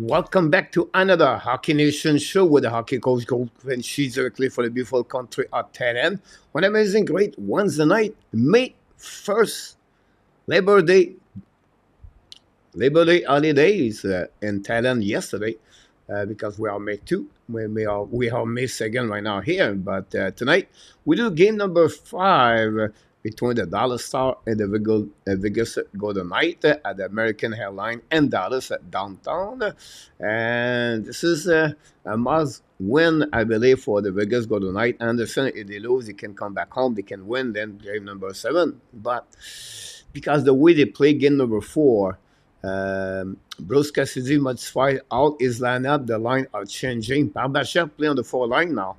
Welcome back to another Hockey Nation show with the hockey coach Gold and she's directly for the beautiful country of Thailand. One amazing great Wednesday night, May 1st, Labor Day, Labor Day holidays in Thailand yesterday because we are May 2. We are May 2nd right now here. But tonight we do game number 5 between the Dallas Star and the Vegas Golden Knight at the American Airlines and Dallas at downtown. And this is a must win, I believe, for the Vegas Golden Knight. I understand if they lose, they can come back home, they can win then game number 7. But because the way they play game number 4, Bruce Cassidy modified all his lineup. The line are changing. Barbashev play on the 4 line now.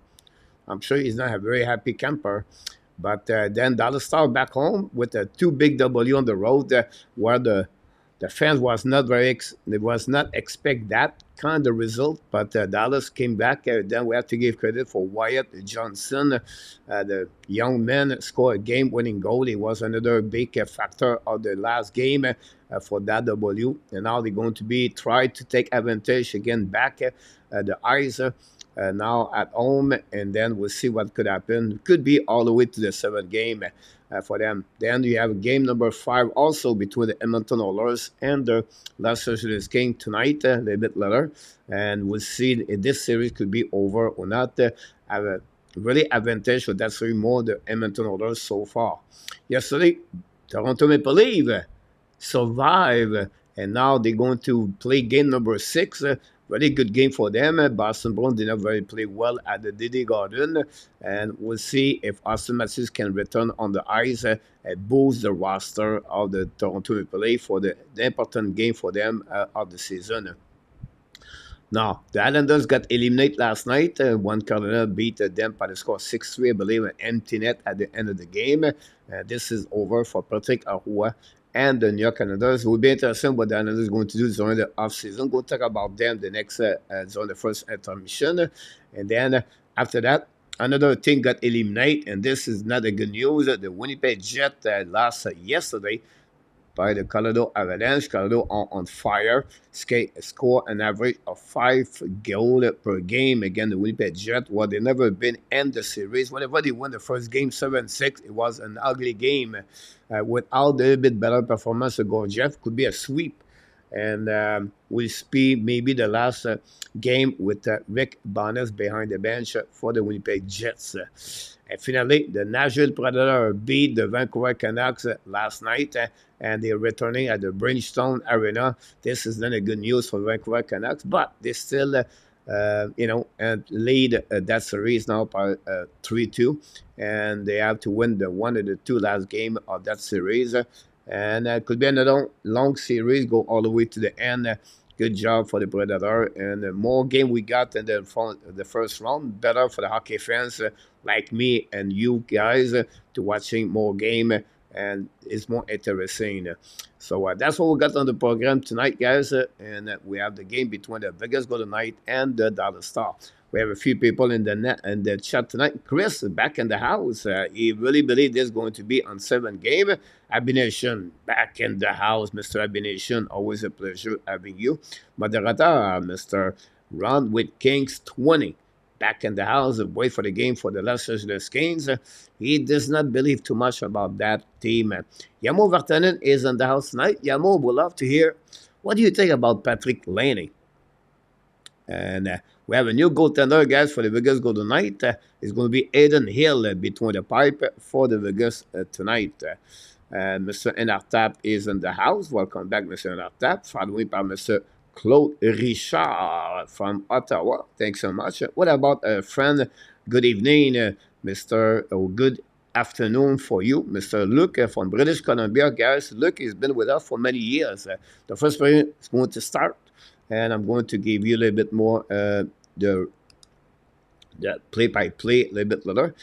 I'm sure he's not a very happy camper. But then Dallas Star back home with a 2 big W on the road where the fans was not they was not expect that kind of result, but Dallas came back. Then we have to give credit for Wyatt Johnston, the young man scored a game-winning goal. He was another big factor of the last game for that W, and now they're going to be try to take advantage again back the ice. Now at home, and then we'll see what could happen. Could be all the way to the 7th game for them. Then you have game number 5 also between the Edmonton Oilers and the Los Angeles Kings tonight, a little bit later. And we'll see if this series could be over or not. Have a really advantage for that series more the Edmonton Oilers so far. Yesterday, Toronto Maple Leafs survive, and now they're going to play game number 6. Very good game for them. Boston Bruins did not very play well at the DD Garden, and we'll see if Austin Matthews can return on the ice and boost the roster of the Toronto Maple Leafs for the important game for them of the season. Now, the Islanders got eliminated last night. One Cardinal beat them by the score 6-3, I believe, an empty net at the end of the game. This is over for Patrick Arroy and the New York Islanders. It will be interesting what the Islanders are going to do during the offseason. We'll talk about them the next during the first intermission. And then after that, another team got eliminated, and this is not a good news. The Winnipeg Jets lost yesterday by the Colorado Avalanche. Colorado are on fire. Score an average of 5 goals per game against the Winnipeg Jets. Well, they've never been in the series. Whenever they won the first game 7-6, it was an ugly game. Without a little bit better performance of Gorgiev, could be a sweep. And we'll see maybe the last game with Rick Barnes behind the bench for the Winnipeg Jets. And finally, the Nashville Predators beat the Vancouver Canucks last night, and they're returning at the Bridgestone Arena. This is not a good news for Vancouver Canucks, but they still, and lead that series now by 3-2, and they have to win the one of the 2 last game of that series. And it could be another long series, go all the way to the end. Good job for the Predator. And the more game we got in the first round, better for the hockey fans like me and you guys to watching more game. And it's more interesting. So that's what we got on the program tonight, guys. And we have the game between the Vegas Golden Knight and the Dallas Star. We have a few people in the chat tonight. Chris back in the house. He really believes this is going to be on 7 game. Abination back in the house, Mr. Abination. Always a pleasure having you. Moderator, Mr. Ron with Kings 20. Back in the house, wait for the game for the Los Angeles Kings. He does not believe too much about that team. Yamo Vartanen is in the house tonight. Yamo, would love to hear what do you think about Patrick Laney. And we have a new goaltender, guys, for the Vegas Golden Knight. It's going to be Aiden Hill between the pipe for the Vegas tonight. Mr. Enartap is in the house. Welcome back, Mr. Enartap. Followed by Mr. Claude Richard from Ottawa. Thanks so much. What about a friend? Good evening, Mr. Good afternoon for you, Mr. Luke from British Columbia. Guys, Luke has been with us for many years. The first period is going to start, and I'm going to give you a little bit more the play-by-play a little bit later.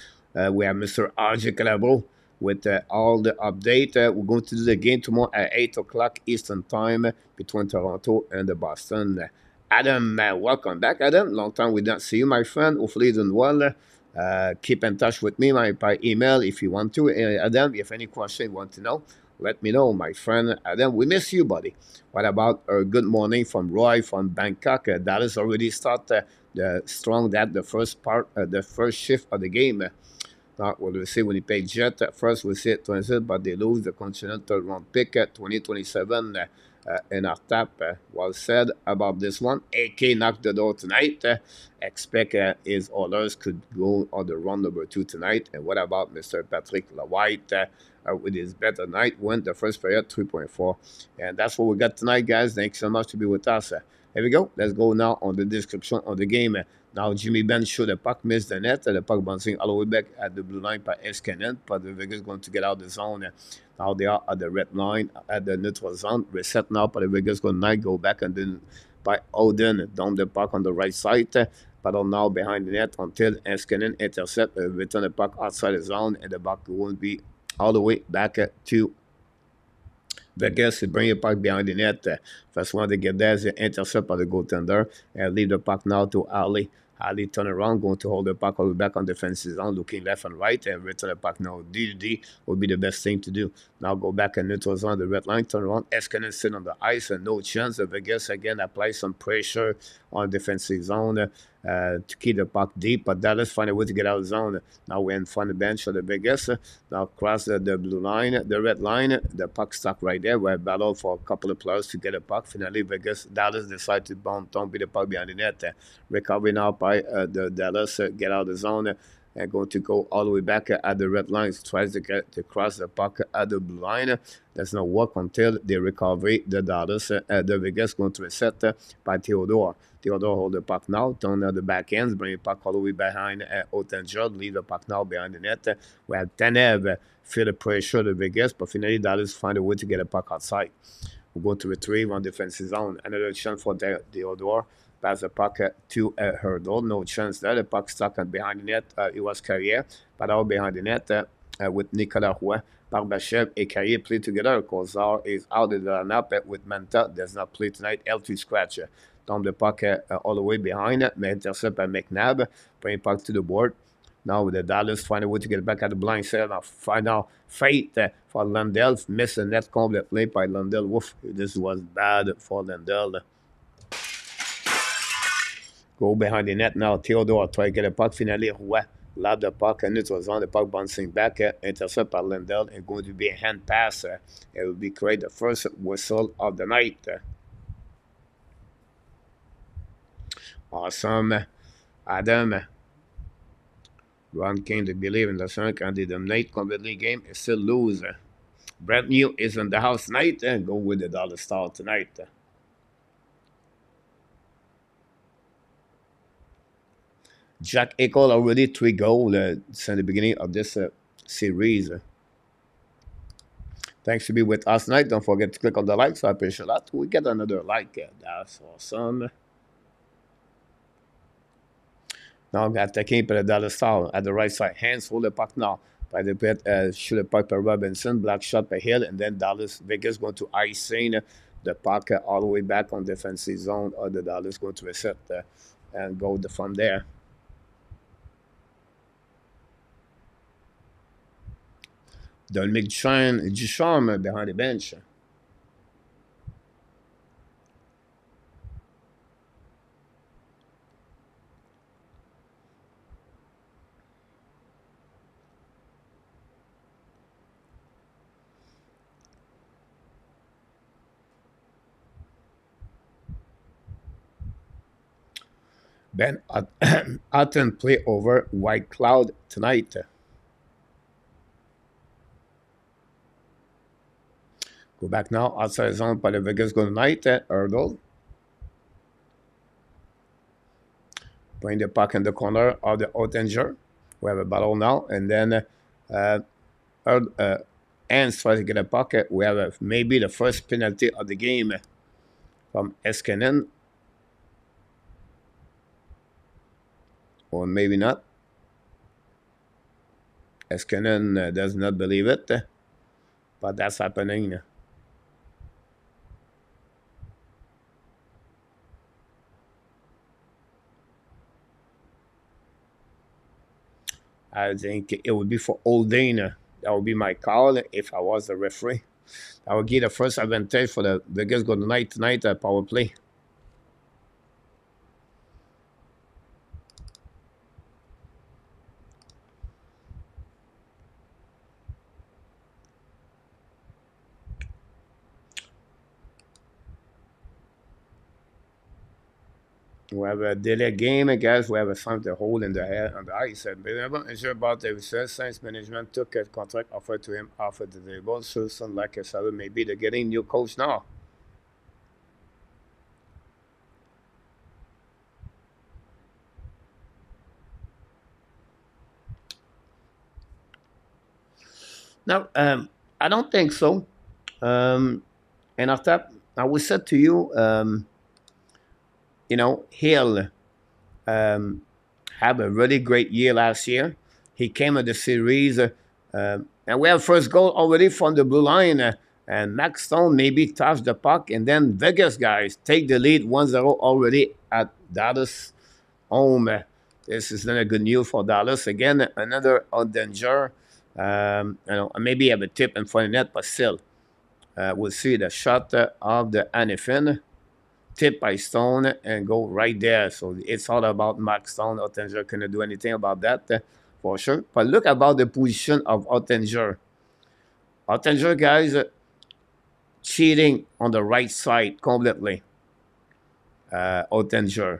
We have Mr. RJ Calabro with all the update. We're going to do the game tomorrow at 8 o'clock Eastern Time between Toronto and the Boston. Adam, welcome back, Adam. Long time we don't see you, my friend. Hopefully you're doing well. Keep in touch with me by email if you want to. Adam, if any question you want to know, Let me know, my friend. Adam, we miss you, buddy. What about good morning from Roy from Bangkok? Dallas already started the strong that the first shift of the game. We'll see when he played Jet. At first, we see it 26, but they lose the continental round pick at 2027 in our tap. Well said about this one. AK knocked the door tonight. Expect his orders could go on the round number 2 tonight. And what about Mr. Patrick White with his better night? Went the first period 3.4. And that's what we got tonight, guys. Thanks so much to be with us. Here we go. Let's go now on the description of the game. Now, Jimmy Benn showed the puck missed the net. The puck bouncing all the way back at the blue line by Eskenin. But the Vegas going to get out of the zone. Now they are at the red line, at the neutral zone. Reset now, but the Vegas going to go back and then by Odin down the puck on the right side. But now behind the net until Eskenin intercept, return the puck outside the zone, and the puck won't be all the way back to Vegas. Bring the puck behind the net. First one to get there is the intercept by the goaltender. And leave the puck now to Ali. Ali turn around, going to hold the puck all the way back on the defensive zone, looking left and right, and return the puck now. D would be the best thing to do. Now go back and neutral zone, the red line, turn around. Eskenin sit on the ice, and no chance. Vegas again apply some pressure on defensive zone to keep the puck deep, but Dallas find a way to get out of the zone. Now we're in front of the bench of the Vegas. Now cross the blue line, the red line, the puck stuck right there. We have battled for a couple of players to get a puck. Finally, Dallas decide to don't be the puck behind the net. Recovery now by the Dallas, get out of the zone. And going to go all the way back at the red line. Tries to cross the puck at the blue line. Does not work until they recover the Dallas. The Vegas going to reset by Theodore. Theodore hold the puck now. Turn the back ends. Bring the puck all the way behind Oettenger. Leave the puck now behind the net. We have Tanev feel the pressure of the Vegas. But finally, Dallas find a way to get a puck outside. We're going to retrieve on defensive zone. Another chance for Theodore. Pass the puck to a hurdle. No chance there. The puck stuck behind the net. It was Carrier. But out behind the net with Nicolas Roy. Barbachev and Carrier play together. Kozar is out of the lineup with Manta. Does not play tonight. L2 scratch. Down the puck all the way behind. Intercept by McNabb. Bring the puck to the board. Now with the Dallas find a way to get back at the blind side. Now final fight for Lundell. Miss the net completely by Lundell. Woof. This was bad for Lundell. Go behind the net now. Theodore try to get a puck. Finally, lob the puck, and it was on the puck bouncing back. Intercept by Lindell, and going to be a hand pass. It will be great. The first whistle of the night. Awesome. Adam. Ron came to believe in the sun and they dominate completely game. It's still lose. Brent New is in the house tonight. And go with the Dollar Star tonight. Jack Eichel already 3 goals since the beginning of this series. Thanks to be with us tonight. Don't forget to click on the like, so I appreciate that. We get another like. That's awesome. Now I'm attacking for the Dollar Star at the right side. Hands hold the puck now. By the pit, shoot the puck by Robinson. Black shot by Hill. And then Dallas Vegas going to icing the puck all the way back on defensive zone. Or the Dallas going to reset and go from there. Dominic Ducharme behind the bench. Ben Otten play over White Cloud tonight. Go back now, outside zone, by the Vegas go tonight, Erdl. Bring the puck in the corner of the Oettenger. We have a battle now, and then Hans tries to get a puck. We have maybe the first penalty of the game from Eskenin. Or maybe not. Eskenin does not believe it, but that's happening. I think it would be for Oldane. That would be my call if I was the referee. That will give the first advantage for the Vegas Golden Knight tonight power play. We have a delay game, I guess. We have a time to hold in the head on the ice. And remember, ensure about the research science management took a contract offered to him after the table. So, some like a salary, maybe they're getting new coach now. Now, I don't think so. And after I will say to you, Hill um, had a really great year last year. He came in the series, and we have first goal already from the blue line. And Max Stone maybe touched the puck, and then Vegas guys take the lead 1-0 already at Dallas home. This is not a good news for Dallas. Again, another Oettenger. Maybe have a tip in front of net, but still, we'll see the shot of the Anifin. Tip by Stone and go right there. So it's all about Max Stone. Oettenger couldn't do anything about that for sure. But look about the position of Oettenger. Oettenger, guys, cheating on the right side completely. Oettenger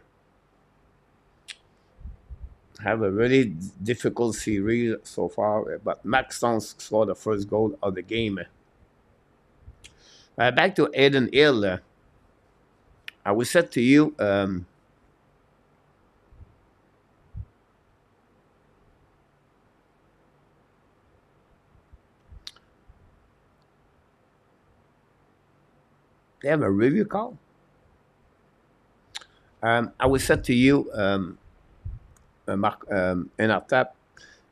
have a really difficult series so far, but Max Stone scored the first goal of the game. Back to Adin Hill. I will say to you, they have a review call. I will say to you, Mark, in our tap,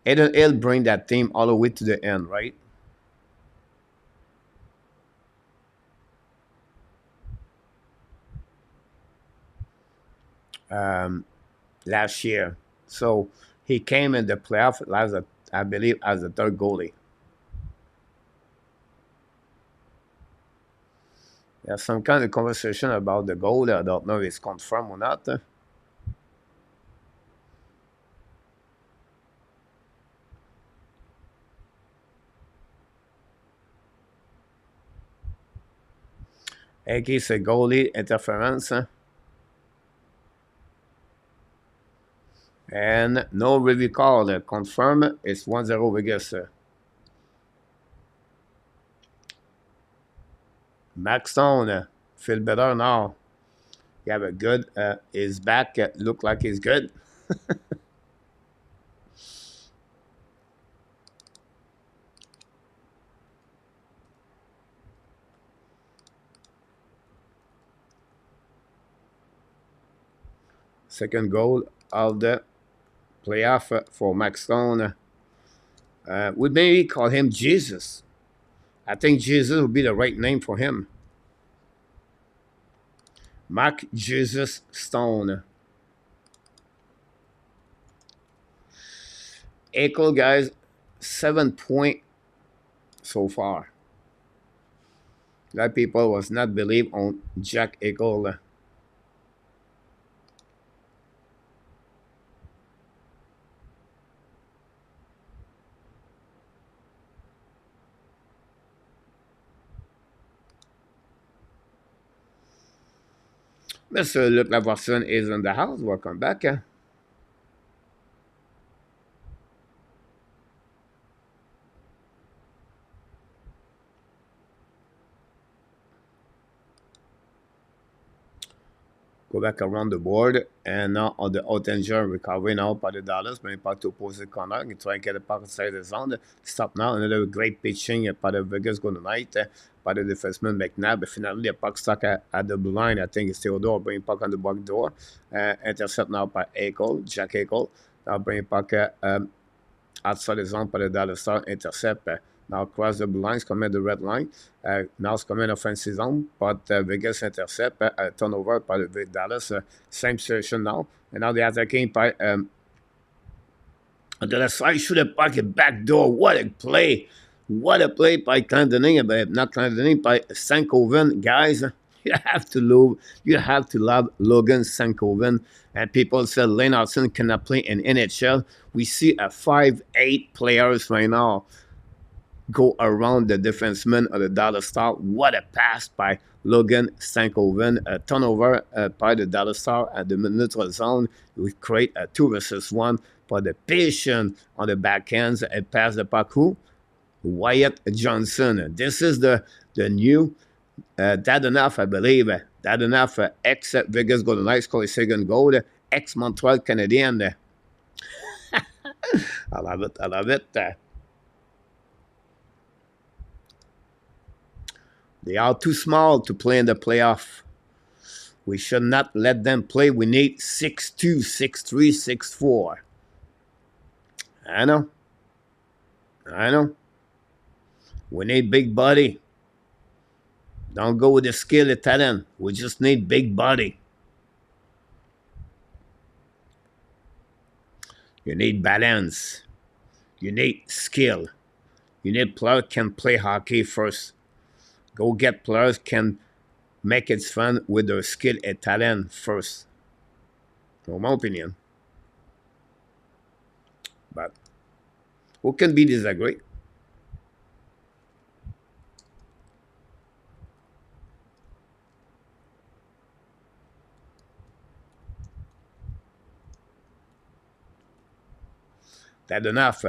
Adin Hill bring that team all the way to the end, right? Last year. So he came in the playoff I believe, as a third goalie. There's some kind of conversation about the goal. I don't know if it's confirmed or not. Against a goalie interference. And no review call. Confirm it's 1-0 Vegas. Max Stone feel better now. You have a good. His back look like he's good. Second goal of the playoff for Max Stone. Would maybe call him Jesus. I think Jesus would be the right name for him. Mark Jesus Stone. Eichel, guys, 7 point so far. A lot of people was not believe on Jack Eichel. Mr. Luc Laverson is in the house. Welcome back. Go back around the board. And now on the Oettenger recovery now by the Dallas. Mais pas to opposite corner. Il try and get the puck inside the zone. Stop now. Another great pitching by the Vegas Golden Knight. By the defenseman McNabb. But finally, the puck stuck at the blue line. I think it's Theodore bringing puck on the back door. Intercept now by Eichel. Jack Eichel. Now bringing puck outside the zone by the Dallas Star. Intercept. Now cross the blue lines, commit the red line. Now it's coming offensive zone, but Vegas intercept, turnover by the Dallas. Same situation now. And now they're attacking by on the left side, shoot a puck back door. What a play What a play by Clendening, but not Clendening, by Sankoven. Guys, you have to love Logan Sankoven. And people said Lane Hudson cannot play in NHL. We see a 5'8" players right now go around the defenseman of the Dallas Star. What a pass by Logan Stankoven. A turnover by the Dallas Star at the neutral zone. We create a 2 versus 1 for the patient on the backhands and pass the puck who? Wyatt Johnston. This is the new Dadonov, I believe. Dadonov, ex Vegas Golden Knights, scored a second goal. Ex Montreal Canadien. I love it. I love it. They are too small to play in the playoff. We should not let them play. We need 6'2", 6'3", 6'4". I know. I know. We need big body. Don't go with the skill and talent. We just need big body. You need balance. You need skill. You need players can play hockey first. Go get players can make it fun with their skill and talent first. In my opinion. But who can be disagree? That's enough.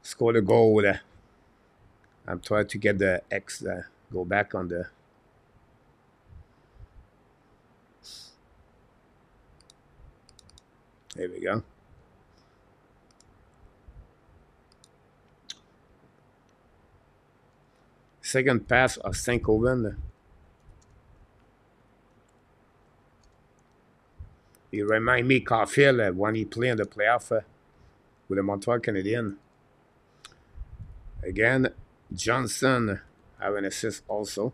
Score the goal. I'm trying to get the X. Go back on the. There we go. Second pass of Stankoven. He remind me Caulfield when he played in the playoff with the Montreal Canadiens. Again, Johnston have an assist also.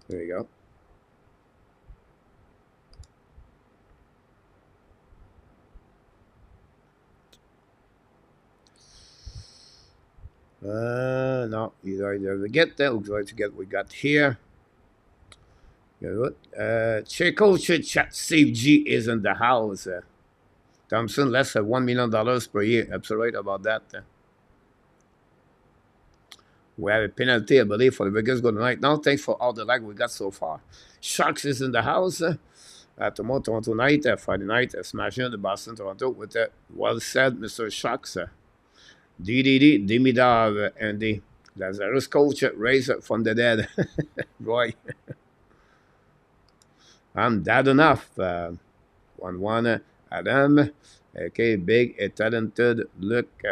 There you go. No, you don't get that. We're going to get what we got here. Good. Checo Chat Save G is in the house. Thompson, less than $1 million per year. Absolutely right about that. We have a penalty, I believe, for the Vegas Golden Knights. Now, thanks for all the like we got so far. Sharks is in the house. Tomorrow, Toronto night, Friday night, smashing the Boston, Toronto with the well said Mr. Sharks. DDD, Dimidov, and the Lazarus coach raised from the dead. Roy. I'm that enough. 1-1, Adam. Okay, big and talented look.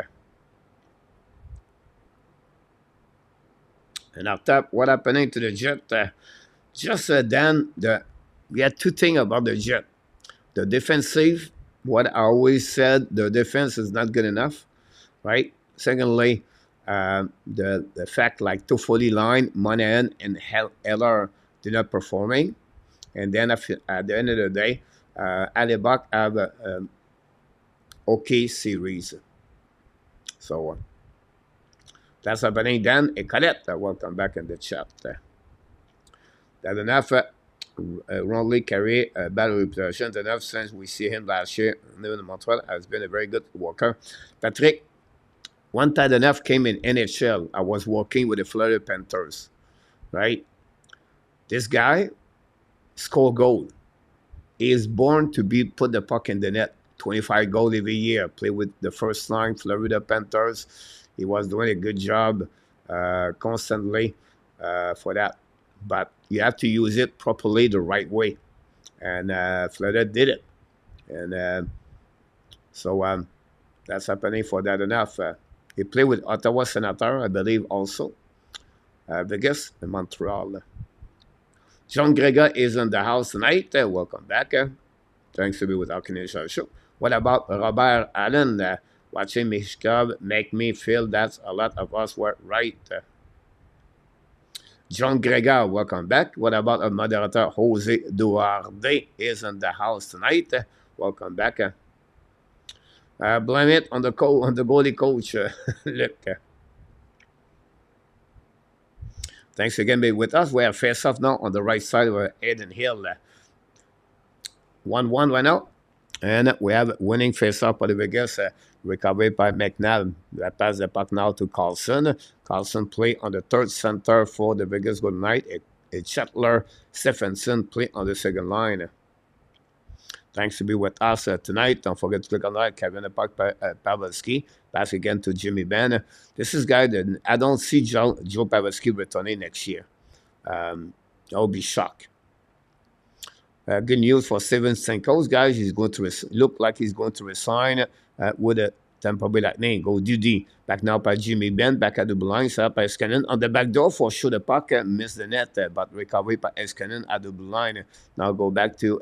And up top, what happening to the Jet? Just then, we had two things about the Jet. The defensive, what I always said, the defense is not good enough, right? Secondly, the fact like Toffoli line, Monahan, and Heller did not performing. And then at the end of the day, Alibok have a okay series. So that's happening. Dan and Colette, welcome back in the chat. That's enough. Ronley carry a bad reputation enough since we see him last year. Living in Montreal has been a very good worker. Patrick, one time enough came in NHL. I was working with the Florida Panthers, right? This guy score goal. He is born to be put the puck in the net. 25 goals every year. Play with the first line Florida Panthers. He was doing a good job constantly for that. But you have to use it properly the right way. And Florida did it. And so that's happening for that enough. He played with Ottawa Senator, I believe, also. Vegas and Montreal. John Gregor is in the house tonight. Welcome back. Thanks to be with our Canadian show. What about Robert Allen? Watching Mishkov make me feel that a lot of us were right. John Gregor, welcome back. What about our moderator Jose Duarte is in the house tonight? Welcome back. Blame it on on the goalie coach. Look, thanks again being with us. We have face off now on the right side of Aiden Hill. 1-1 right now. And we have winning face-off for the Vegas, recovered by McNabb. That pass the puck now to Carlson. Carlson play on the third center for the Vegas Golden Knight. It's Shetler Stephenson play on the second line. Thanks to be with us tonight. Don't forget to click on that. Kevin Pavelski. Pass again to Jimmy Benn. This is guy that I don't see Joe Pavelski returning next year. I'll be shocked. Good news for Steven Stamkos, guys. He's going to look like he's going to resign with a Tampa Bay Lightning. Go DD. Back now by Jimmy Benn. Back at the blue line. Set up by Escanen. On the back door for sure. The puck missed the net, but recovery by Escanen at the blue line. Now go back to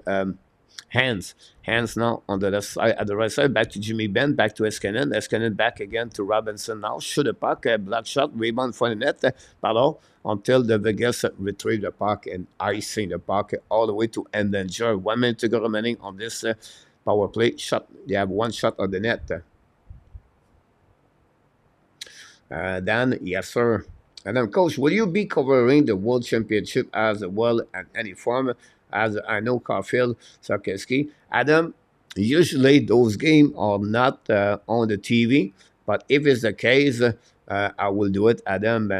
Hands. Hands now on the left side, at the right side. Back to Jimmy Benn. Back to Escanen. Escanen back again to Robinson now. Shoot the puck. Black shot. Rebound for the net. Pardon. Until the Vegas retrieve the puck and icing the puck all the way to Oettenger. 1 minute to go remaining on this power play shot. They have one shot on the net. Dan, yes, sir. And then, Coach, will you be covering the World Championship as well in any form? As I know, Caulfield, Sarkowski, Adam, usually those games are not on the TV, but if it's the case, I will do it, Adam,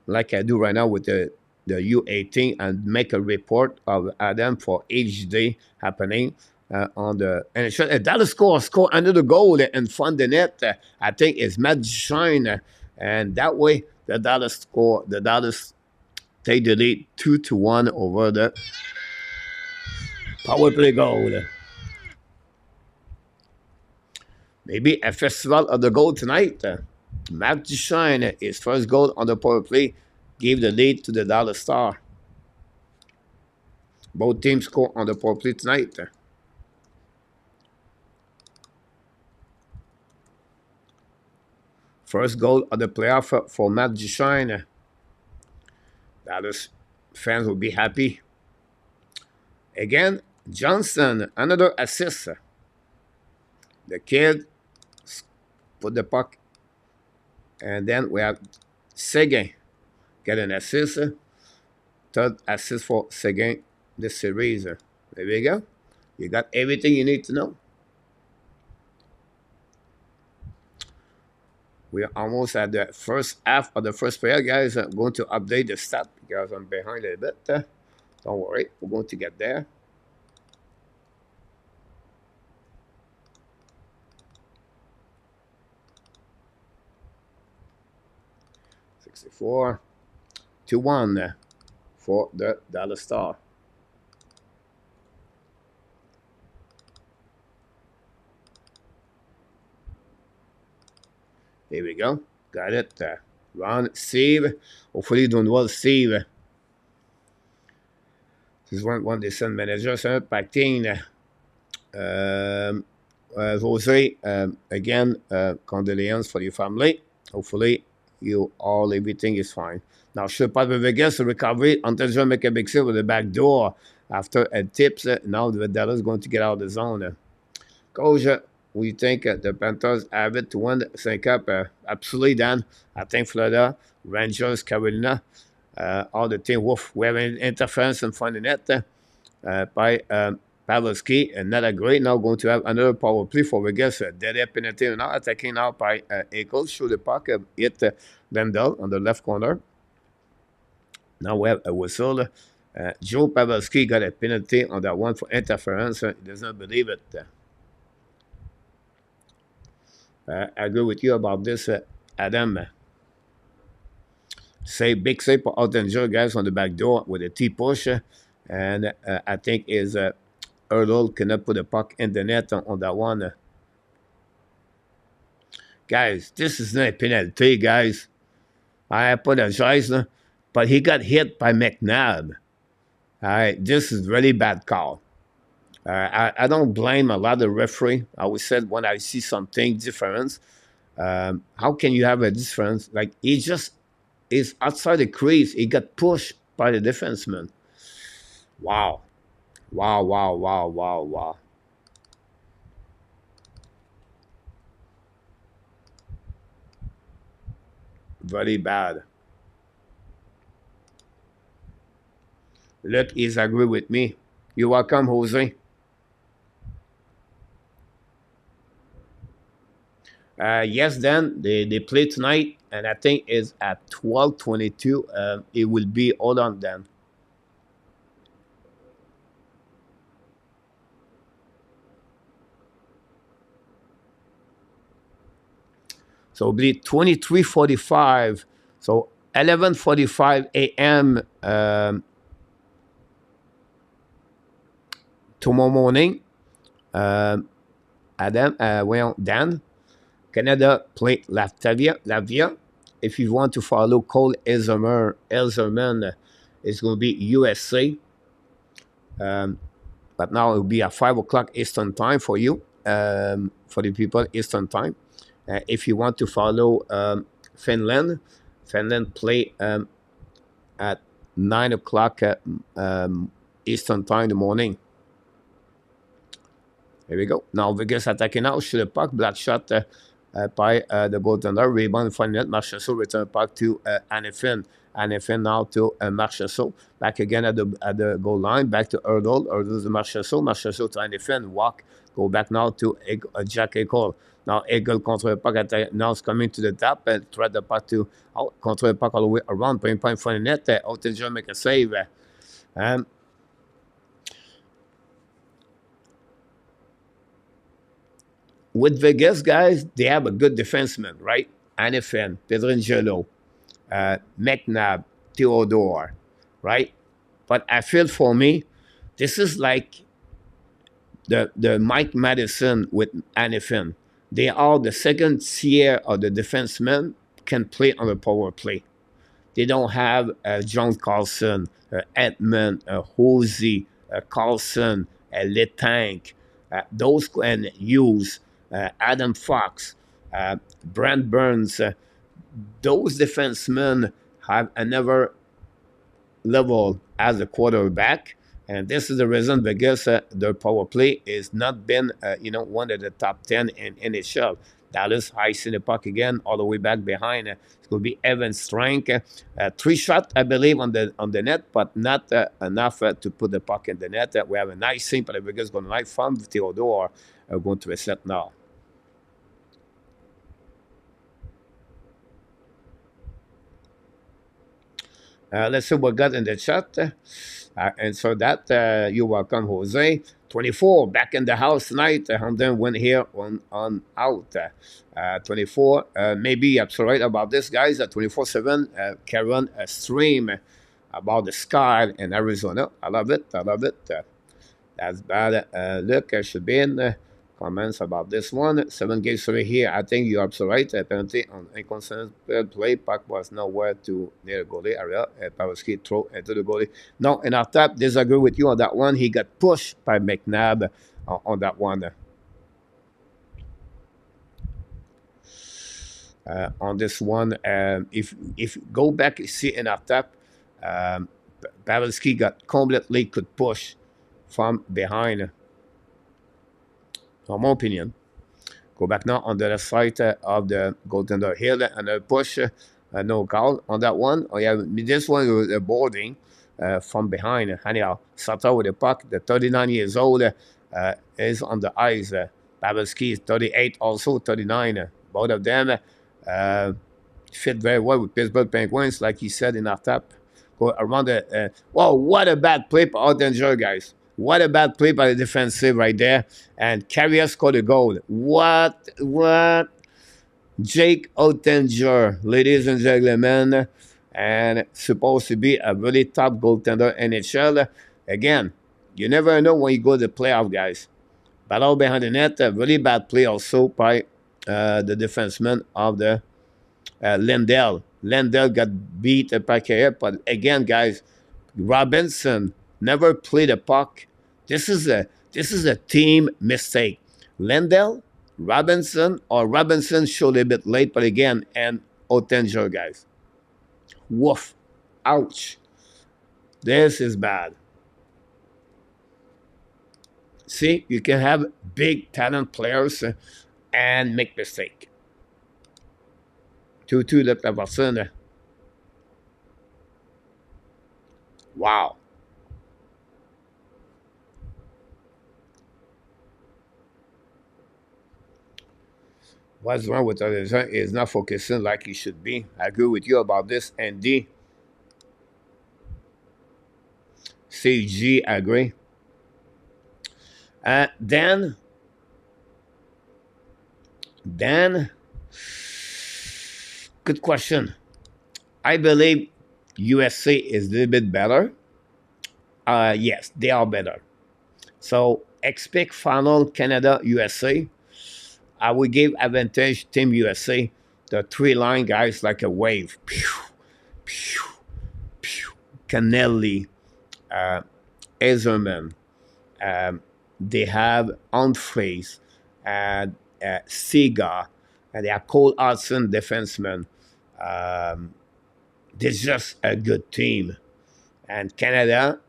like I do right now with the U18 and make a report of Adam for each day happening on the NHL. And Dallas score another goal and fund the net. I think it's Matt Shine, and that way the Dallas take the lead 2-1 over the power play goal. Maybe a festival of the goal tonight. Matt Duchene, his first goal on the power play, gave the lead to the Dallas Star. Both teams score on the power play tonight. First goal of the playoff for Matt Duchene. Dallas fans will be happy. Again, Johnston, another assist. The kid put the puck. And then we have Seguin get an assist. Third assist for Seguin this series. There we go. You got everything you need to know. We are almost at the first half of the first period, guys. I'm going to update the stat because I'm behind a bit. Don't worry, we're going to get there. $64 to 1 for the Dallas Star. Here we go. Got it. Run, save. Hopefully, doing well, save. This is one des scènes managers. Pacting. Jose, again, condolences for your family. Hopefully, everything is fine. Now, should part of Vegas recovery until John make a big save with the back door after a tips. Now, the Dallas is going to get out of the zone. Coach, we think the Panthers have it to win the Stanley Cup. Absolutely, Dan. I think Florida, Rangers, Carolina, all the team. Woof, we have an interference in front of the net by Pavelski, and not a great. Now going to have another power play for Vegas. Dead air penalty now attacking now by Eccles. Through the puck, hit Vendel on the left corner. Now we have a whistle. Joe Pavelski got a penalty on that one for interference. He does not believe it. I agree with you about this, Adam. Big save for Oettenger, guys, on the back door with a T-push. And I think his Hurdle cannot put the puck in the net on that one. Guys, this is not a penalty, guys. I apologize, but he got hit by McNabb. All right, this is really bad call. I don't blame a lot of referee. I always said when I see something different, how can you have a difference? Like, he just is outside the crease. He got pushed by the defenseman. Wow. Wow. very bad. Look, he's agree with me. You're welcome, Jose. Yes, then they play tonight, and I think it's at 12:22. It will be hold on then. So it'll be 23:45. So 11:45 a.m. Tomorrow morning. Um, Adam, well, Dan, Canada play Latvia. If you want to follow Cole Elzerman it's going to be USA. Um, but now it will be at 5 o'clock Eastern time for you, for the people Eastern time. If you want to follow Finland, Finland play at 9 o'clock Eastern time in the morning. Here we go. Now Vegas attacking now. Shoot the puck. Black shot by the goaltender. Rebound from net. Marchessault return puck to Anifin. Anifin now to Marchessault. Back again at the goal line. Back to Erdl. Erdl to Marchessault. Marchessault to Anifin. Walk. Go back now to Jack Eichel. Now Eichel contre le puck. Now it's coming to the top. Thread the puck to contre le puck all the way around. Putting point from the net. Oettenger make a save. Um, with Vegas, guys, they have a good defenseman, right? Anifin, Pedringelo, McNabb, Theodore, right? But I feel for me, this is like the Mike Madison with Anifin. They are the second tier of the defensemen can play on the power play. They don't have John Carlson, Edmund, Hosey, Carlson, Letank, those and Hughes, Adam Fox, Brent Burns. Those defensemen have another level as a quarterback. And this is the reason Vegas, their power play is not been, one of the top 10 in NHL. Dallas high in the puck again, all the way back behind. It's going to be Evan Strank. 3 shots, I believe, on the net, but not enough to put the puck in the net. We have a nice thing, but Vegas going to like from Theodore going to reset now. Let's see what got in the chat. And so that, you're welcome, Jose. 24, back in the house tonight. Hamden went here on out. 24, maybe you're right about this, guys. 24/7, Karen stream about the sky in Arizona. I love it. I love it. That's bad. Look, I should be in comments about this one. 7 games over here. I think you're right. Apparently, on inconsistent play, puck was nowhere to near the goalie area. Pavelski throw into the goalie. No, in our tap, disagree with you on that one. He got pushed by McNabb on that one. On this one, if go back see in our tap, Pavelski got completely could push from behind. In my opinion, go back now on the left side of the goaltender here and a push, no call on that one. Oh yeah, this one was a boarding from behind. Anyhow, Sata with the puck, the 39 years old is on the ice. Pavelski is 38, also 39. Both of them fit very well with Pittsburgh Penguins, like he said in our tap. Go around the. Whoa, what a bad play for Oettenger, guys. What a bad play by the defensive right there. And Carrier scored a goal. What? Jake Oettenger, ladies and gentlemen. And supposed to be a really top goaltender in NHL. Again, you never know when you go to the playoff, guys. Battle behind the net, a really bad play also by the defenseman of the Lindell. Lindell got beat by Carrier. But again, guys, Robinson never played a puck. This is a team mistake. Lindell, Robinson, or Robinson showed a bit late, but again, and Oettenger, guys. Woof. Ouch. This is bad. See, you can have big talent players and make mistake. 2-2 de la personne. Wow. What's wrong with Oettenger is not focusing like he should be. I agree with you about this. Andy, CG, agree. Dan, good question. I believe USA is a little bit better. Yes, they are better. So expect final Canada USA. I would give advantage Team USA. The three line guys like a wave. Pew, pew, pew. Canelli, uh, Ezerman. They have Humphreys and Sega, and they are Cole Hudson defensemen. Um, they're just a good team. And Canada,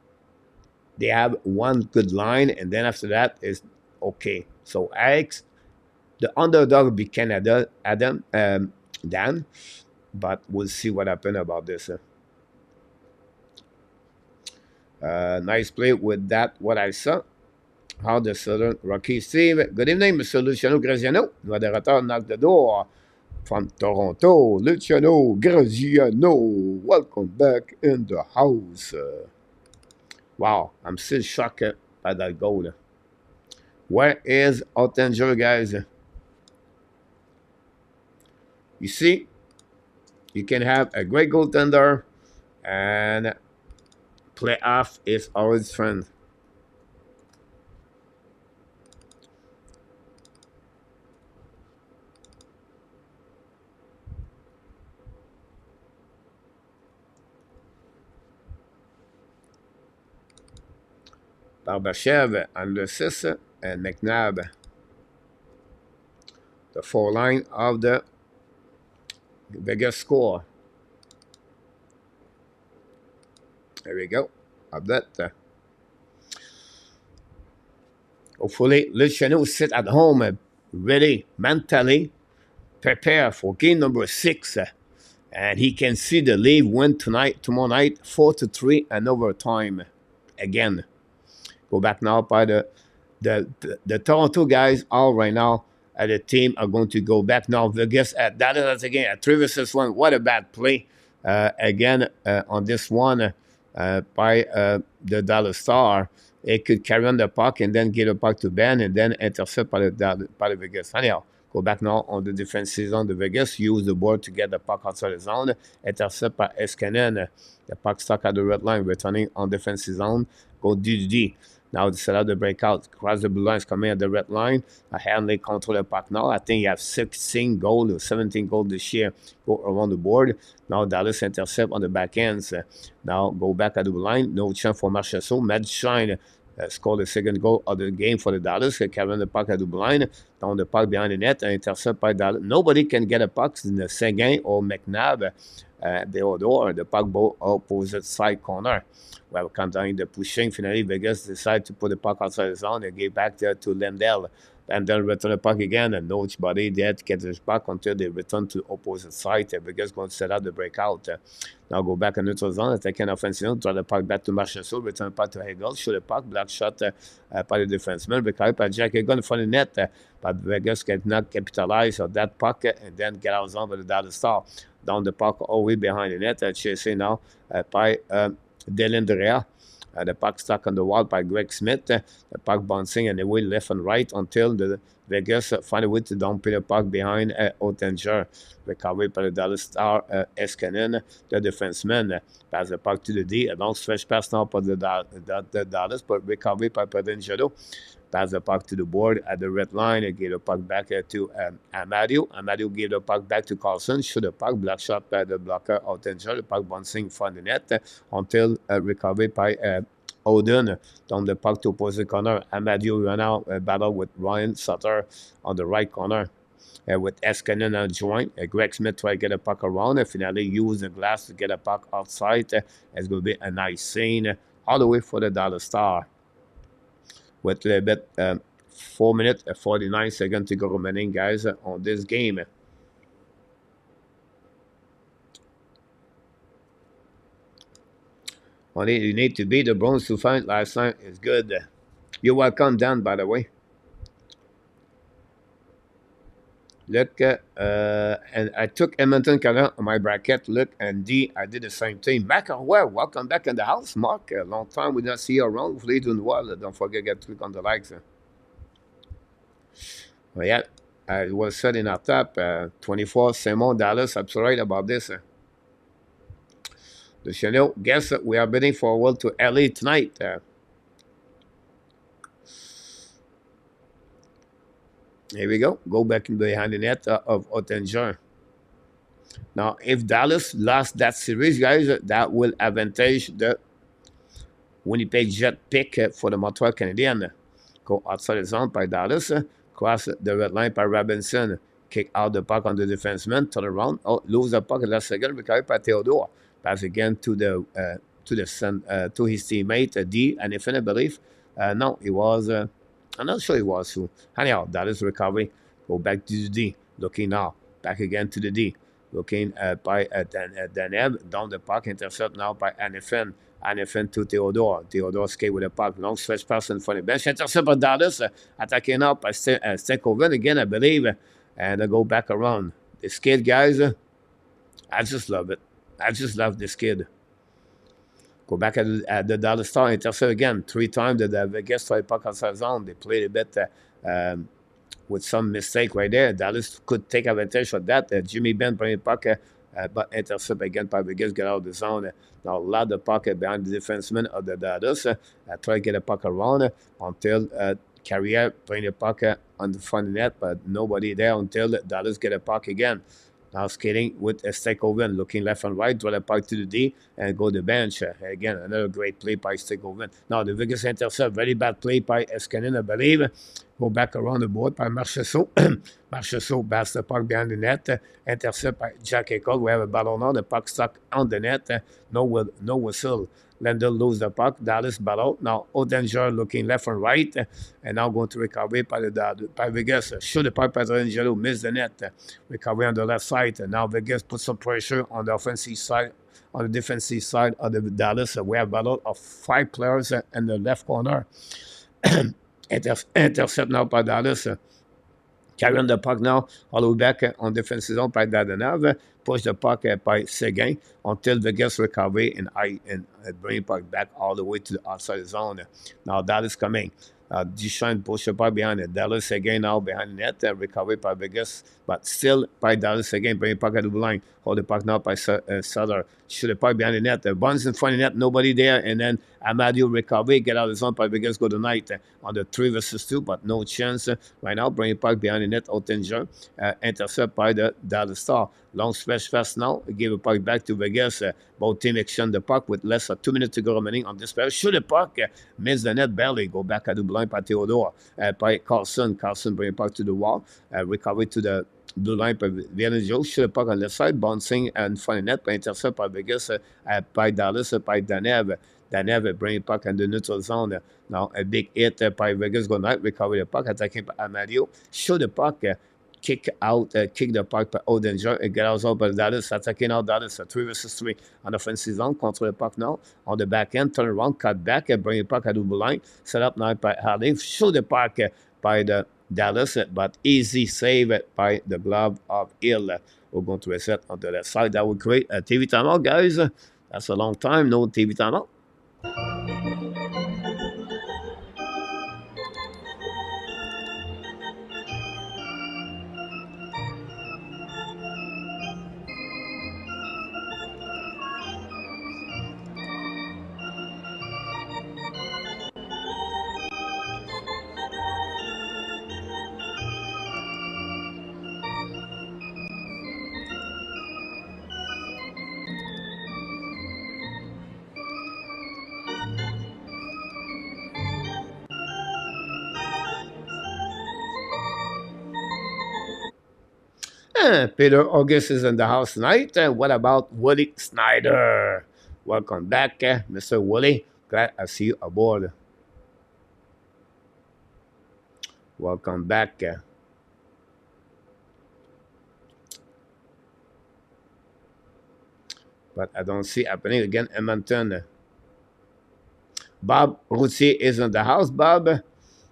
they have one good line, and then after that is okay. So Alex, the underdog will be Canada, Adam, Dan, but we'll see what happens about this. Nice play with that, what I saw. How the Southern Rockies. Steve, good evening, Mr. Luciano Graziano, moderator knock the door from Toronto. Luciano Graziano, welcome back in the house. Wow, I'm still shocked by that goal. Where is Oettenger, guys? You see, you can have a great goaltender and playoff is always fun. Barbashev on the 6 and McNabb. The 4 line of the Vegas score. There we go. Update. Hopefully, Luciano sit at home, ready mentally, prepare for game number 6. And he can see the lead win tomorrow night, 4-3 and overtime. Again, go back now by the Toronto guys all right now at the team are going to go back now. Vegas at Dallas again at 3-1. What a bad play again on this one by the Dallas Star. It could carry on the puck and then get a puck to Ben and then intercept by the Vegas. Anyhow, go back now on the defensive zone. The Vegas use the board to get the puck outside the zone. Intercept by Escanen. The puck stuck at the red line, returning on defensive zone. Go D. Now they set out the breakout. Cross the blue lines coming at the red line. Hanley control the puck now. I think you have 16 goals or 17 goals this year. Go around the board. Now Dallas intercept on the back ends. Now go back at the blue line. No chance for Marchessault. Mad Shine scored the second goal of the game for the Dallas. Carrying the puck at the blue line. Down the puck behind the net. Intercept by Dallas. Nobody can get a puck in the Seguin or McNabb. Theodore, the puck ball opposite side corner. Well, continuing the pushing, finally Vegas decided to put the puck outside the zone and gave back there to Lendell. And then return the puck again, and nobody there to get this puck until they return to the opposite side. Vegas going to set up the breakout. Now go back in neutral zone, attacking offensive, draw the puck back to Marchessault, return the puck to Hegel, shoot the puck, block shot by the defenseman, recovered by Jack Hegel in front of the net, but Vegas cannot capitalize on that puck and then get out of zone with the Dallas Star. Down the puck all the way behind the net, chasing now by Delindrea. The puck stuck on the wall by Greg Smith. The puck bouncing and away left and right until the Vegas find a way to dump the puck behind Oettenger. Recovered by the Dallas Star, Escanen, the defenseman. Pass the puck to the D. A long stretch pass now for the Dallas, but recovered by Pedrinjado. Pass the puck to the board at the red line. Gave the puck back to Amadio. Amadio gave the puck back to Carlson. Shoot the puck. Block shot by the blocker Oettenger. The puck bouncing from the net until recovered by Oden. Down the puck to opposite corner. Amadio ran out battle with Ryan Sutter on the right corner. With Escanen on joint. Greg Smith tried to get a puck around and finally used the glass to get a puck outside. It's going to be a nice scene all the way for the Dallas Star. With a little bit 4 minutes and 49 seconds to go remaining, guys, on this game. Only you need to beat the Browns to find last night is good. You're welcome, Dan, by the way. Look, and I took Edmonton Canada on my bracket. Look, and D, I did the same thing. Back on where? Welcome back in the house, Mark. A long time we not see you around. Hopefully you're doing well. Don't forget to click on the likes. But yeah, it was set in our top. 24, Simon, Dallas. I'm so right about this. The channel, guess we are bidding forward to LA tonight. Here we go. Go back in behind the net of Oettenger. Now, if Dallas lost that series, guys, that will advantage the Winnipeg Jet pick for the Montreal Canadiens. Go outside the zone by Dallas, cross the red line by Robinson, kick out the puck on the defenseman, turn around, lose the puck in the last second, recovered by Theodore. Pass again to to his teammate D, and if I believe, no, it was. I'm not sure it was who. Anyhow, Dallas recovery, go back to the D, looking now, back again to the D, looking by Danev, down the puck, intercept now by Anifin. Anifin to Theodore. Theodore skate with the puck. Long stretch pass in front of the bench. Intercept by Dallas. Attacking up by Stekoven again, I believe. And I go back around. This kid, guys, I just love it. I just love this kid. Go back at the Dallas Star. Intercept again. 3 times the Vegas tried puck outside zone. They played a bit with some mistake right there. Dallas could take advantage of that. Jimmy Benn bring the puck, but intercept again by Vegas, get out of the zone. Now, a lot of pocket behind the defenseman of the Dallas. Try to get a puck around until Carrier bring the puck on the front net, but nobody there until Dallas get a puck again. Now skating with a Stekoven, looking left and right, draw the puck to the D, and go to the bench. Again, another great play by Stekoven. Now, the Vegas intercept, very bad play by Escanin, I believe. Go back around the board by Marchessault. Marchessault bats the puck behind the net. Intercept by Jack Eichel. We have a battle now. The puck stuck on the net. No whistle. Lendl lose the puck. Dallas battle. Now, Oettenger looking left and right. And now going to recovery by Vegas. Shoot the puck by Angelo. Miss the net. Recovery on the left side. And now Vegas put some pressure on the offensive side. On the defensive side of the Dallas. We have a battle of 5 players in the left corner. Intercept now by Dallas. Carrying the puck now, all the way back on defensive zone by Dadanov. Push the puck by Seguin until Vegas recovery and bring the puck back all the way to the outside zone. Now Dallas coming. Duchesne push the puck behind it. Dallas again now behind the net. Recovery by Vegas, but still by Dallas again. Bring the puck at the blue line. Hold the puck now by Sutter. Shoot the puck behind the net. Buns in front of the net. Nobody there. And then Amadio recovery. Get out of the zone by Vegas. Go tonight on the 3 versus 2, but no chance. Right now, bring the puck behind the net. Oettenger. Intercept by the Dallas Star. Long stretch fast now. Give the puck back to Vegas. Both teams exchange the puck with less than 2 minutes to go remaining on this play. Shoot the puck. Miss the net barely. Go back at the blind by Theodore. By Carlson. Carlson bring the puck to the wall. Recovery to the blue line by Vianajo. Shoot the puck on the left side. Bouncing and front net. By intercept by Vegas. By Dallas. By Danev. Danev bring the puck in the neutral zone. Now a big hit by Vegas. Go night. Recover the puck. Attacking by Amadio. Shoot the puck. Kick the puck by Oettenger and get out by Dallas, attacking out Dallas, 3 versus 3 on the offensive zone, control the puck now, on the back end, turn around, cut back, bring the puck at the blue line, set up now by Harley, shoot the puck by the Dallas, but easy save by the glove of Hill. We're going to reset on the left side. That would create a TV timeout, guys. That's a long time, no TV timeout. Peter August is in the house tonight. What about Woody Snyder? Welcome back, Mr. Woody. Glad I see you aboard. Welcome back. But I don't see happening again. Edmonton. Bob Routier is in the house. Bob,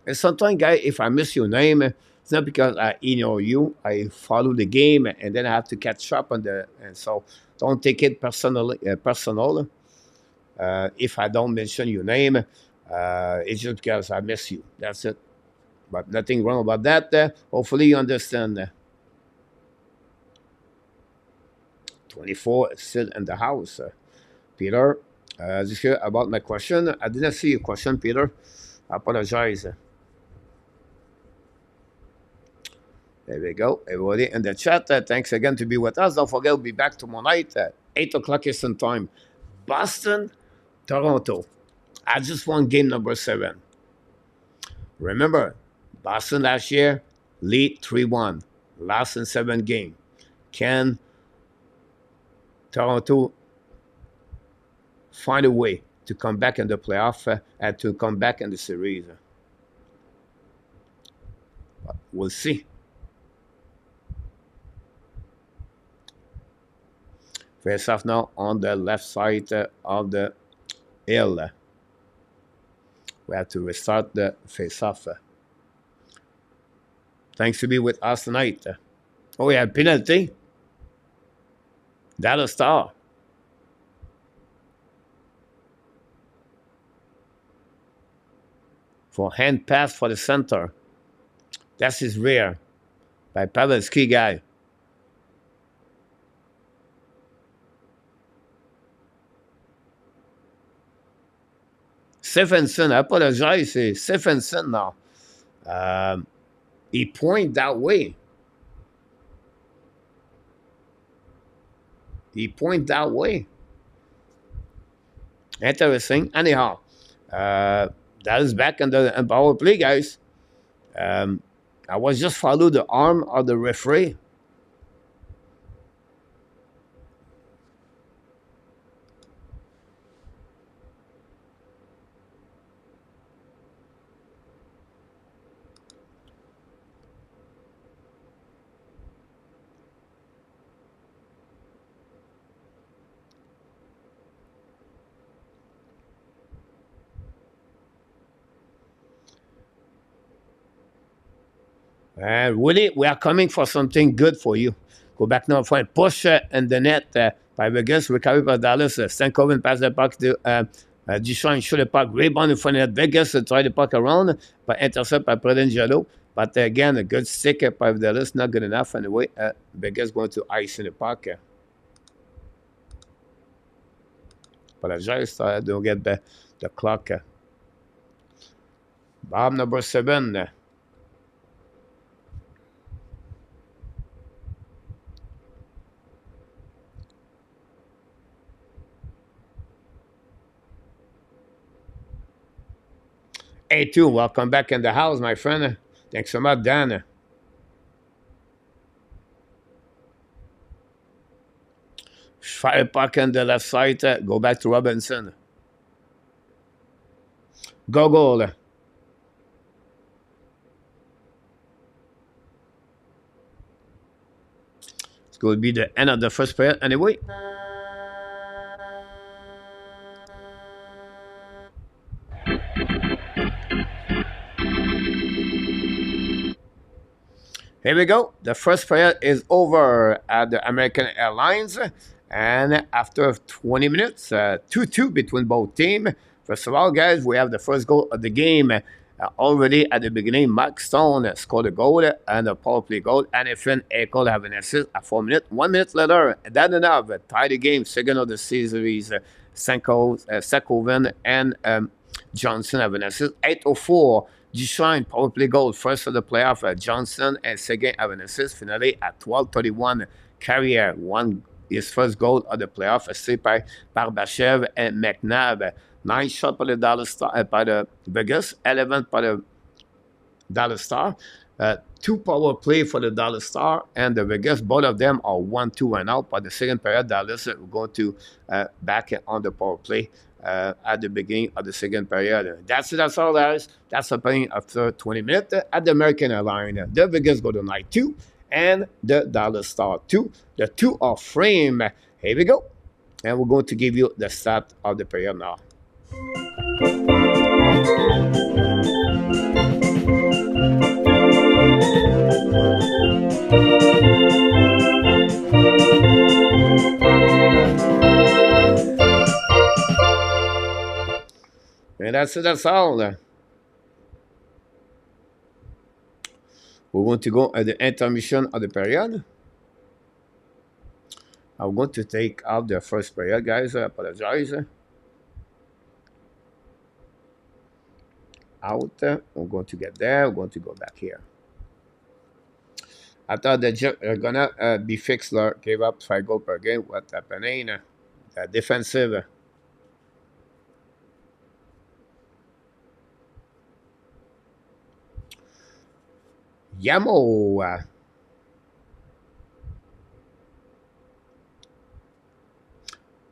and sometimes, guys, if I miss your name, it's not because I ignore you. I follow the game, and then I have to catch up on the. And so, don't take it personally. Personal. If I don't mention your name, it's just because I miss you. That's it. But nothing wrong about that. Hopefully, you understand. 24 is still in the house. Peter, just here about my question. I didn't see your question, Peter. I apologize. There we go. Everybody in the chat, thanks again to be with us. Don't forget, we'll be back tomorrow night at 8 o'clock Eastern Time. Boston, Toronto. I just won game number 7. Remember, Boston last year, lead 3-1. Last in 7 game. Can Toronto find a way to come back in the playoff and to come back in the series? But we'll see. Face off now on the left side of the hill. We have to restart the face off. Thanks to be with us tonight. Oh, we have penalty. Dallas Star. For hand pass for the center. That's his rear by Pavelski guy. Stephenson, I apologize, it's Stephenson now. He pointed that way. He pointed that way. Interesting. Anyhow, that is back in the power play, guys. I was just follow the arm of the referee. Willie, we are coming for something good for you. Go back now for a push in the net by Vegas. Recovery by Dallas. Stankoven pass the puck to Duchamp. Shoot the puck. Rebound in front of Vegas. Try the puck around. But intercept by Pregame. But again, a good stick by Dallas. Not good enough anyway. Vegas going to ice in the puck. Apologize. Don't get the clock. Bob number 7. A2, welcome back in the house, my friend. Thanks so much, Dan. Fire puck on the left side. Go back to Robinson. Go goal. It's going to be the end of the first period anyway. Here we go. The first period is over at the American Airlines. And after 20 minutes, 2-2 between both teams. First of all, guys, we have the first goal of the game. Already at the beginning, Mark Stone scored a goal and a power play goal. And Efren Eichel have an assist at 4 minutes. 1 minute later, that enough. Tie the game. Second of the series, Sakoven and Johnson have an assist. 8:04. Duchamp power play goal, first of the playoff. Johnston and Seguin have an assist. Finally, at 12:31, Carrier won his first goal of the playoff, assisted by Barbachev and McNabb. 9 shots by the Dallas Star, by the Vegas, 11 by the Dallas Star. 2 power play for the Dallas Star and the Vegas. Both of them are 1-2 and out. By the second period, Dallas will go to back on the power play. At the beginning of the second period. That's all, guys. That's happening after 20 minutes at the American Airlines. The Vegas go to night 2 and the Dallas Star 2. The 2 are frame. Here we go. And we're going to give you the start of the period now. That's it. That's all. We want to go at the intermission of the period. I'm going to take out the first period, guys. I apologize. Out. We're going to get there. We're going to go back here. I thought the Jets are gonna be fixed. Gave up 5 goals per game. What happening? The defensive. Yamo.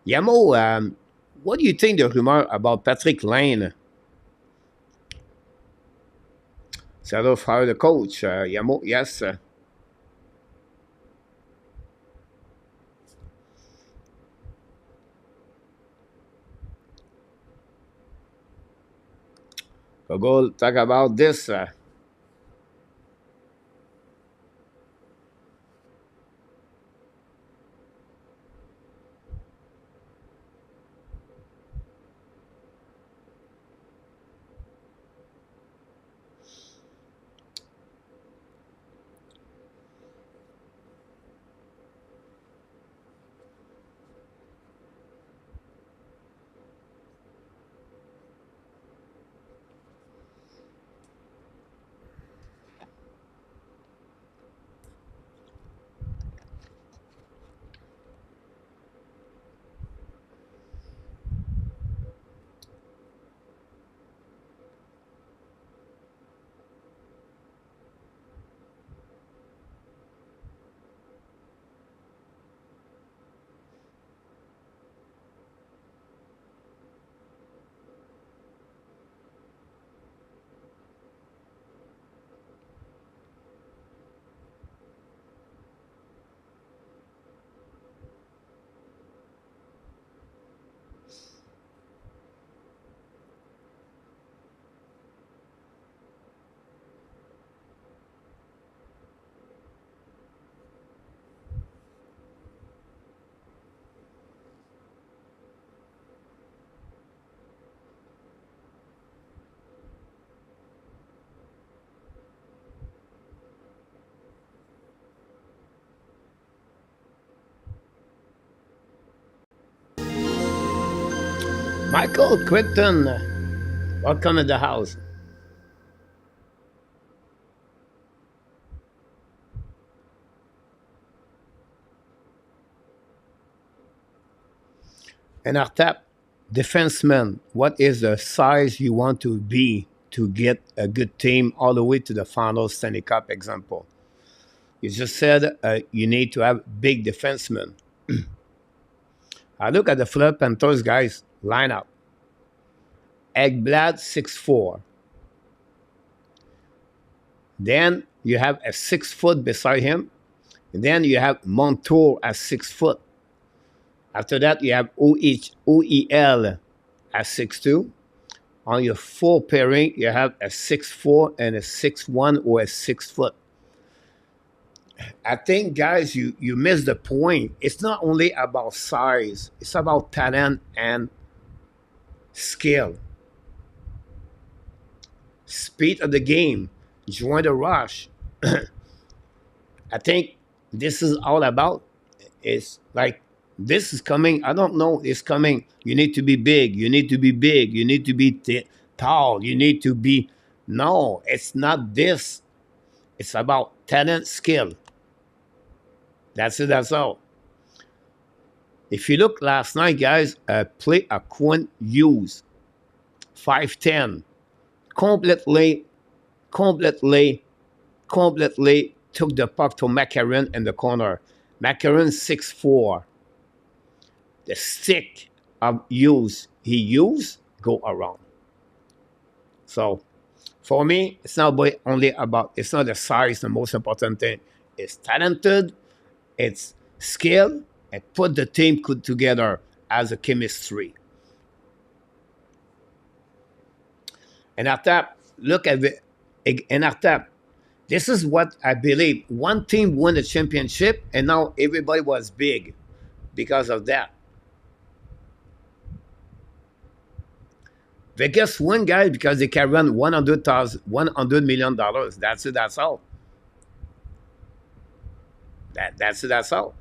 Yamo. What do you think the rumor about Patrick Lane? Seattle fire the coach. Yamo, yes. We'll go talk about this. Michael Quinton, welcome to the house. And our tap defenseman, what is the size you want to be to get a good team all the way to the final Stanley Cup example? You just said you need to have big defensemen. I look at the Florida Panthers guys lineup. Eggblad 6'4". Then you have a 6 foot beside him. And then you have Montour at 6 foot. After that, you have OEL at 6'2". On your full pairing, you have a 6'4" and a 6'1" or a 6 foot. I think, guys, you miss the point. It's not only about size, it's about talent and skill. Speed of the game, join the rush. I think this is all about. It's like this is coming. I don't know. It's coming. You need to be big. You need to be big. You need to be tall. You need to be. No, it's not this. It's about talent, skill. That's it. That's all. If you look last night, guys, play a Quinn Hughes, 5'10", completely took the puck to Macaron in the corner. Macaron 6'4". The stick of Hughes he used go around. So for me, it's not only about, it's not the size, the most important thing. It's talented, it's skill, and put the team together as a chemistry. And after, look at it, and after, this is what I believe. One team won the championship, and now everybody was big because of that. Vegas win, guys, because they can run $100 million. That's it. That's all. That's it. That's all.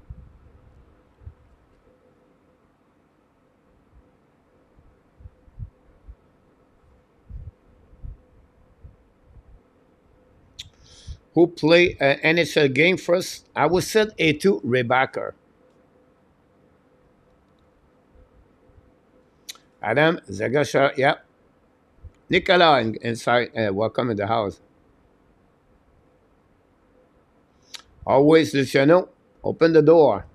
Who play NHL game first? I would say A2 Rebecca. Adam Zagasha. Yeah. Nicola inside. Welcome in the house. Always Luciano. Open the door.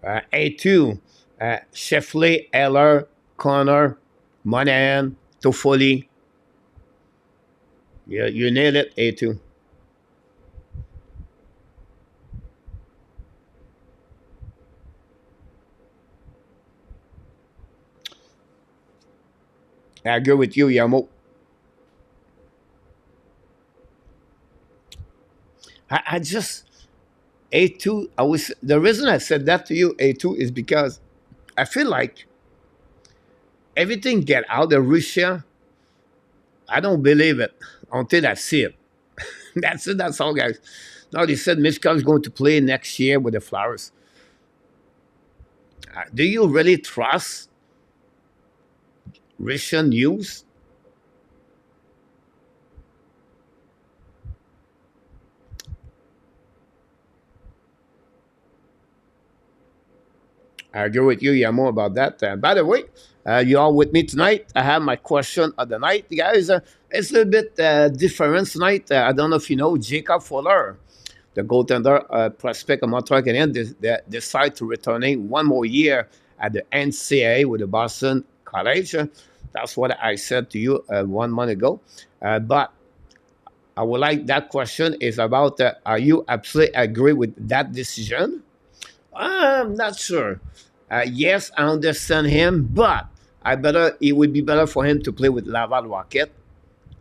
A2. Sheffley, Eller, Connor, Monahan, Toffoli. You nailed it, A2. I agree with you, Yamo. I just A2. I was the reason I said that to you, A2, is because I feel like everything get out of Russia. I don't believe it until I see it. That's it. That's all, guys. Now they said Mishka is going to play next year with the Flowers. Do you really trust Russian news? I agree with you, Yamo, about that. By the way, you all with me tonight. I have my question of the night, guys. It's a little bit different tonight. I don't know if you know Jacob Fuller, the goaltender prospect of Montreal Canadiens, they decide to returning one more year at the NCAA with the Boston College. That's what I said to you 1 month ago. But I would like that question is about are you absolutely agree with that decision? I'm not sure. Yes, I understand him, but it would be better for him to play with Laval Rocket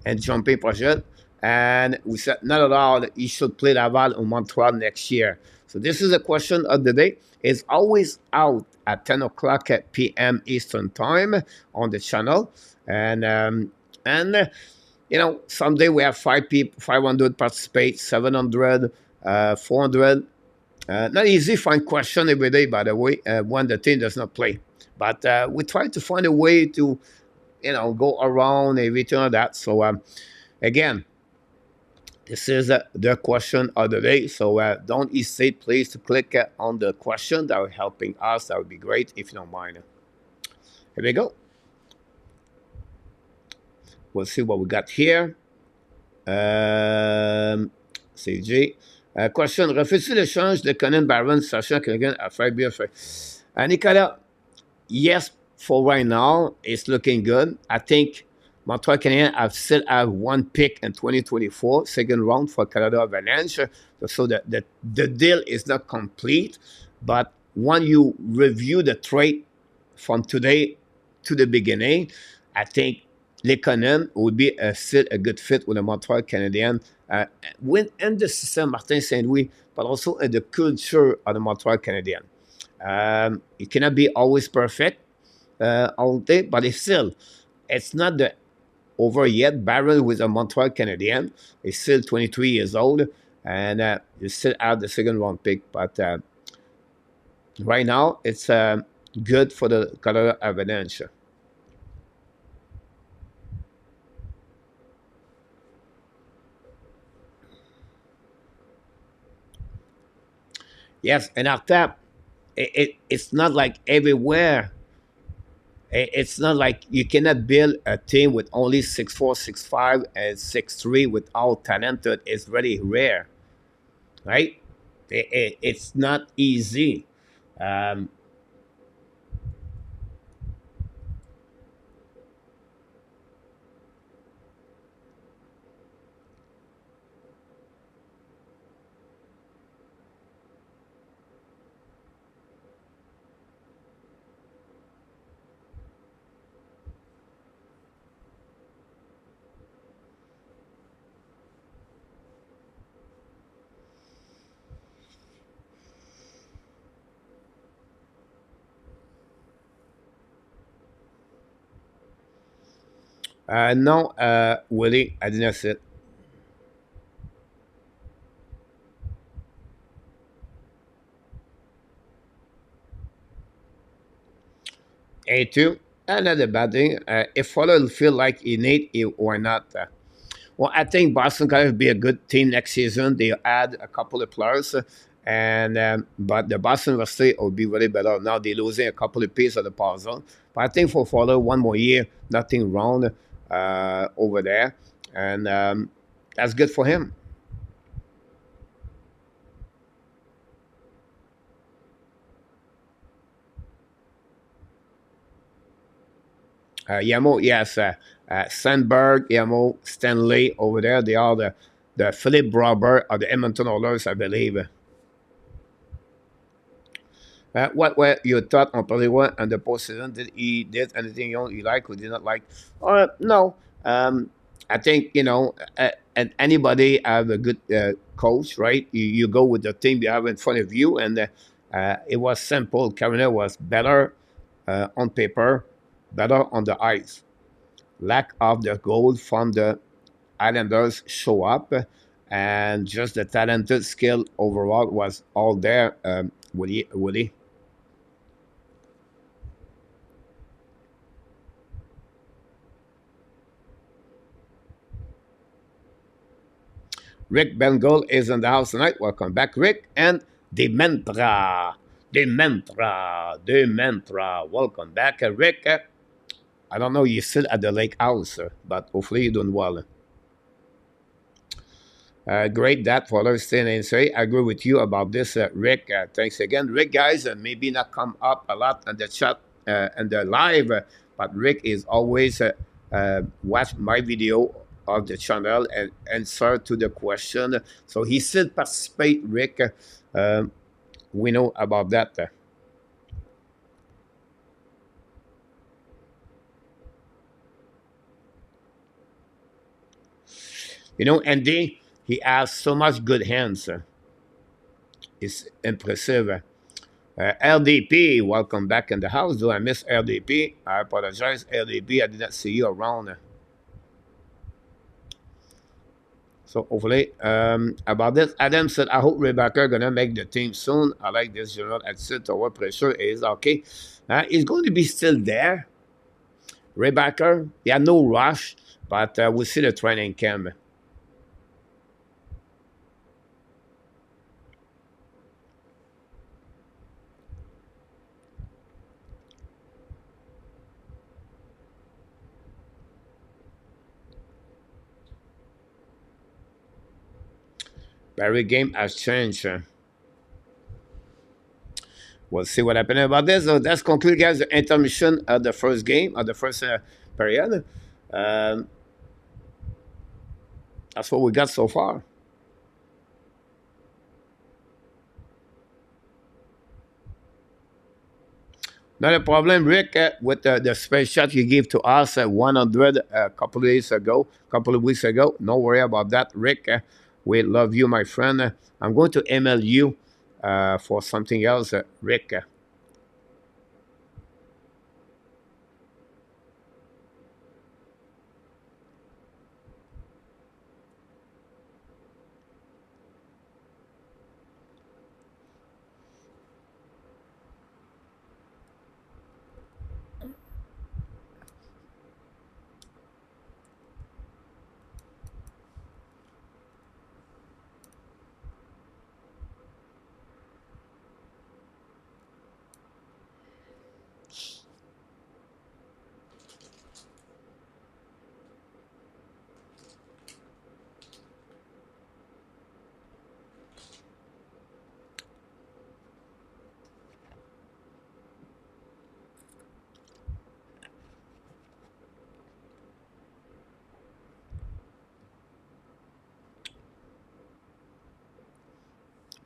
and Jumping Project. And we said not at all that he should play Laval or Montreal next year. So this is a question of the day. It's always out at 10 o'clock at p.m. Eastern Time on the channel. And someday we have 5 people, 500 participate, 700, 400. Not easy find question every day, by the way, when the team does not play. But we try to find a way to, go around everything like that. So again, this is the question of the day. So don't hesitate, please, to click on the question that are helping us. That would be great if you don't mind. Here we go. We'll see what we got here. CG. Question. Refais-tu l'échange de Conan Barron, sachant que le gars a fait bien fait? Nicolas, yes, for right now, it's looking good. I think Montreal Canadiens have still have one pick in 2024, second round for Canada Avalanche. So the deal is not complete. But when you review the trade from today to the beginning, I think Lekonen would be still a good fit with the Montreal Canadiens. Within the system, Martin Saint Louis, but also in the culture of the Montreal Canadiens. It cannot be always perfect all day, but it's not over yet. Barron with a Montreal Canadien is still 23 years old, and you still have the second round pick. But right now, it's good for the Colorado Avalanche. Yes, and after it's not like everywhere. It's not like you cannot build a team with only 6'4", 6'5", and 6'3" with all talented. It's very rare, right? It's not easy. Um, No, Willie, I didn't see it. A2, another bad thing. If Fuller feel like he need it or not. Well, I think Boston going to be a good team next season. They add a couple of players, and but the Boston will stay will be really better. Now they're losing a couple of pieces of the puzzle. But I think for Fuller, one more year, nothing wrong over there, and that's good for him. Yamo, yes, Sandberg, Yamo, Stanley over there. They are the Philip Robert of the Edmonton Oilers, I believe. What were your thoughts on Pellerin and the postseason? Did he did anything you like or did not like? No. I think and anybody have a good coach, right? You go with the team you have in front of you, and it was simple. Carolina was better on paper, better on the ice. Lack of the goal from the Islanders show up, and just the talented skill overall was all there. Woody. Rick Bengal is in the house tonight. Welcome back, Rick. And Dementra. Welcome back, Rick. I don't know, you sit at the lake house, but hopefully you're doing well. Great that for understanding and say. I agree with you about this, Rick. Thanks again, Rick. Guys, maybe not come up a lot in the chat and the live, but Rick is always watch my video of the channel and answer to the question. So he still participate, Rick. Uh, we know about that. Andy, he has so much good hands. It's impressive. LDP, welcome back in the house. Do I miss LDP? I apologize, LDP. I did not see you around. So hopefully, about this, Adam said, I hope Rebecca gonna make the team soon. I like this general attitude toward pressure is okay. He's going to be still there. Rebecca, yeah, no rush, but we'll see the training camp. Barry game has changed. We'll see what happened about this. So that's conclude, guys, the intermission of the first game, of the first period. Um, that's what we got so far. Not a problem, Rick, with the space shot you gave to us at 100 a couple of days ago, couple of weeks ago. No worry about that, Rick. We love you, my friend. I'm going to email you for something else, Rick.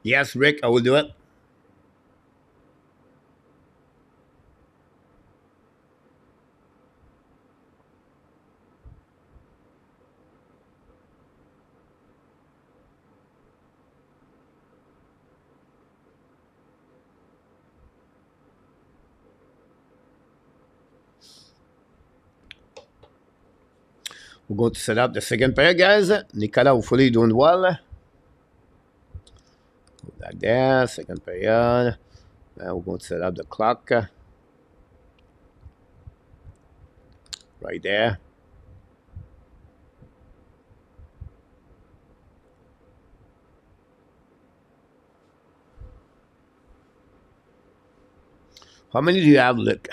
Yes, Rick, I will do it. We're going to set up the second pair, guys. Nicolas, hopefully you're doing well. Like that, second period. Now we're going to set up the clock. Right there. How many do you have, Luke?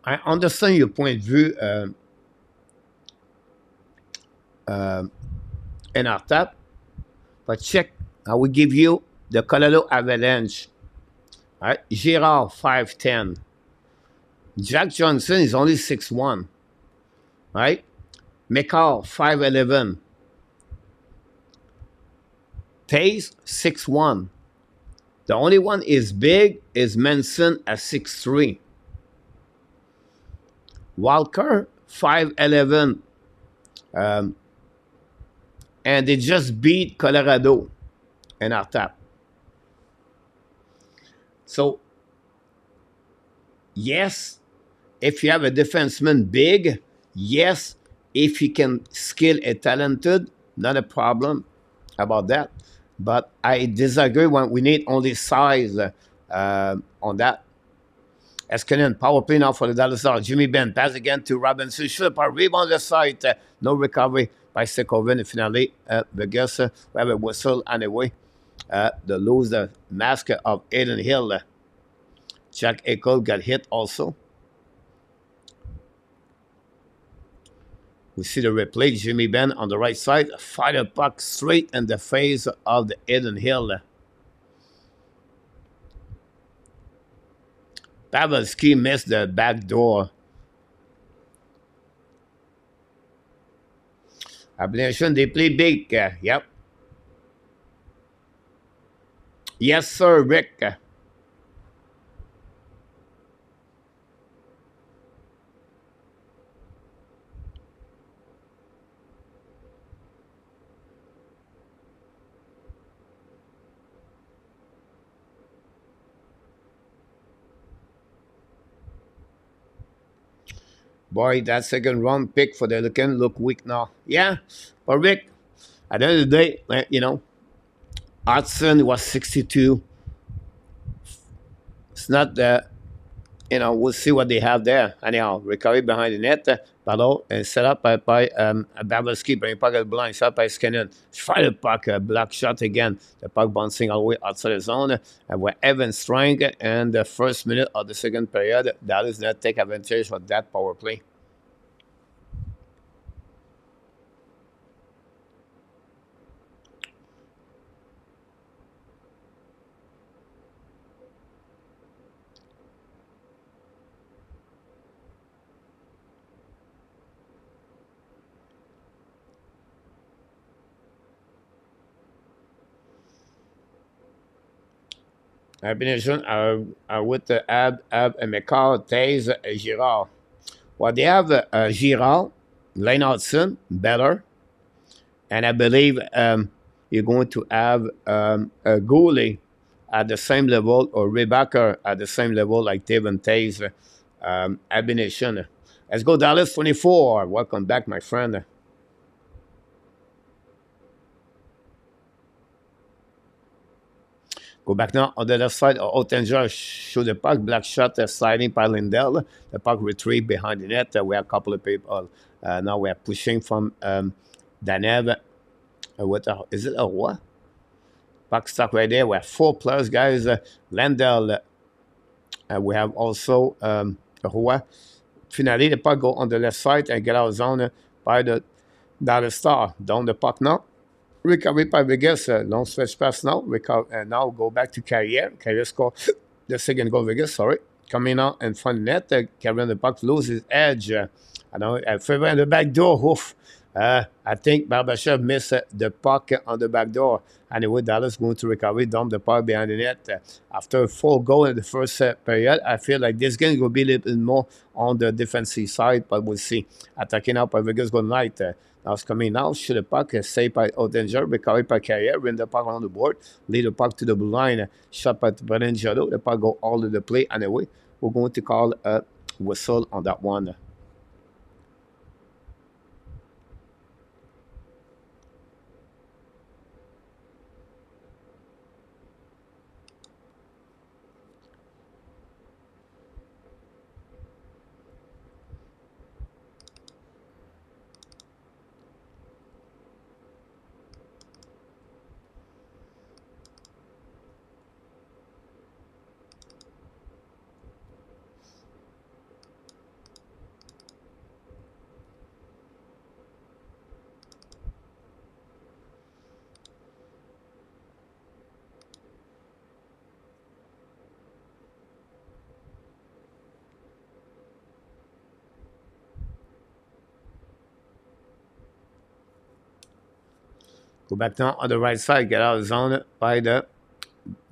I understand your point of view in our tap, but check. I will give you the Colorado Avalanche. All right, Girard 5'10". Jack Johnson is only 6'1". Right, McCall 5'11". Taze 6'1". The only one is big is Manson at 6'3". Walker 5'11". And they just beat Colorado in our tap. So, yes, if you have a defenseman big, yes, if he can skill and talented, not a problem about that. But I disagree when we need only size on that. Eskinen, power play now for the Dallas Stars. Jimmy Benn pass again to Robinson. Should have rebound the side. No recovery by Sekoven. And finally, Vegas, we have a whistle anyway. The lose the mask of Aiden Hill. Jack Eichel got hit also. We see the replay. Jimmy Benn on the right side. Fire the puck straight in the face of the Aiden Hill. Pavelski missed the back door. Ablation, they play big. Yep. Yes, sir, Rick. Boy, that second round pick for the Hurricane look weak now. Yeah, but Rick, at the end of the day, you know, Hudson was 62. It's not the, you know, we'll see what they have there. Anyhow, recovery behind the net, battle, set up by Babelski, but puck at blind, set up by Skinner. Fire the puck, block shot again. The puck bouncing all the way outside the zone. And we're even strong in the first minute of the second period. That is not take advantage of that power play. Combination are with the Ab, and McCall, Taze, Girard. Well, they have Girard, Lane Hudson, better. And I believe you're going to have a goalie at the same level or Rebecca at the same level like Dave and Taze. Abination. Let's go, Dallas 24. Welcome back, my friend. Go back now on the left side. Oettenger shoot the puck. Black shot sliding by Lindell. The puck retrieved behind the net. We have a couple of people. Now we are pushing from Danev. Is it a what? Puck stuck right there. We have 4 players, guys. Lindell, We have also Roy. Finally, the puck go on the left side and get out of zone by the Dallas Star. Down the puck now. Recovery by Vegas. Long stretch pass now. Now go back to Carrier. Carrier score the second goal Vegas, sorry. Coming out in front of net. Carrying the puck loses edge. I know. Favor in the back door. Oof. I think Barbashev missed the puck on the back door. Anyway, Dallas going to recover, dump the puck behind the net. After a full goal in the first period, I feel like this game will be a little bit more on the defensive side, but we'll see. Attacking up by Vegas good night. Now it's coming now, shoot the puck, saved by Oettenger, recovered by Carrier, win the puck on the board, lead the puck to the blue line, shot by Berengado, the puck go all to the play. Anyway, we're going to call a whistle on that one. Go back down on the right side, get out of zone by the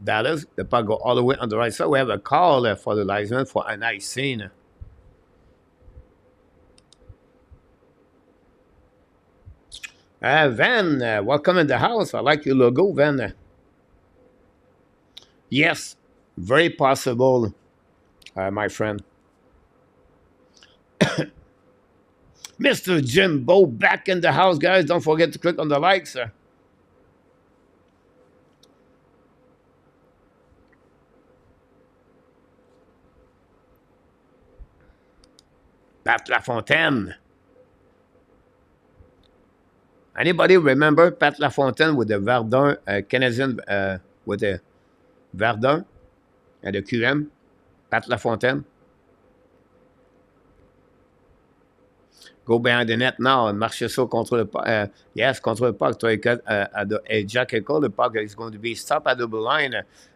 Dallas. The puck go all the way on the right side. We have a call for the linesman for a nice scene. Van, welcome in the house. I like your logo, Van. Yes, very possible, my friend. Mr. Jimbo back in the house, guys. Don't forget to click on the likes. Pat LaFontaine. Anybody remember Pat LaFontaine with the Verdun, Canadian, with the Verdun and the QM? Pat LaFontaine. Go behind the net now and marcher ça contre le puck. Yes, contre le puck. Jack Eichel, the puck is going to be stopped at the blue line.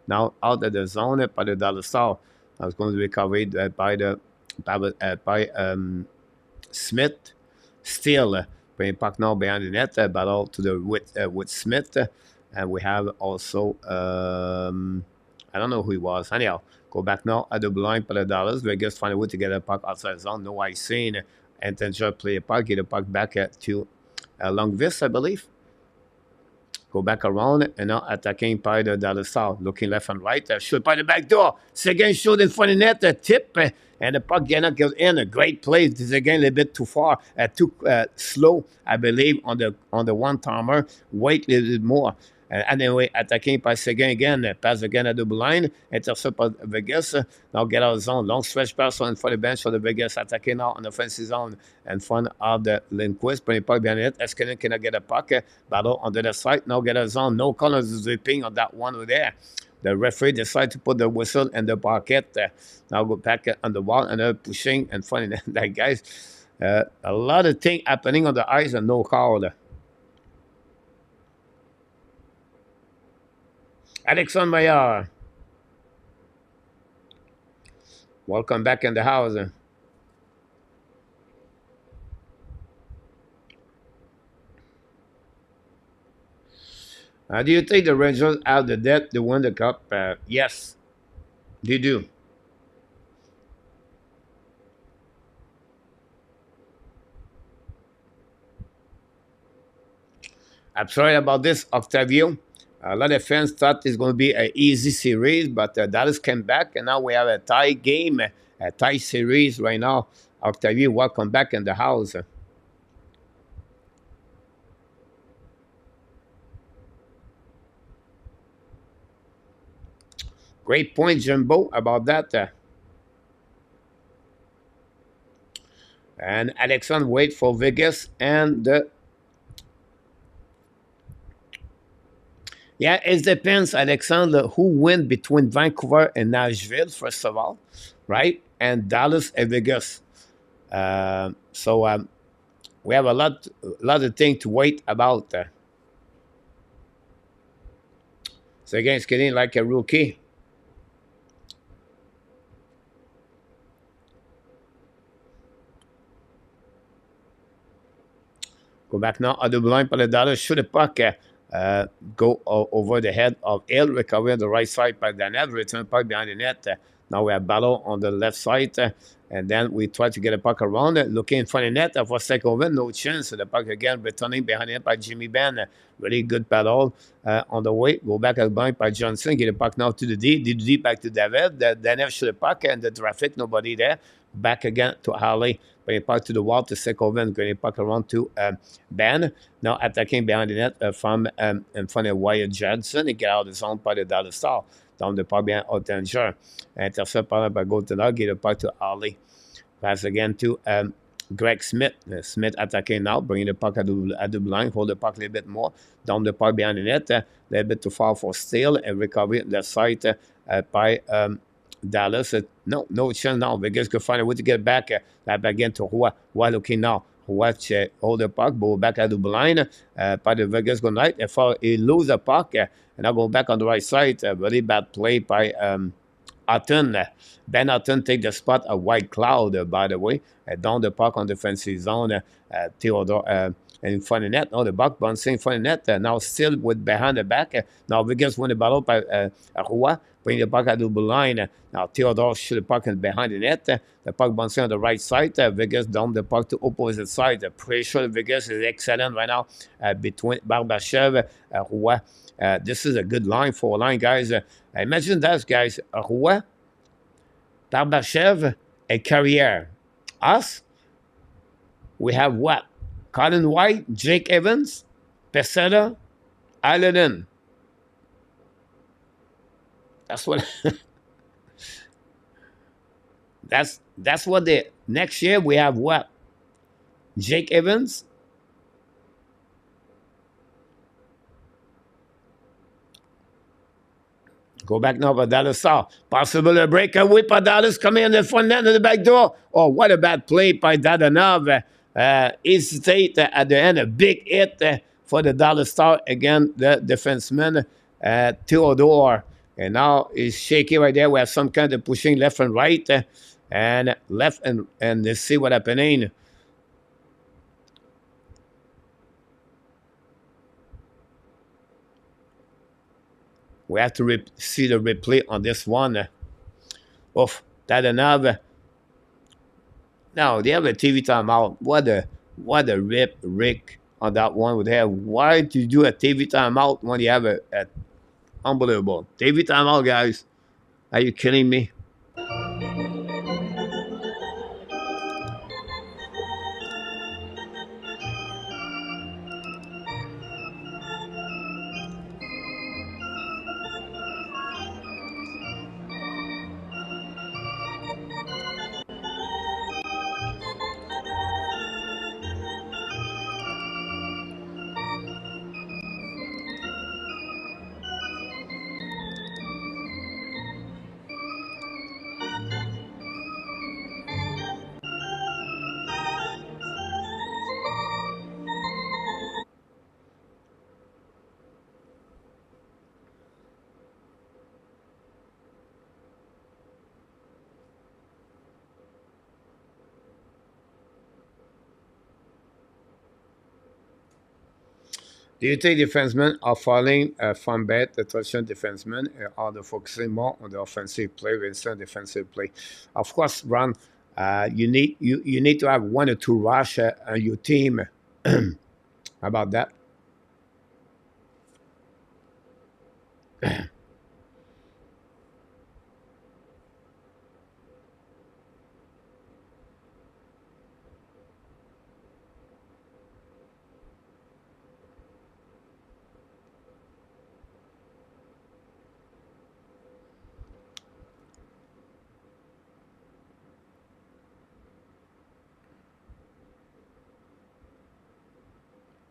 Now out of the zone by the Dallas Star. Now it's going to be covered by Smith. Still, bring puck now behind the net. Battle to the with Smith. And we have also, I don't know who he was. Anyhow, go back now at the blue line by the Dallas. Vegas find a way to get a puck outside zone. No icing. Oettenger play a puck, get a puck back to Longvis, I believe. Go back around and now attacking by the Dallas Star. Looking left and right. Shoot by the back door. Second shoot in front of the net. Tip. And the puck cannot get in. A great play. This is again a little bit too far. Too slow, I believe, on the one-timer. Wait a little bit more. Anyway, attacking by Seguin again. Pass again at the blue line. Intercept by Vegas. Now get out of zone. Long stretch pass in front of the bench for the Vegas. Attacking now on the offensive zone in front of the Lindquist. Bring the puck behind it. Eskinen cannot get a puck. Battle on the other side. Now get out of zone. No colors zipping on that one over there. The referee decided to put the whistle in the pocket. Now go back on the wall and pushing in front of that guys. A lot of things happening on the ice and no call. Alexandre Maillard. Welcome back in the house. Do you think the Rangers have the depth to win the cup? Yes, they do. I'm sorry about this, Octavio. A lot of fans thought it's going to be an easy series, but Dallas came back, and now we have a tie game, a tie series right now. Octavio, welcome back in the house. Great point, Jimbo, about that. And Alexandre wait for Vegas and the Yeah, it depends, Alexander, who win between Vancouver and Nashville, first of all, right? And Dallas and Vegas. So we have a lot of things to wait about. So again, it's getting like a rookie. Go back now. Other blind by the Dallas. Should the puck go over the head of Hill, recover on the right side by Danet, return puck behind the net. Now we have Battle on the left side. And then we try to get a puck around it, looking in front of the net for Sekoven, no chance. So the puck again returning behind it by Jimmy Benn. Really good battle on the way. Go back at the blind by Johnson, get a puck now to the D back to David. Danet should the puck and the traffic, nobody there. Back again to Harley, bring it back to the wall to Sekoven, getting it back around to Ben. Now attacking behind the net from in front of Wyatt Johnston. He get out of the zone by the Dallas Star. Down the park behind Oettenger. Intercept by Goaltender, get it back to Harley. Pass again to Greg Smith. Smith attacking now, bringing the puck at the line, hold the puck a little bit more. Down the park behind the net, a little bit too far for Steele, and recovery left side by Dallas. No chance now. Vegas could find a way to get back. Back again to Hua. Hua looking now. Watch hold the puck, go back at the line. By the Vegas go right. If he lose the puck, and now go back on the right side. Very bad play by Hutton. Ben Hutton take the spot of White Cloud, by the way. Down the puck on defensive zone. Theodore in front of net. Now the buck bouncing in front of net. Now still with behind the back. Now Vegas win the battle by Rua. Bring the puck at the blue line. Now Theodore shoot the puck behind the net. The puck bouncing on the right side. Vegas down the puck to opposite side. The pressure of Vegas is excellent right now between Barbashev, Rua. This is a good line for a line, guys. Imagine that, guys. Rua, Barbashev, and Carrière. Us, we have what? Colin White, Jake Evans, Peseta, Aladdin. That's what. that's what the next year we have what? Jake Evans. Go back now for Dallas Star. Possible a breakaway by Dallas coming in the front end of the back door. Oh, what a bad play by Dadanov. Hesitate at the end. A big hit for the Dallas Star. Again, the defenseman, Theodore. And now he's shaky right there. We have some kind of pushing left and right. And left and let's see what happening. We have to see the replay on this one. Oof, that another. Now they have a TV timeout. What a rip, Rick, on that one would have. Why do you do a TV timeout when you have a unbelievable TV timeout, guys? Are you kidding me? Do you think defensemen are falling from bad the traditional defensemen are they focusing more on the offensive play instead of defensive play? Of course, Ron, you need to have one or two rush on your team. How about that?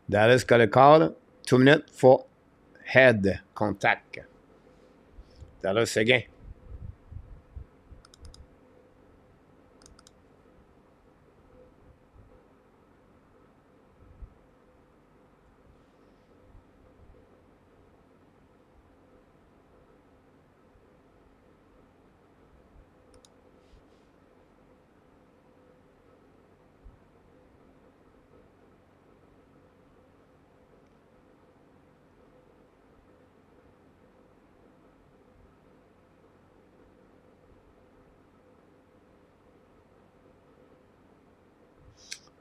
Dallas got a call. 2 minutes for head. contact. Dallas Seguin.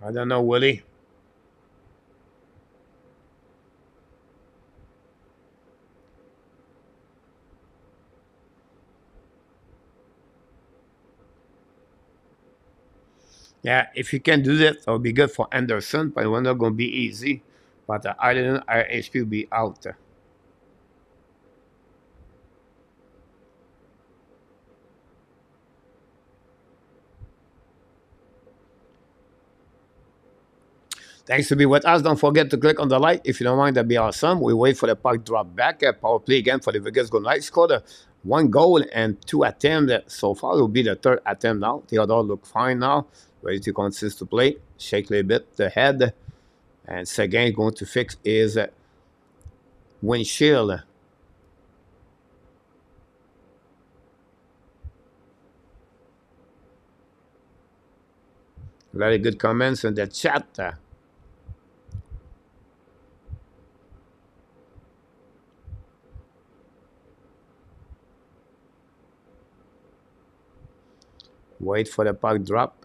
I don't know, Willie. Yeah, if you can do that, it'll be good for Anderson, but it's not going to be easy. But Ireland, RHP will be out. Thanks to be with us. Don't forget to click on the like. If you don't mind, that'd be awesome. We wait for the puck drop back. Power play again for the Vegas Golden Knights. Scored one goal and two attempts. So far, it will be the third attempt now. Theodore look fine now. Ready to consist to play. Shake a little bit the head. And Seguin going to fix his windshield. Very good comments in the chat. Wait for the puck drop.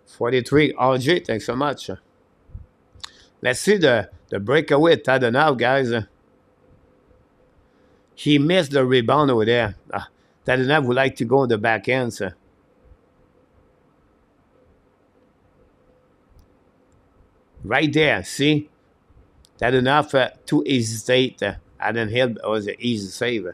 43, RJ, thanks so much. Let's see the breakaway at Tadanav, guys. He missed the rebound over there. Tadanav would like to go on the back end. Right there, see? Tadanav to hesitate. Adam Hill was an easy save.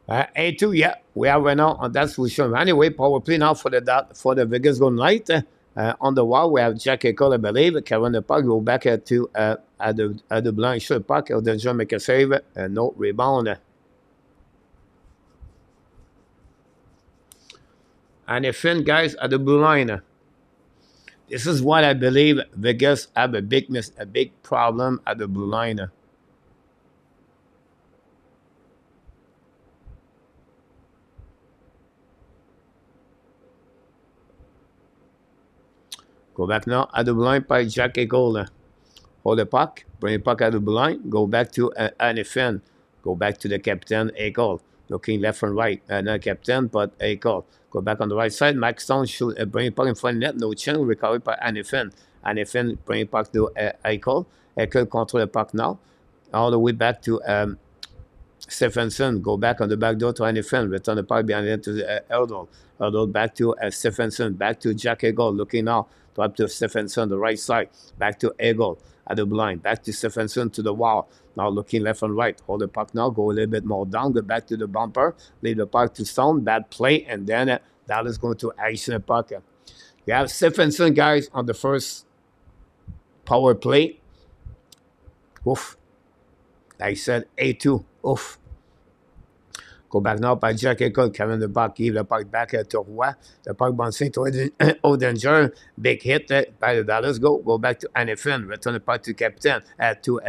A2, yeah, we are right now on that solution. Anyway, power play now for the Vegas Golden Knights. On the wall, we have Jack Eichel, I believe. Kevin the puck go back to at the blind shot puck. Oettenger make a save. No rebound. And if in guys at the blue line. This is what I believe Vegas have a big problem at the blue line. Go back now at the blind by Jack Eichel. Hold the puck, bring the puck out of the blind, go back to Anifin. Go back to the captain, Eichel. Looking left and right. Not captain, but Eichel. Go back on the right side. Max Stone should bring the puck in front of the net. No chance. Recovered by Anifin. Anifin bring the puck to Eichel. Eichel control the puck now. All the way back to Stephenson. Go back on the back door to Anifin. Return the puck behind it to Erdl. Erdl back to Stephenson. Back to Jack Eichel. Looking now. Up to Stephenson on the right side. Back to Eichel at the blind. Back to Stephenson to the wall. Now looking left and right. Hold the puck now. Go a little bit more down. Go back to the bumper. Leave the puck to Stone. Bad play. And then Dallas going to ice the puck. You have Stephenson, guys, on the first power play. Oof. Like I said, A2. Oof. Go back now by Jack Eichel. Kevin the puck. Give the puck back to Roy. The puck bouncing to Oettenger. Big hit by the Dallas. Go back to Anifin. Return the puck to captain. To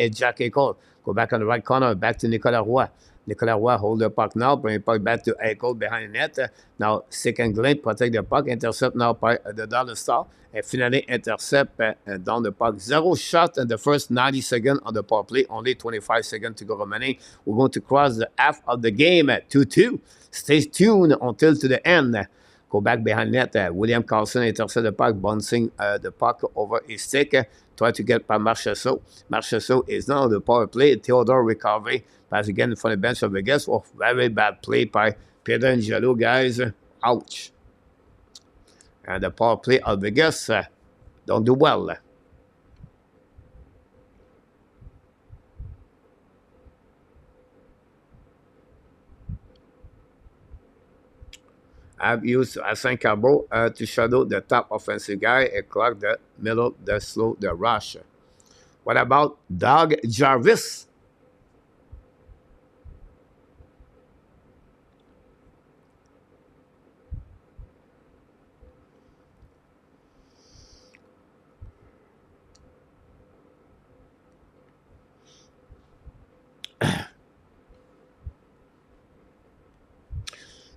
Jack Eichel. Go back on the right corner. Back to Nicolas Roy. Nicolas Roy hold the puck now. Bring the puck back to Eichel behind the net. Now second glance. Protect the puck. Intercept now by the Dallas Star. And finally intercept down the puck. 0 shot in the first 90 seconds on the power play. Only 25 seconds to go remaining. We're going to cross the half of the game at 2-2. Stay tuned until to the end. Go back behind net. William Carlson intercept the puck. Bouncing the puck over his stick. Try to get by Marchessault. Marchessault is now on the power play. Theodore recovery. Pass again in front of the bench of Vegas. Oh, very bad play by Pietrangelo, guys. Ouch. And the power play of Vegas don't do well. I've used Asan Cabo to shadow the top offensive guy and clock the middle, the slow, the rush. What about Doug Jarvis?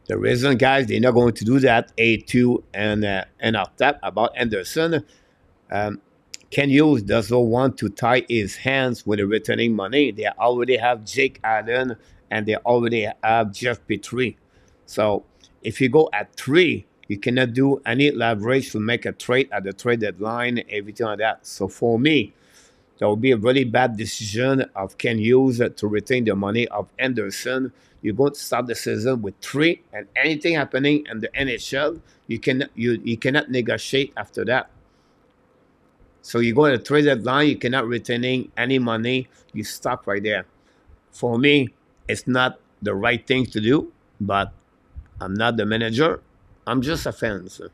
The reason, guys, they're not going to do that. A2 and up top about Anderson. Um, Ken Hughes doesn't want to tie his hands with the returning money. They already have Jake Allen and they already have Jeff Petrie. So if you go at 3, you cannot do any leverage to make a trade at the trade deadline, everything like that. So for me, that would be a really bad decision of Ken Hughes to retain the money of Anderson. You're going to start the season with 3, and anything happening in the NHL, you cannot negotiate after that. So you go to the trade deadline, you cannot retaining any money. You stop right there. For me, it's not the right thing to do, but I'm not the manager. I'm just a fan. So.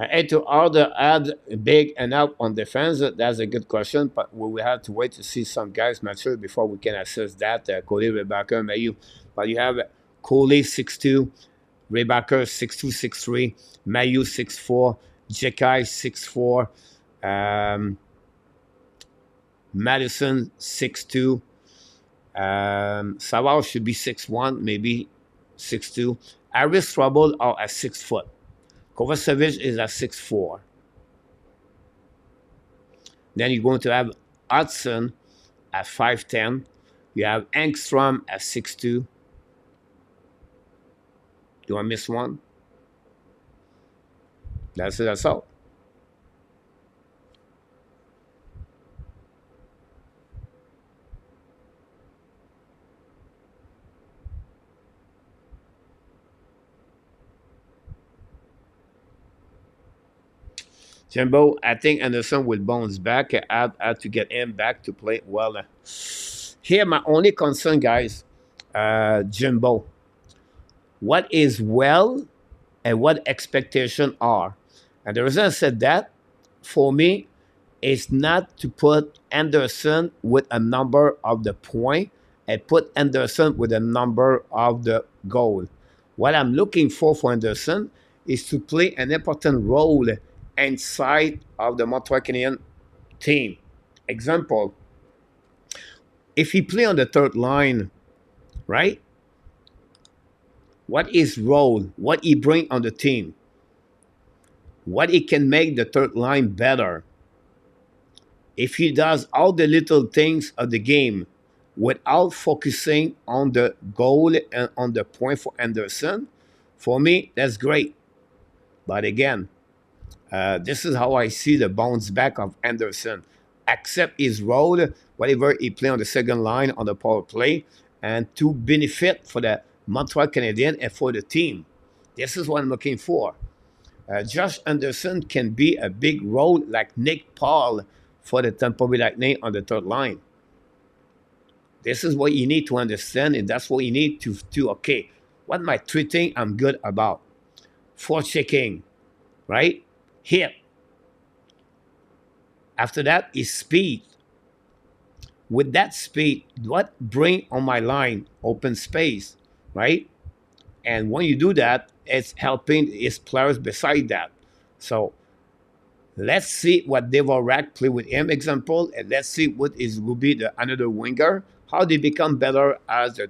I had to order add big and up on defense. That's a good question, but we will have to wait to see some guys mature before we can assess that. Cody, Rebecca, Mayu. But you have Coley 6'2", Rebecca 6'2", 6'3", Mayu 6'4", Jekai 6'4", Madison 6'2", Savard should be 6'1", maybe 6'2". Aris Trouble are at 6 foot. Kovacevic is at 6'4". Then you're going to have Hudson at 5'10". You have Engstrom at 6'2". Do I miss one? That's it. That's all. Jimbo, I think Anderson will bounce back. I have to get him back to play well. Here, my only concern, guys, Jimbo, what is well and what expectation are. And the reason I said that, for me, is not to put Anderson with a number of the point and put Anderson with a number of the goal. What I'm looking for Anderson is to play an important role inside of the Montreal Canadiens team. Example, if he play on the third line, right? What is role? What he bring on the team? What he can make the third line better? If he does all the little things of the game without focusing on the goal and on the point for Anderson, for me, that's great. But again, this is how I see the bounce back of Anderson. Accept his role, whatever he play on the second line on the power play, and to benefit for the Montreal Canadiens and for the team. This is what I'm looking for. Josh Anderson can be a big role like Nick Paul for the Tampa Bay Lightning on the third line. This is what you need to understand, and that's what you need to do. Okay, what am I treating? I'm good about for checking, right? Hit. After that is speed. With that speed, what bring on my line? Open space, right? And when you do that, it's helping his players beside that. So let's see what Devorak play with him, example, and let's see what is will be the another winger. How they become better as a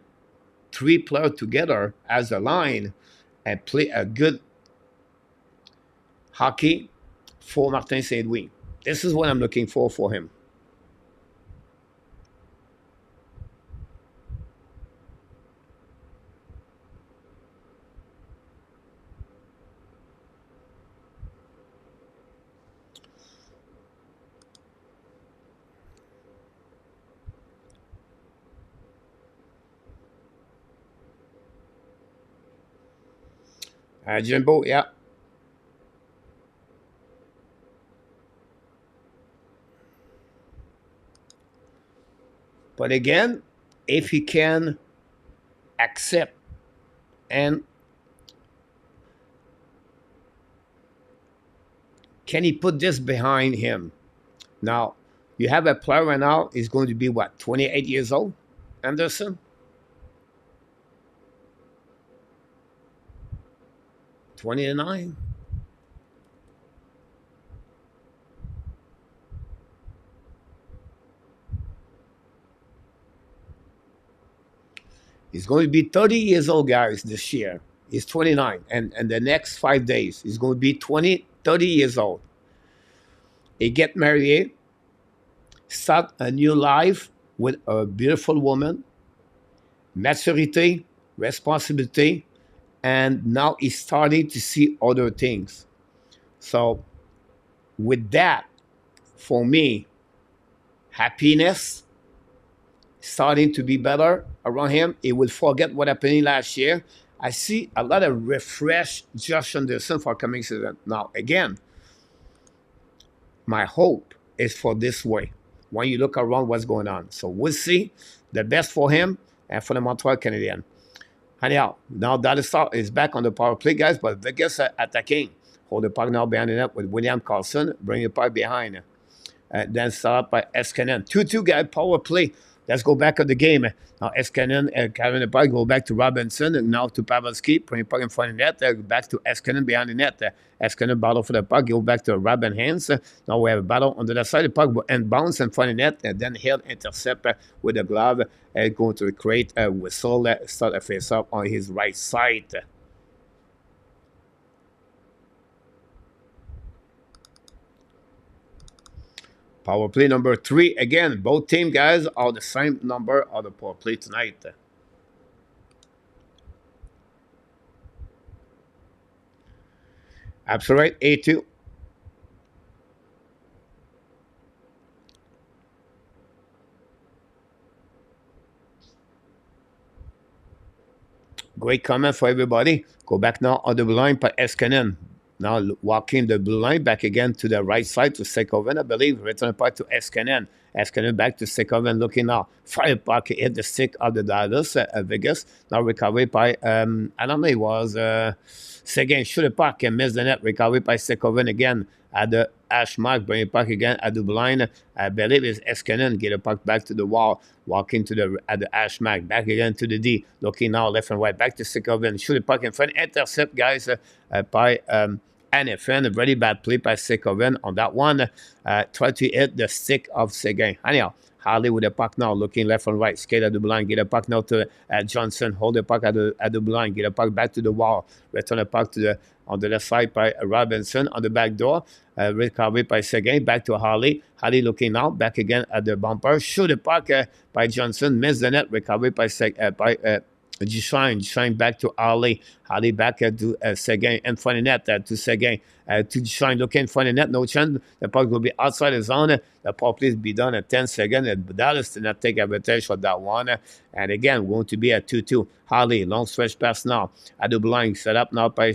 3 player together as a line and play a good hockey for Martin Saint-Louis. This is what I'm looking for him. Jimbo, yeah. But again, if he can accept and can he put this behind him? Now, you have a player right now, he's going to be what, 28 years old? Anderson? 29? He's going to be 30 years old, guys, this year. He's 29. And the next 5 days, he's going to be 30 years old. He get married, start a new life with a beautiful woman, maturity, responsibility, and now he's starting to see other things. So with that, for me, happiness starting to be better around him. He will forget what happened last year. I see a lot of refreshed Josh Anderson for coming season. Now, again, my hope is for this way when you look around what's going on. So we'll see the best for him and for the Montreal Canadiens. Anyhow, now Dallas is back on the power play, guys, but Vegas attacking. Hold the puck now behind the net with William Karlsson. Bring the puck behind. Then start up by Eskinen. 2-2 guy power play. Let's go back of the game. Now Eskinen carrying the puck, go back to Robinson, and now to Pavelski, putting the puck in front of the net, back to Eskinen behind the net. Eskinen battle for the puck, go back to Robin hands. Now we have a battle on the side of the puck, and bounce in front of the net, and then Hill intercept with the glove, going to create a whistle, start a face-off on his right side. Power play number 3. Again, both team guys are the same number of the power play tonight. Absolutely, 8-2. Great comment for everybody. Go back now on the blue line by Eskinen. Now walking the blue line back again to the right side to Sekoven, I believe. Return puck to Eskinen. Eskinen back to Sekoven, looking now. Fire puck hit the stick of the Dallas Vegas. Now recovered by, I don't know, it was Seguin. Shoot the puck and miss the net. Recovered by Sekoven again at the hash mark. Bring it back again at the blind. I believe it's Eskinen. Get the puck back to the wall. Walking to the at the hash mark. Back again to the D. Looking now left and right. Back to Sekoven. Shoot the puck in front. Intercept, guys, by NFN. A very bad play by Sekoven on that one. Try to hit the stick of Seguin. Anyhow, Harley with the puck now, looking left and right. Skate at the blind. Get a puck now to Johnson. Hold the puck at the blind. Get a puck back to the wall. Return the puck to the on the left side by Robinson on the back door. Recovered by Seguin. Back to Harley. Harley looking now. Back again at the bumper. Shoot the puck by Johnson. Miss the net. Recovered by Shine back to Ali. Ali back to Seguin in front of net to Seguin. To Shine looking in front of net. No chance. The puck will be outside the zone. The power play be done at 10 seconds. And Dallas did not take advantage of that one. And again, going to be a 2-2. Harley, long stretch pass now. At the blind, set up now by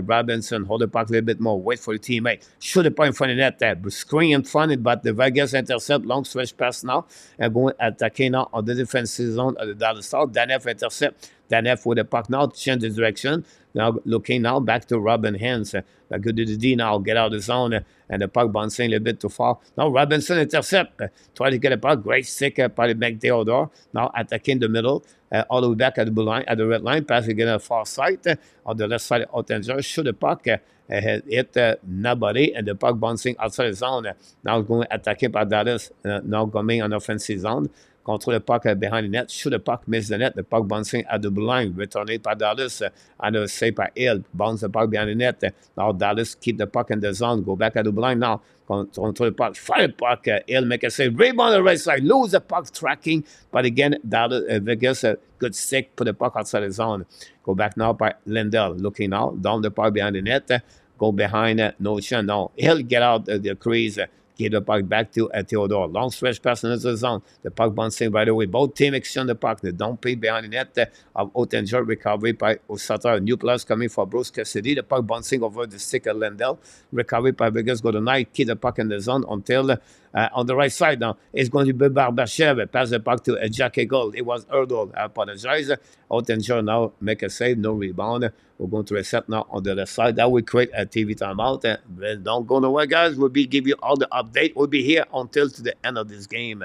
Robinson. Hold the puck a little bit more. Wait for the teammate. Shoot the puck in front of net. Screen in front, but the Vegas intercept. Long stretch pass now. And going attacking now on the defensive zone of the Dallas Stars. Danev intercept. Danev with the puck now. Change the direction. Now looking now back to Robin hands. Good to the D now. Get out of the zone. And the puck bouncing a little bit too far. Now Robinson intercept. Try to get a puck. Great stick by the McDeodor. Now attacking the middle. All the way back at the blue line, at the red line. Pass again on the far side. On the left side of Oettenger. Shoot the puck. Hit nobody. And the puck bouncing outside the zone. Now going attacking by Dallas. Now coming on offensive zone. Control the puck behind the net. Shoot the puck. Miss the net. The puck bouncing at the blue line. Returning by Dallas. And save by Hill. Bounce the puck behind the net. Now Dallas keep the puck in the zone. Go back at the blind now. Control the puck. Fire the puck. Hill make a save. Rebound on the right side. Lose the puck tracking. But again, Dallas, Vegas, a good stick. Put the puck outside the zone. Go back now by Lindell. Looking now. Down the puck behind the net. Go behind Notion. Now Hill get out the crease. Give the puck back to Theodore. Long stretch pass into the zone. The puck bouncing right away. Both teams exchange the puck. They don't play behind the net of Oettenger. Recovery by Osata. New plus coming for Bruce Cassidy. The puck bouncing over the stick of Lendl. Recovery by Vegas. Go to night. Keep the puck in the zone until on the right side now. It's going to be Barbashev. Pass the puck to Jack Eagle. It was Erdl. I apologize. Oettenger now make a save. No rebound. We're going to reset now on the other side. That will create a TV timeout. Well, don't go nowhere, guys. We'll be give you all the update. We'll be here until to the end of this game.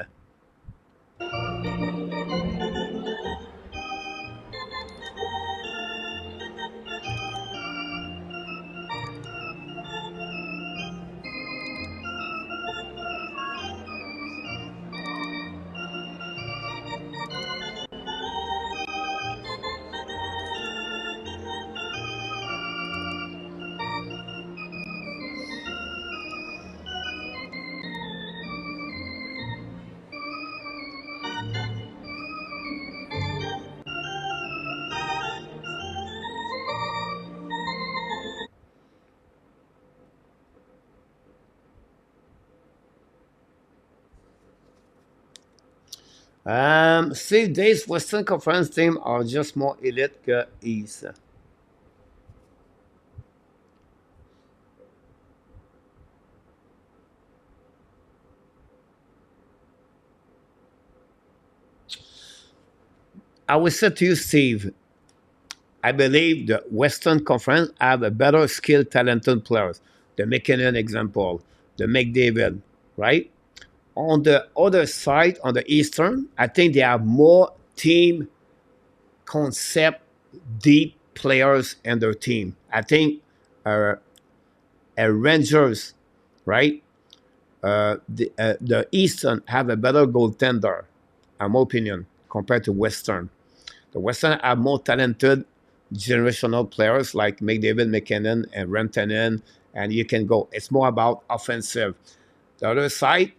See, these Western Conference teams are just more elite que East. I will say to you, Steve, I believe the Western Conference have a better skilled, talented players. The McKinnon example, the McDavid, right? On the other side, on the Eastern, I think they have more team concept, deep players in their team. I think uh, Rangers, right? The Eastern have a better goaltender, in my opinion, compared to Western. The Western have more talented generational players like McDavid, McKinnon, and Rantanen, and you can go. It's more about offensive. The other side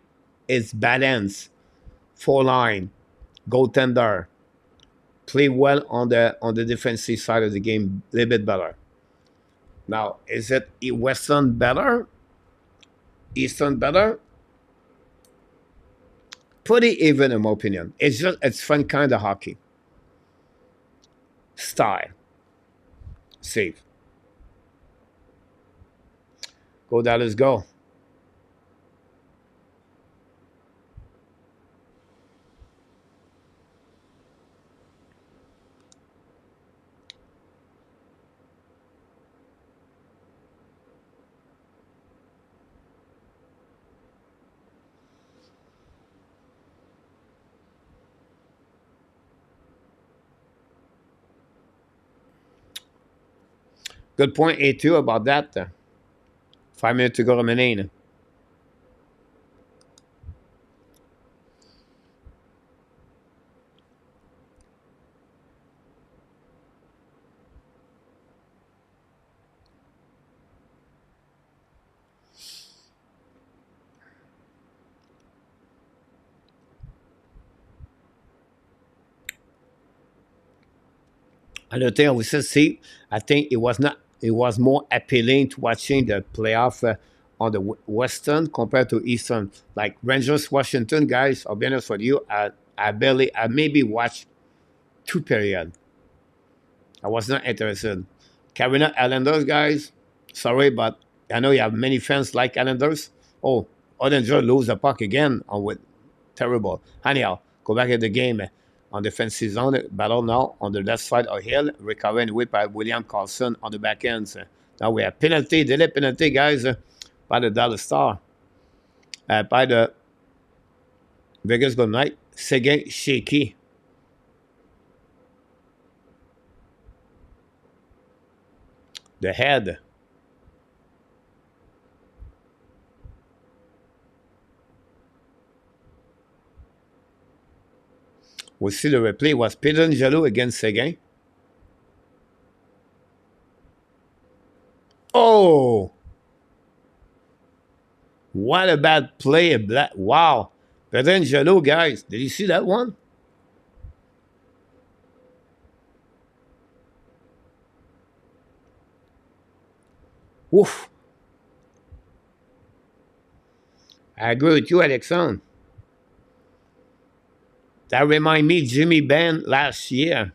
is balance, four line, goaltender, play well on the defensive side of the game, a little bit better. Now, is it Western better? Eastern better? Pretty even, in my opinion. It's fun kind of hockey. Style. Safe. Go Dallas, go. Good point, A2, about that. 5 minutes to go remaining. Another thing I would say, I think it was not. It was more appealing to watching the playoff on the Western compared to Eastern. Like Rangers, Washington, guys. I'll be honest with you. I maybe watched 2 periods. I was not interested. Carolina Islanders, guys. Sorry, but I know you have many fans like Islanders. Oh, Oettenger lose the puck again on with terrible. Anyhow, go back at the game on defensive zone. Battle now on the left side of Hill. Recovering whip by William Carlson on the back end. Now we have penalty, delay penalty, guys, by the Dallas Star. By the Vegas Golden Knight. Seguin shaky. The head. We see the replay was Peter Angelo against Seguin. Oh, what a bad play. Wow. Oettenger, guys. Did you see that one? Woof. I agree with you, Alexandre. That remind me Jimmy Ben last year.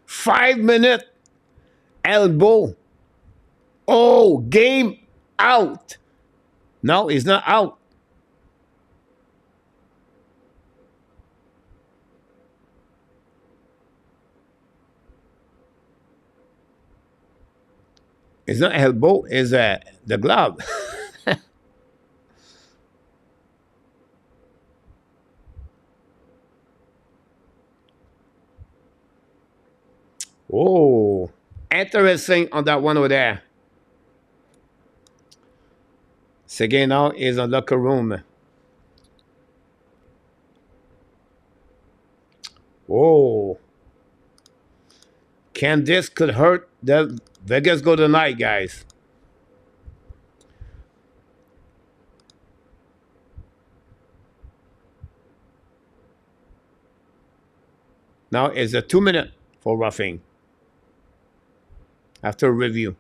5 minute elbow. Oh, game out. No, it's not out. It's not elbow, it's the glove. Oh, interesting on that one over there. Sergey now is in locker room. Oh, can this could hurt the Vegas go tonight, guys? Now it's a 2 minute for roughing after review.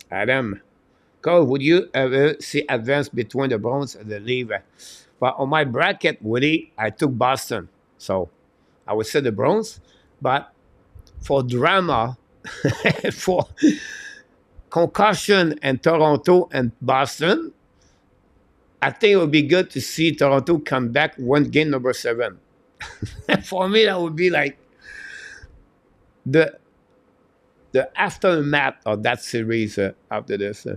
Adam, Cole, would you ever see advance between the Browns and the Lever? But on my bracket, Woody, I took Boston. So I would say the Browns. But for drama, for concussion and Toronto and Boston, I think it would be good to see Toronto come back one game number 7. For me, that would be like the aftermath of that series after this.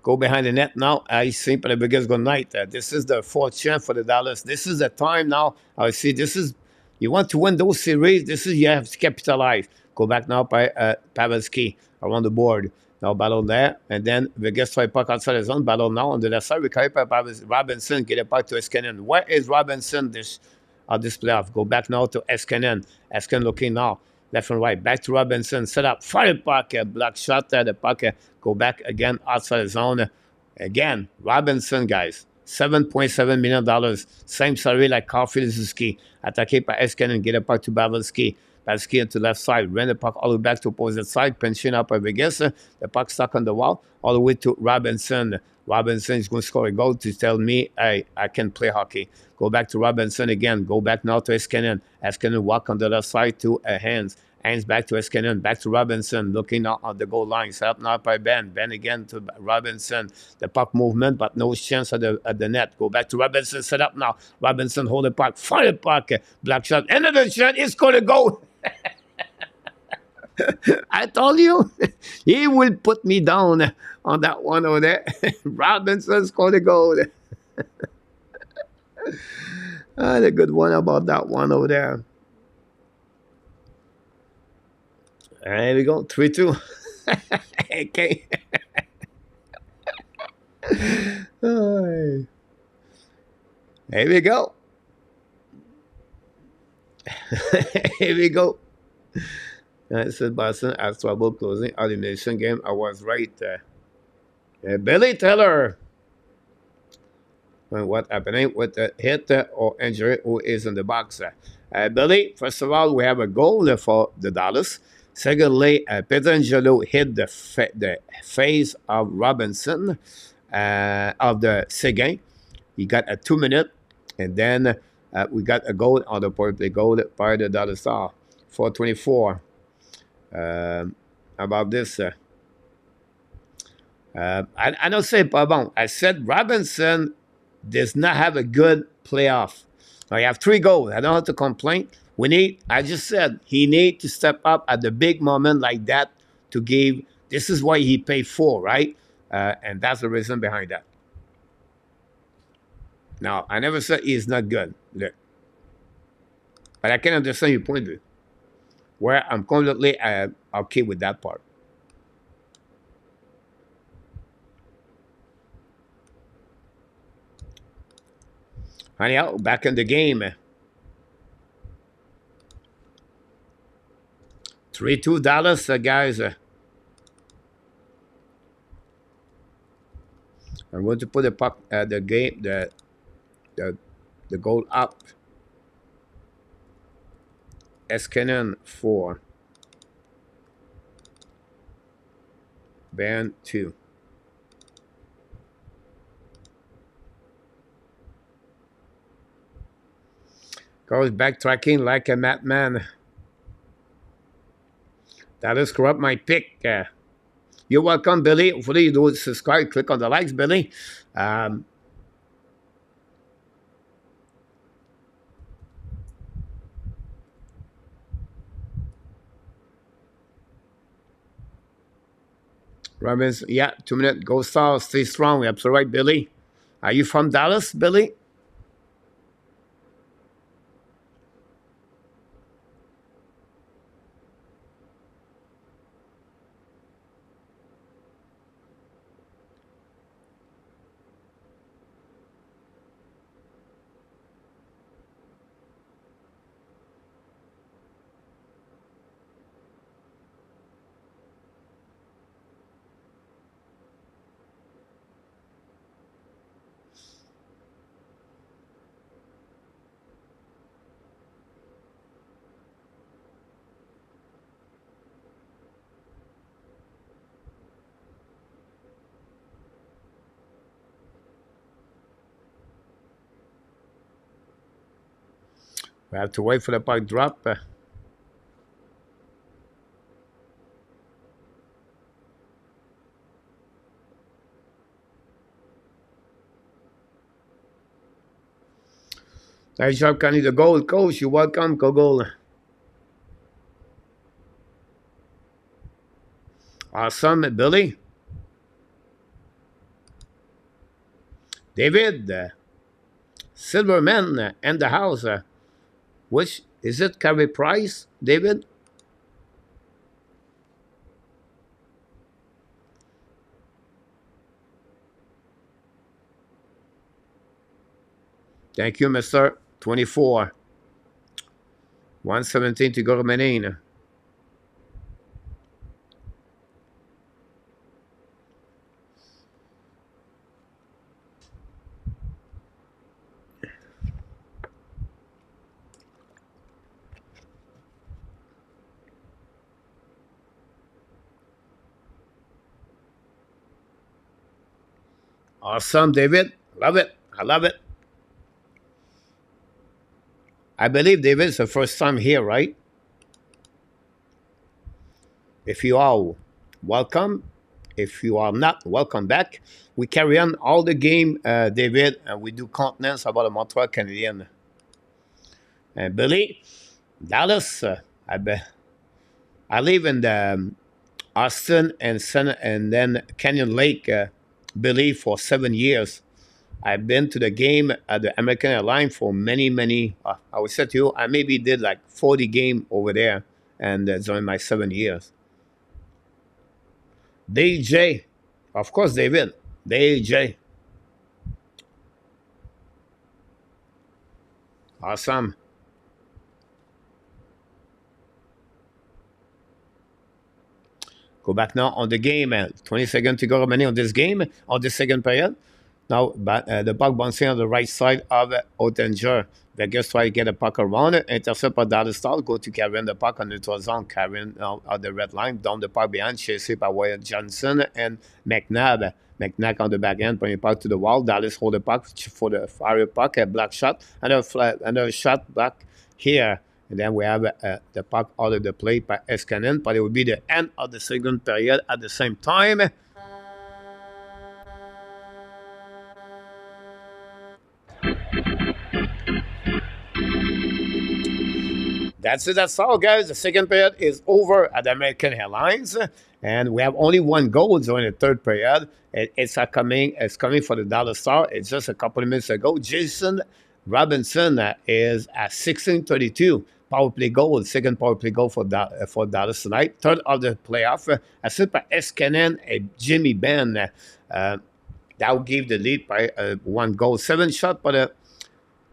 Go behind the net now. I think for the biggest good night. This is the fourth chance for the Dallas. This is the time now. I see. This is you want to win those series. This is you have to capitalize. Go back now by Pavelski around the board. Now battle there, and then Vegas try puck outside the zone. Battle now on the left side. We carry by Robinson. Get it back to Eskinen. Where is Robinson this playoff? Go back now to Eskinen. Eskinen looking now. Left and right. Back to Robinson. Set up. Fire puck. Block shot there. The puck go back again outside the zone. Again, Robinson, guys. $7.7 million. Same salary like Caulfield Suzuki. Attaqué par Eskinen. Get it back to Pavelski. Pavelski into left side. Ran the puck all the way back to opposite side. Pinching up by Vegas. The puck stuck on the wall. All the way to Robinson. Robinson is going to score a goal to tell me, hey, I can play hockey. Go back to Robinson again. Go back now to Eskinen. Eskinen walk on the left side to Hands. Hands back to Eskinen. Back to Robinson. Looking out on the goal line. Set up now by Ben. Ben again to Robinson. The puck movement, but no chance at the net. Go back to Robinson. Set up now. Robinson hold the puck. Fire the puck. Black shot. End of the shot. It's going to go. I told you, he will put me down on that one over there. Robinson scored a goal. The good one about that one over there. There we go, 3-2. Okay. Here we go. Here we go. It said Boston has trouble closing elimination game. I was right. Billy Taylor. What happening with the hit or injury? Who is in the box? Billy, first of all, we have a goal for the Dallas. Secondly, Pietrangelo hit the face of Robinson of the Seguin. He got a 2 minute, and then we got a goal on the power play goal by the Dallas Star. 424. About this. I don't say pas bon. I said Robinson does not have a good playoff. I have 3 goals. I don't have to complain. I just said he need to step up at the big moment like that to give. This is why he paid 4, right? And that's the reason behind that. Now, I never said he's not good. Look. But I can understand your point of view. Where I'm completely okay with that part. Anyhow, back in the game. 3-2 Dallas, guys. I'm going to put the puck, the game, the, the goal up. Eskinen 4. Band 2. Goes backtracking like a madman. That is corrupt my pick. You're welcome, Billy. Hopefully you do subscribe. Click on the likes, Billy. Robbins, yeah, 2 minutes. Go Stars. Stay strong. Absolutely right, Billy. Are you from Dallas, Billy? We have to wait for the puck drop. Nice job, Connie. The goal, coach. You're welcome. Go goal. Awesome, Billy. David, Silverman and the house. Which is it? Carey Price, David? Thank you, Mr. 24. 117 to go remaining. Awesome, David. Love it. I love it. I believe, David, it's the first time here, right? If you are, welcome. If you are not, welcome back. We carry on all the game, David, and we do continents about the Montreal Canadian. And Billy, Dallas, I live in the Austin and then Canyon Lake, Billy, for 7 years. I've been to the game at the American Airlines for many. I would say to you, I maybe did like 40 games over there, and during my 7 years. DJ, of course, David. DJ, awesome. Go back now on the game. 20 seconds to go remaining on this game, on this second period. Now, the puck bouncing on the right side of Oettenger. Vegas try to get a puck around it. Intercept by Dallas Stars. Go to carrying the puck on the neutral zone. Carrying out the red line. Down the puck behind. Chased by Wyatt Johnston and McNabb. McNabb on the back end. Putting the puck to the wall. Dallas hold the puck for the fire puck. A black shot. Another shot back here. And then we have the puck out of the play by Eskinen. But it would be the end of the second period at the same time. That's it. That's all, guys. The second period is over at the American Airlines, and we have only one goal during the third period. It's coming for the Dallas Star. It's just a couple of minutes ago. Jason Robinson is at 16:32 power play goal. Second power play goal for Dallas tonight. Third of the playoff. Assisted by Eskinen and Jimmy Benn. That will give the lead by one goal. 7 shot, but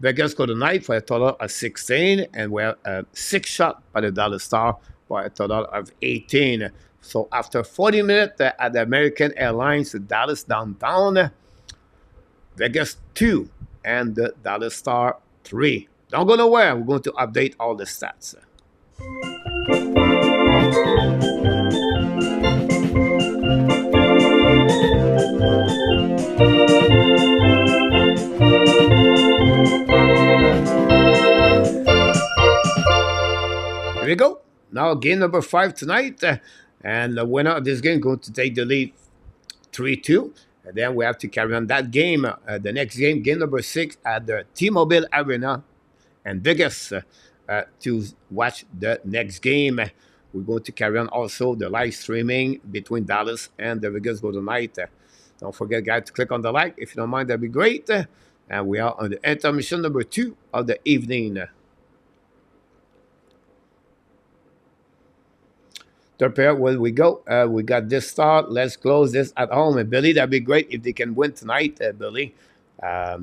Vegas go tonight for a total of 16, and we have a 6 shot by the Dallas Star for a total of 18. So after 40 minutes at the American Airlines Dallas downtown, Vegas 2 and the Dallas Star 3. Don't go nowhere. We're going to update all the stats. Here we go. Now game number 5 tonight. And the winner of this game going to take the lead 3-2. And then we have to carry on that game. The next game, game number 6 at the T-Mobile Arena in Vegas to watch the next game. We're going to carry on also the live streaming between Dallas and the Vegas Golden Knights. Don't forget, guys, to click on the like. If you don't mind, that'd be great. And we are on the intermission number 2 of the evening. Third pair, where we go. We got this start. Let's close this at home. And Billy, that'd be great if they can win tonight, Billy. Like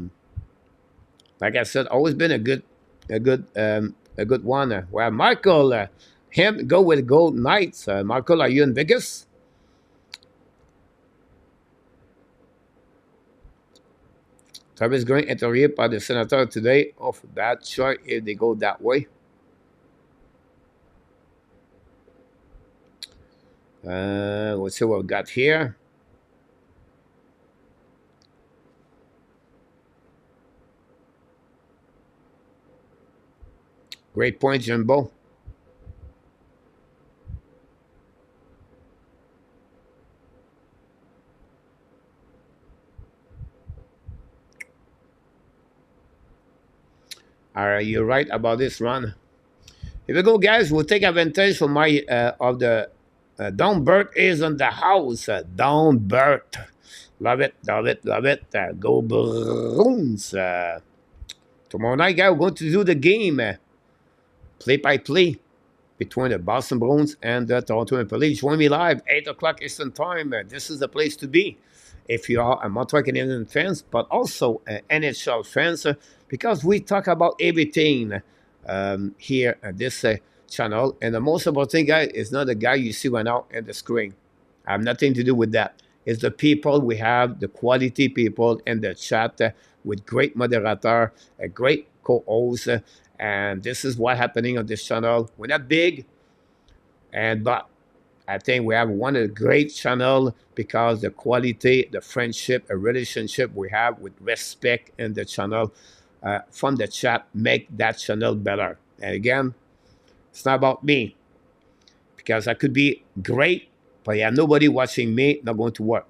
I said, always been a good one. Where Michael, him go with Gold Knights. Michael, are you in Vegas? Travis Green interviewed by the senator today of that choice if they go that way. Let's see what we got here. Great point, Jimbo. Are you right about this run? Here we go, guys. We'll take advantage from my of the Don Burt is on the house. Don Burt. Love it, love it, love it. Go Bruins. Tomorrow night, guys, we're going to do the game. Play-by-play between the Boston Bruins and the Toronto Maple Leafs. Join me live, 8 o'clock Eastern Time. This is the place to be if you are a Montreal Canadian fans, but also NHL fans, because we talk about everything here at this channel. And the most important thing, guys, is not the guy you see right now on the screen. I have nothing to do with that. It's the people we have, the quality people in the chat with great moderator, a great co-host. And this is what's happening on this channel. We're not big, but I think we have one of the great channels because the quality, the friendship, a relationship we have with respect in the channel from the chat make that channel better. And again, it's not about me because I could be great, but yeah, nobody watching me, not going to work.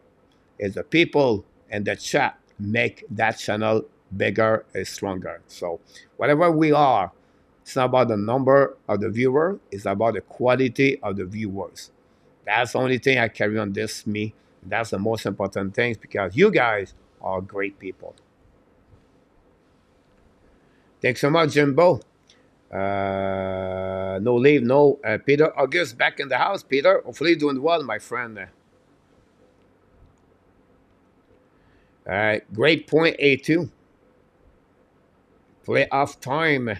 It's the people in the chat make that channel bigger and stronger. So whatever we are, it's not about the number of the viewer, it's about the quality of the viewers. That's the only thing I carry on this me. That's the most important thing because you guys are great people. Thanks so much, Jimbo. No leave, no. Peter August back in the house. Peter, hopefully you're doing well, my friend. All right, great point, A2. Playoff time.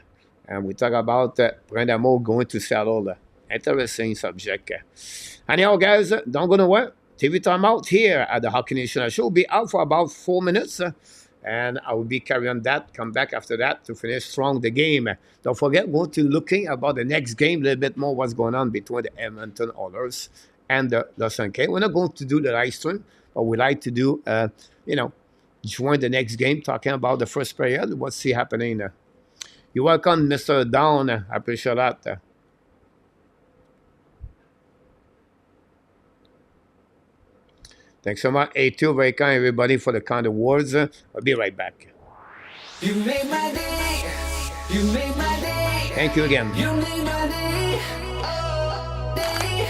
And we talk about Brendamo going to Seattle. Interesting subject. Anyhow, guys, don't go nowhere. TV time out here at the Hockey Nation Show. Will be out for about 4 minutes. And I will be carrying on that. Come back after that to finish strong the game. Don't forget, we're to looking about the next game, a little bit more what's going on between the Edmonton Oilers and the Los Angeles. We're not going to do the live stream, but we like to do, join the next game, talking about the first period, what's happening. You're welcome, Mr. Down. I appreciate that. Thanks so much, A2. Very kind, everybody, for the kind of words. I'll be right back. You made my day. You made my day. Thank you again. You made my day. Oh, day.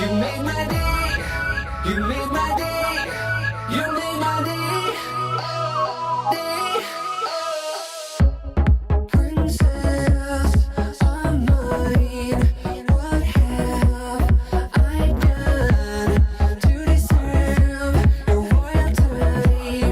You made my day. You made my day. You made my day. Oh, day. Oh. Princess of mine, what have I done to deserve your royal time?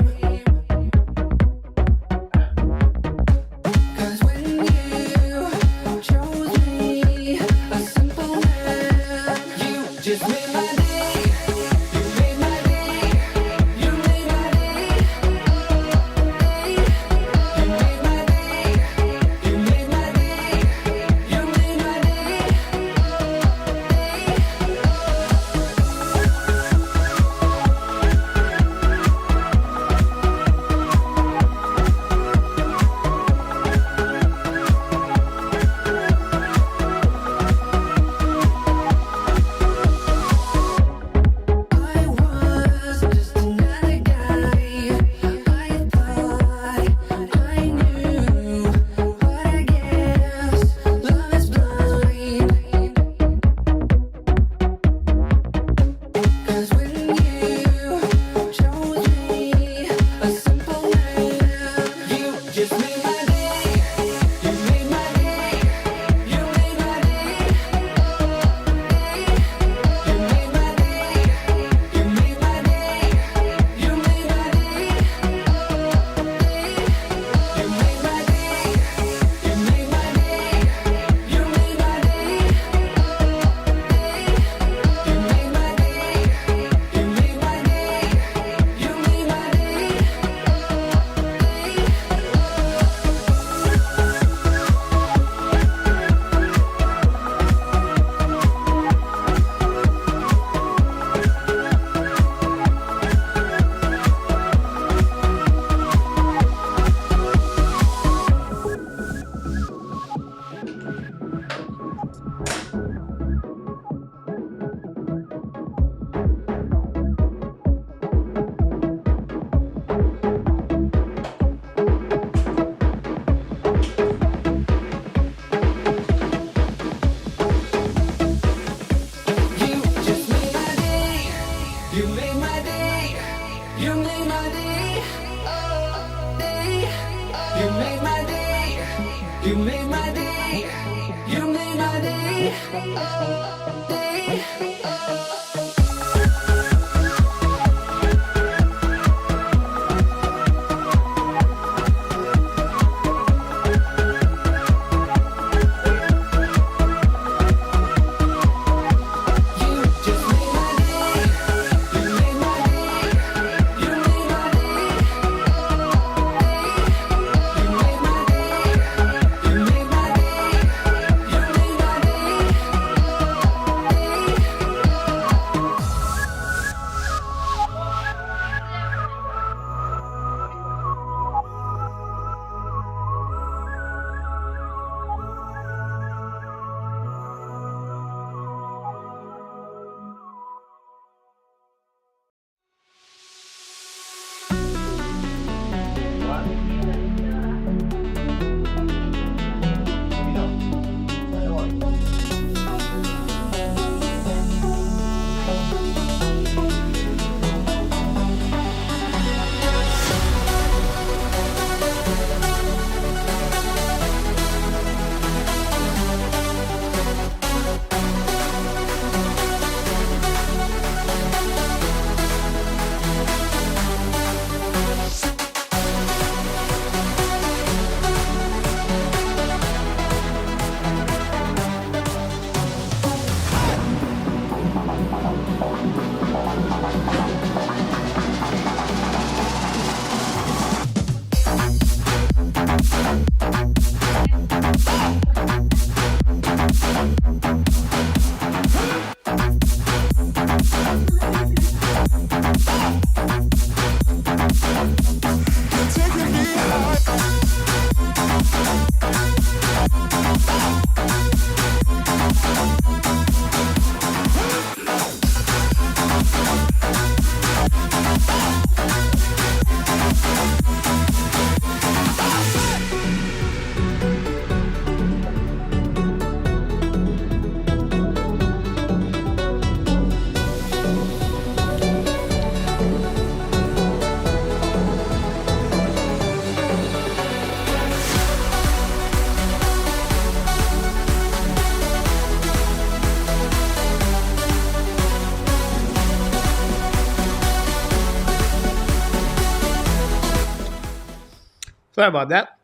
Sorry about that.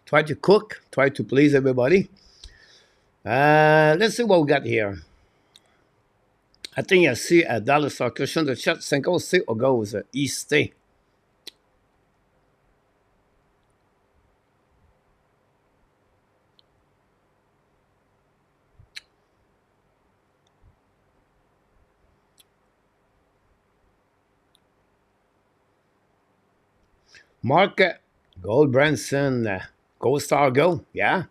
Try to cook, try to please everybody. Let's see what we got here. I think I see dans le circulation de chat 50 c'est au gauze, Easté. Mark Goldbranson, Gold Star Go, yeah.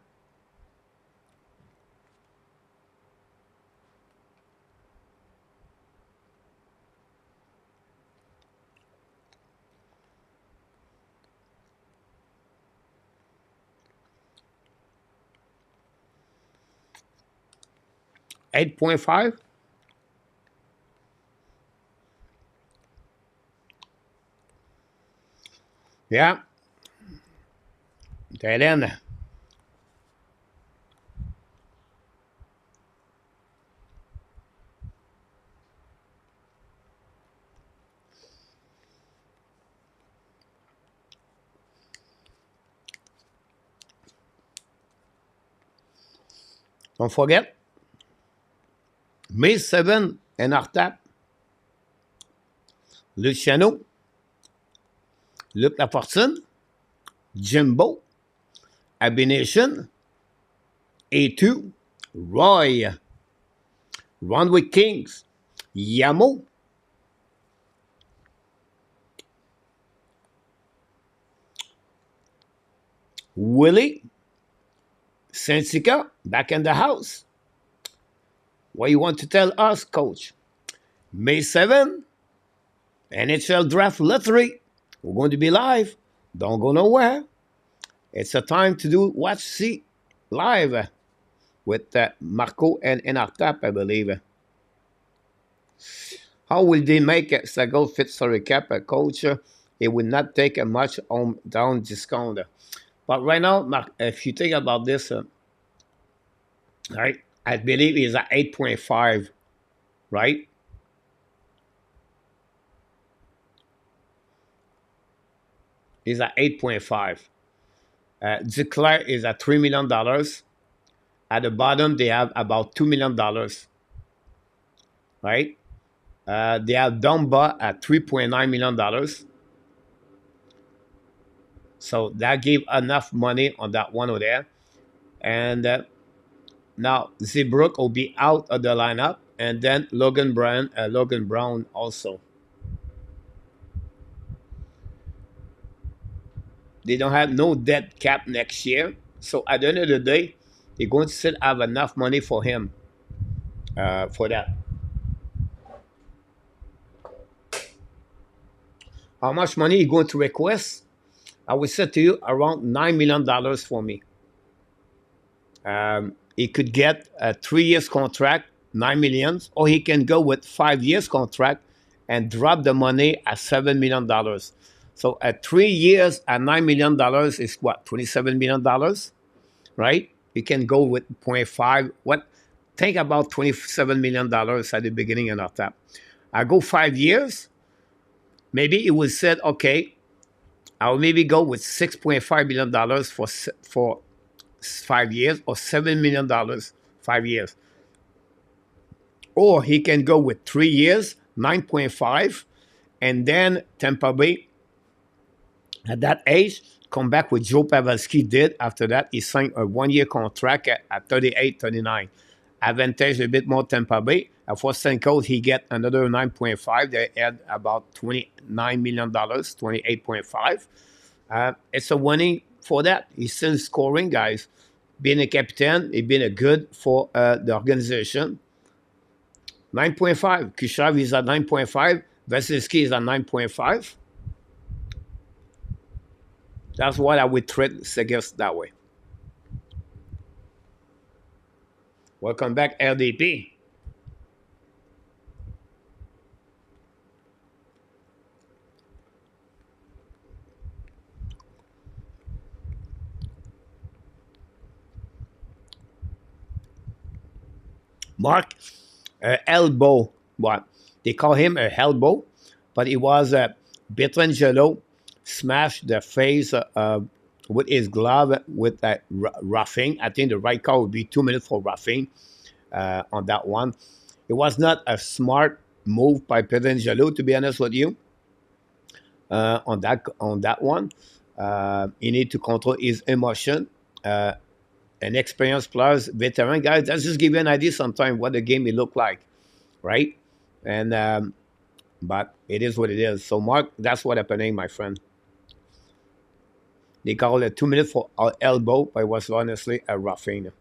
$8.5. Yeah. Tight end. Don't forget, May 7 and our tap. Luciano, Luc Lafortune, Jimbo, Abination, A2, Roy, Ronwick Kings, Yamo, Willie, Sensica, back in the house. What you want to tell us, coach? May 7, NHL Draft Lottery. We're going to be live. Don't go nowhere. It's a time to do watch see live with Marco and Enartap, I believe. How will they make it? Sagal fits a recap, coach. It will not take a much on down discount. But right now, Mark, if you think about this, right, I believe it's at 8.5, right? Is at 8.5. Duclair is at $3 million. At the bottom, they have about $2 million, right? They have Dumba at $3.9 million. So that gave enough money on that one over there. And now Zebrook will be out of the lineup. And then Logan Brown also. They don't have no dead cap next year. So at the end of the day, they're going to still have enough money for him for that. How much money are you going to request? I would say to you around $9 million for me. He could get a 3 years contract, $9 million, or he can go with 5 years contract and drop the money at $7 million. So at 3 years at $9 million is what, $27 million, right? You can go with 0.5. What? Think about $27 million at the beginning and of that. I go 5 years. Maybe it was said, okay, I'll maybe go with $6.5 million for 5 years or $7 million 5 years. Or he can go with 3 years, 9.5, and then Tampa Bay at that age come back with Joe Pavelski did. After that, he signed a 1 year contract at 38, 39. Advantage a bit more Tampa Bay. For Senko, he get another 9.5. They add about $29 million, 28.5. It's a winning for that. He's still scoring, guys. Being a captain, he's been a good for the organization. 9.5. Kushav is at 9.5. Vasilevsky is at 9.5. That's what I would treat Segers that way. Welcome back, LDP. Mark, elbow. What? They call him a elbow, but it was Pietrangelo smashed the face with his glove with roughing. I think the right call would be 2 minutes for roughing on that one. It was not a smart move by Pedangelo, to be honest with you, on that one. He need to control his emotion. Uh, an experienced players, veteran guys, that just give you an idea sometimes what the game will look like, right? And but it is what it is. So Mark, that's what happening, my friend. They call it 2 minutes for elbow, but it was honestly a roughing.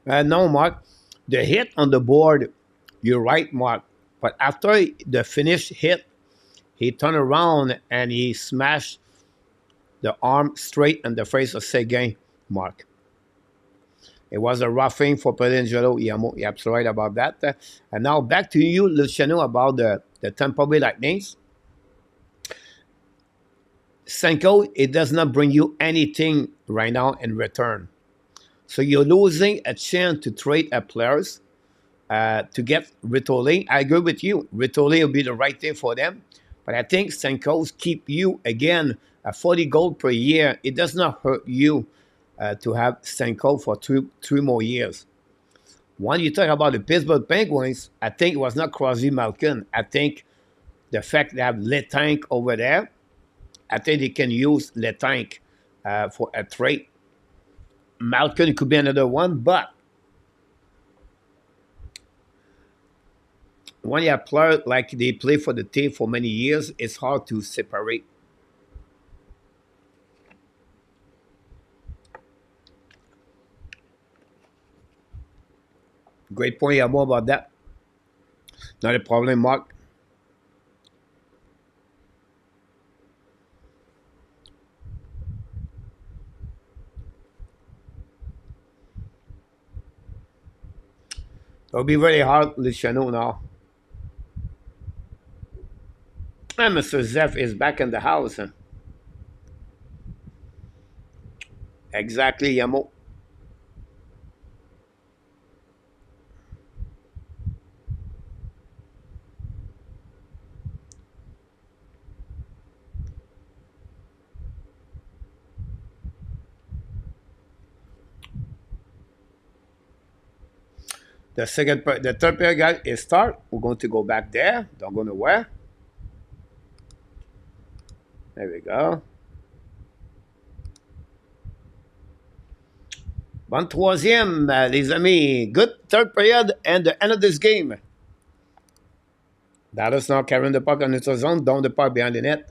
No, Mark, the hit on the board, you're right, Mark. But after the finished hit, he turned around and he smashed the arm straight in the face of Seguin, Mark. It was a roughing for Pedangelo. You're absolutely right about that. And now back to you, Luciano, about the Tampa Bay Lightnings. Senko, it does not bring you anything right now in return. So you're losing a chance to trade a players to get Ritoli. I agree with you. Ritoli will be the right thing for them. But I think Senko's keep you, again, 40 gold per year. It does not hurt you to have Senko for three more years. When you talk about the Pittsburgh Penguins, I think it was not Crosby Malkin. I think the fact they have Letank over there, I think they can use Letank for a trade. Malkin could be another one, but when you have players like they play for the team for many years, it's hard to separate. Great point, yeah, more about that. Not a problem, Mark. It'll be very hard, Luciano, now. And Mr. Zeph is back in the house. Exactly, Yamo. The third pair, guys, is start. We're going to go back there. Don't go nowhere. There we go. Bon troisième, les amis. Good third period and the end of this game. Dallas now carrying the puck on its zone, down the puck behind the net.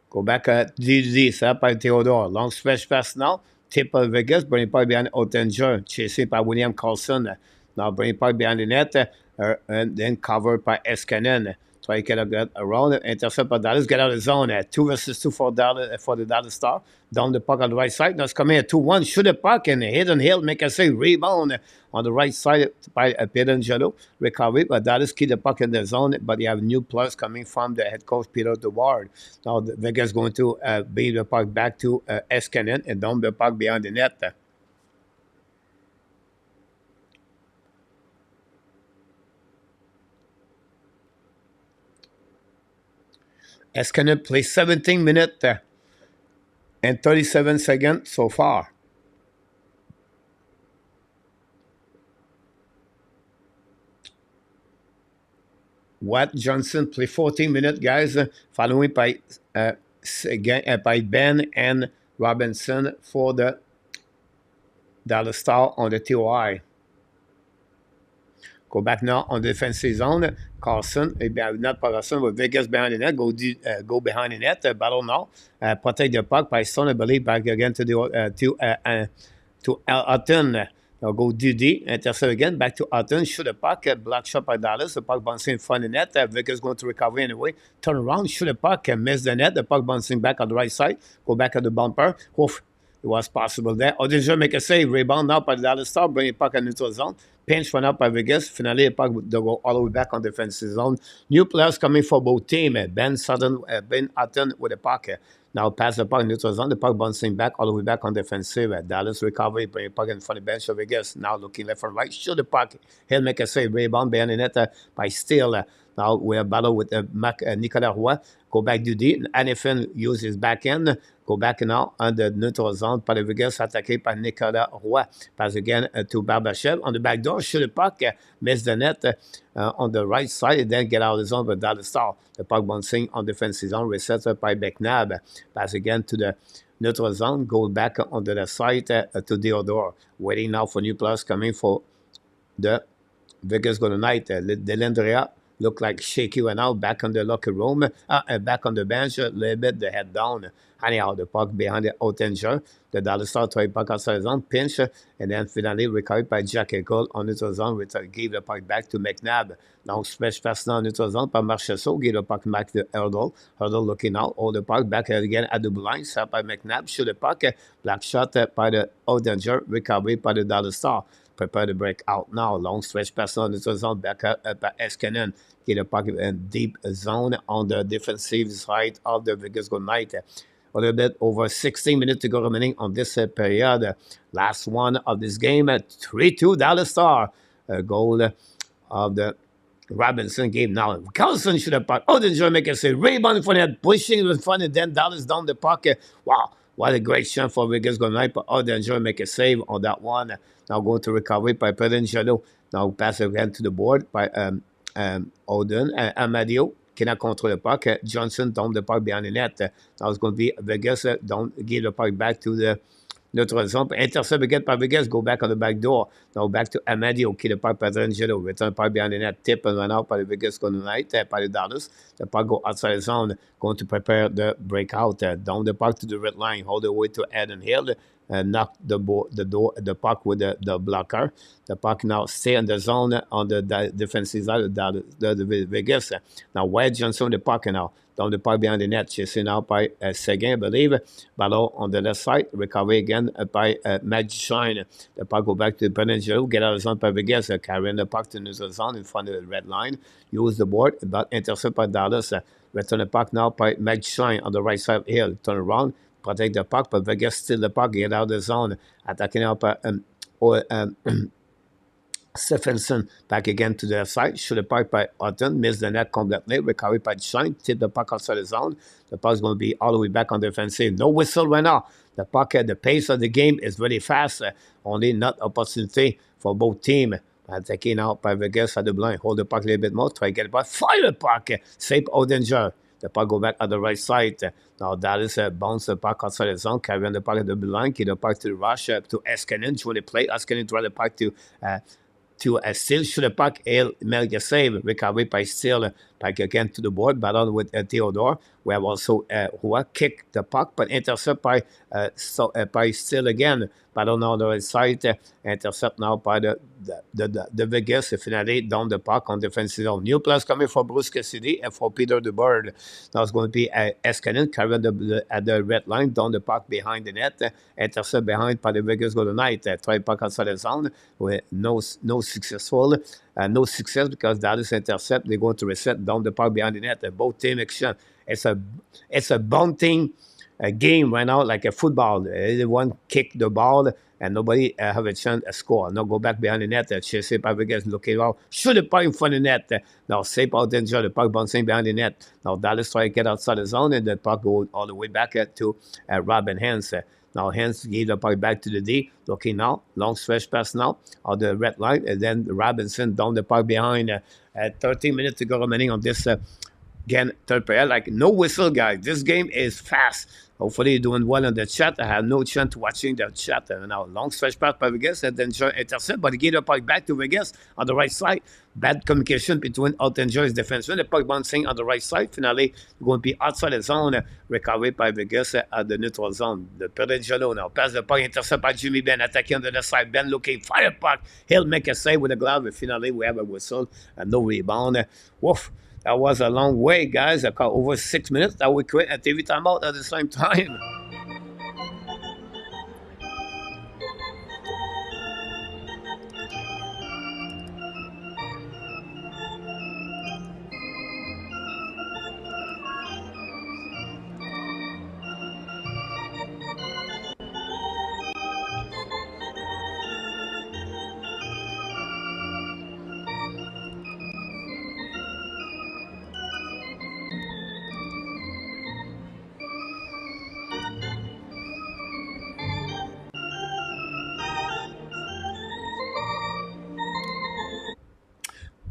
Go back at GG, ça par Theodore. Long stretch pass now. Tip of Vegas, bring it behind Oettenger. Chasé par William Carlson. Now bring it behind the net. And then covered by Eskanen. Try to get around it. Intercept by Dallas. Get out of the zone. 2 versus 2 for Dallas, for the Dallas Star. Down the puck on the right side. Now it's coming at 2-1. Shoot the puck and hit and hill. Make a say rebound on the right side by Pedangelo. Recovery. But Dallas keep the puck in the zone. But you have new players coming from the head coach, Peter DeWard. Now Vegas going to beat the puck back to Eskanen and down the puck behind the net. Eskanen plays 17 minutes and 37 seconds so far. Wyatt Johnston play 14 minutes, guys, following by Ben and Robinson for the Dallas Star on the TOI. Go back now on the defensive zone. Carlson, not Carlson, but Vegas behind the net. Go behind the net. Battle now. Protect the puck by Stone, I believe, back again to Elton. Now go DD, intercept again, back to Oettenger, shoot a puck, block shot by Dallas, the puck bouncing in front of the net, Vegas going to recover anyway, turn around, shoot a puck, miss the net, the puck bouncing back on the right side, go back at the bumper, oof, it was possible there. Oettenger make a save, rebound now by the Dallas Star, bring the puck in neutral zone, pinch one up by Vegas, finally the puck they go all the way back on defensive zone. New players coming for both teams, Ben Oettenger with the puck, now pass the puck neutral zone, the puck bouncing back all the way back on defensive. Dallas recovery, bring the puck in front of the bench of Vegas. Now looking left and right, shoot the puck. He'll make a save, rebound behind the net by Steele. Now we have battle with Nicolas Roy. Go back to D. Anifin use his back end. Go back now on the neutral zone. Par Vegas attaqué par Nicolas Roy. Pass again to Barbachev. On the back door, shoot the puck. Miss the net on the right side. And then get out of the zone with Dallas Star. The puck bouncing on defensive zone. Reset by McNabb. Pass again to the neutral zone. Go back on the left side to Theodore. Waiting now for new players coming for the Vegas Golden Knight. Delendrea look like shaky right now, back on the locker room, back on the bench, a little bit, the head down. Anyhow, the puck behind the Oettenger. The Dallas Star try puck outside the zone, pinch, and then finally recovered by Jack Eichel on neutral zone, gave the puck back to McNabb. Now, stretch pass now on neutral zone by Marchessault, gave the puck back to Hurdle. Hurdle looking out, hold the puck back again at the blue line, set by McNabb, shoot the puck, black shot by the Oettenger, recovery by the Dallas Star. Prepare to break out now. Long stretch pass on the zone back up by Eskinen. Get a pocket and deep zone on the defensive side of the Vegas Golden Knight. A little bit over 16 minutes to go remaining on this period. Last one of this game, 3-2 Dallas Star. A goal of the Robinson game now. Carlson should have puck. Oettenger make a save. Rebound for that, pushing in front, and then Dallas down the pocket. Wow. What a great shot for Vegas Golden Knight, but Oettenger make a save on that one. Now going to recovery by Pedangelo. Now pass again to the board by Oden. Amadio cannot control the puck. Johnson down the puck behind the net. Now it's going to be Vegas. Don't give the puck back to the neutral zone. Intercept again by Vegas. Go back on the back door. Now back to Amadio. Keep the puck by Pedangelo. Return puck behind the net. Tip and run out by the Vegas Golden Knight. By the Dallas. The puck go outside the zone. Going to prepare the breakout. Down the puck to the red line. Hold the way to Eden Hill. Knock the puck with the blocker. The puck now stay in the zone on the defensive side of the Vegas. Now Wyatt Johnston the puck now. Down the puck behind the net, chasing out by Seguin, I believe. Ballon on the left side, recovery again by Magician. The puck go back to Pregame, get out of the zone by Vegas, carrying the puck to the zone in front of the red line. Use the board, but intercept by Dallas. Return the puck now by Magician on the right side here. Turn around, protect the puck, but Vegas steal the puck, get out of the zone. Attacking out by Stephenson back again to the side. Shoot the puck by Otten. Miss the net completely. Recovery by Shine. Tip the puck outside the zone. The puck is going to be all the way back on the defensive. No whistle right now. The puck at the pace of the game is very fast. Only not opportunity for both teams. Taking out by Vegas at the blind. Hold the puck a little bit more. Try to get the puck. Fire the puck. Save Oettenger. The puck go back at the right side. Now Dallas bounce the puck outside the zone. Carrying the puck at the blue line. Keep the puck to the rush to Eskinen. Join the play. Eskinen try the puck to Steele, shoot the puck, he'll make a save, recovery by Steele, back again to the board, battle with Theodore. We have also Roy kick the puck, but intercept by Steele again. Battle now on the right side, intercept now by the Vegas, finally down the puck on defensive zone. New players coming for Bruce Cassidy and for Peter the Bird. Now it's going to be Eskinen carrying at the red line, down the puck behind the net, intercept behind by the Vegas Golden Knight. Try puck outside the zone with no successful. No success because Dallas intercept. They're going to reset down the puck behind the net. Both team action. It's a bunting game right now, like a football. Everyone kick the ball and nobody have a chance to score. Now go back behind the net. Chase it by Vegas looking out. Shoot the puck in front of the net. Now save out danger. The puck bouncing behind the net. Now Dallas try to get outside the zone and the puck go all the way back to Robin Hens. Now Hens gave the puck back to the D. Looking now. Long stretch pass now on the red line. And then Robinson down the puck behind. 13 minutes to go remaining on this Again, third period, like no whistle, guys. This game is fast. Hopefully, you're doing well in the chat. I have no chance watching the chat. And now, long stretch pass by Vegas and then intercept, but he gave the puck back to Vegas on the right side. Bad communication between Oettenger's defenseman. The puck bouncing on the right side. Finally, going to be outside the zone. Recovered by Vegas at the neutral zone. The Pregame now pass the puck, intercept by Jimmy Ben, attacking on the left side. Ben looking, fire puck. He'll make a save with a glove. And finally, we have a whistle and no rebound. Woof. That was a long way, guys. I caught over 6 minutes. That we quit a TV timeout at the same time.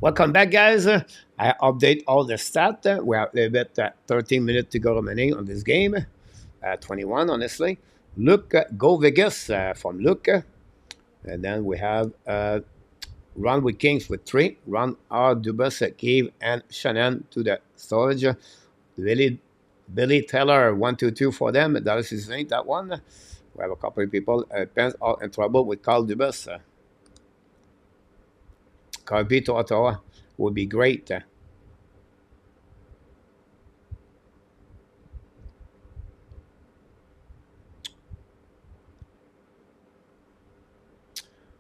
Welcome back, guys. I update all the stats. We have a little bit 13 minutes to go remaining on this game. 21, honestly. Luke, go Vegas from Luke. And then we have Ron with Kings with 3. Ron R. Dubas, Cave, and Shannon to the storage. Billy Taylor, 122 for them. Dallas is ain't that one. We have a couple of people. Pens are in trouble with Carl Dubas. Kirby to Ottawa would be great.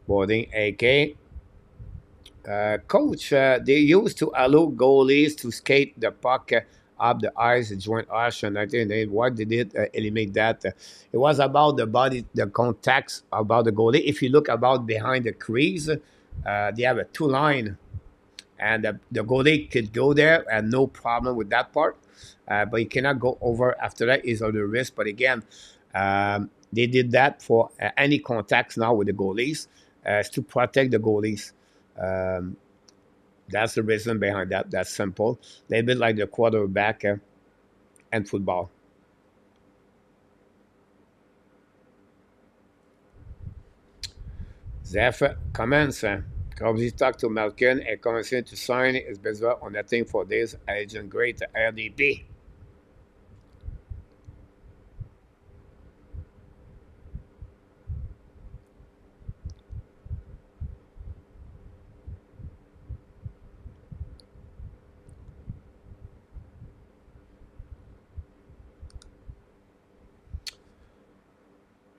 Boarding AK. Coach, they used to allow goalies to skate the puck up the ice and join us. And I think why did it eliminate that? It was about the body, the contacts about the goalie. If you look about behind the crease, they have a 2 line. And the goalie could go there and no problem with that part. But he cannot go over after that. Is on the risk. But again, they did that for any contacts now with the goalies to protect the goalies. That's the reason behind that. That's simple. A little bit like the quarterback and football. Zeph commence. Comme talk to Malkin et commencé to sign his besoin on a thing for this agent great RDP.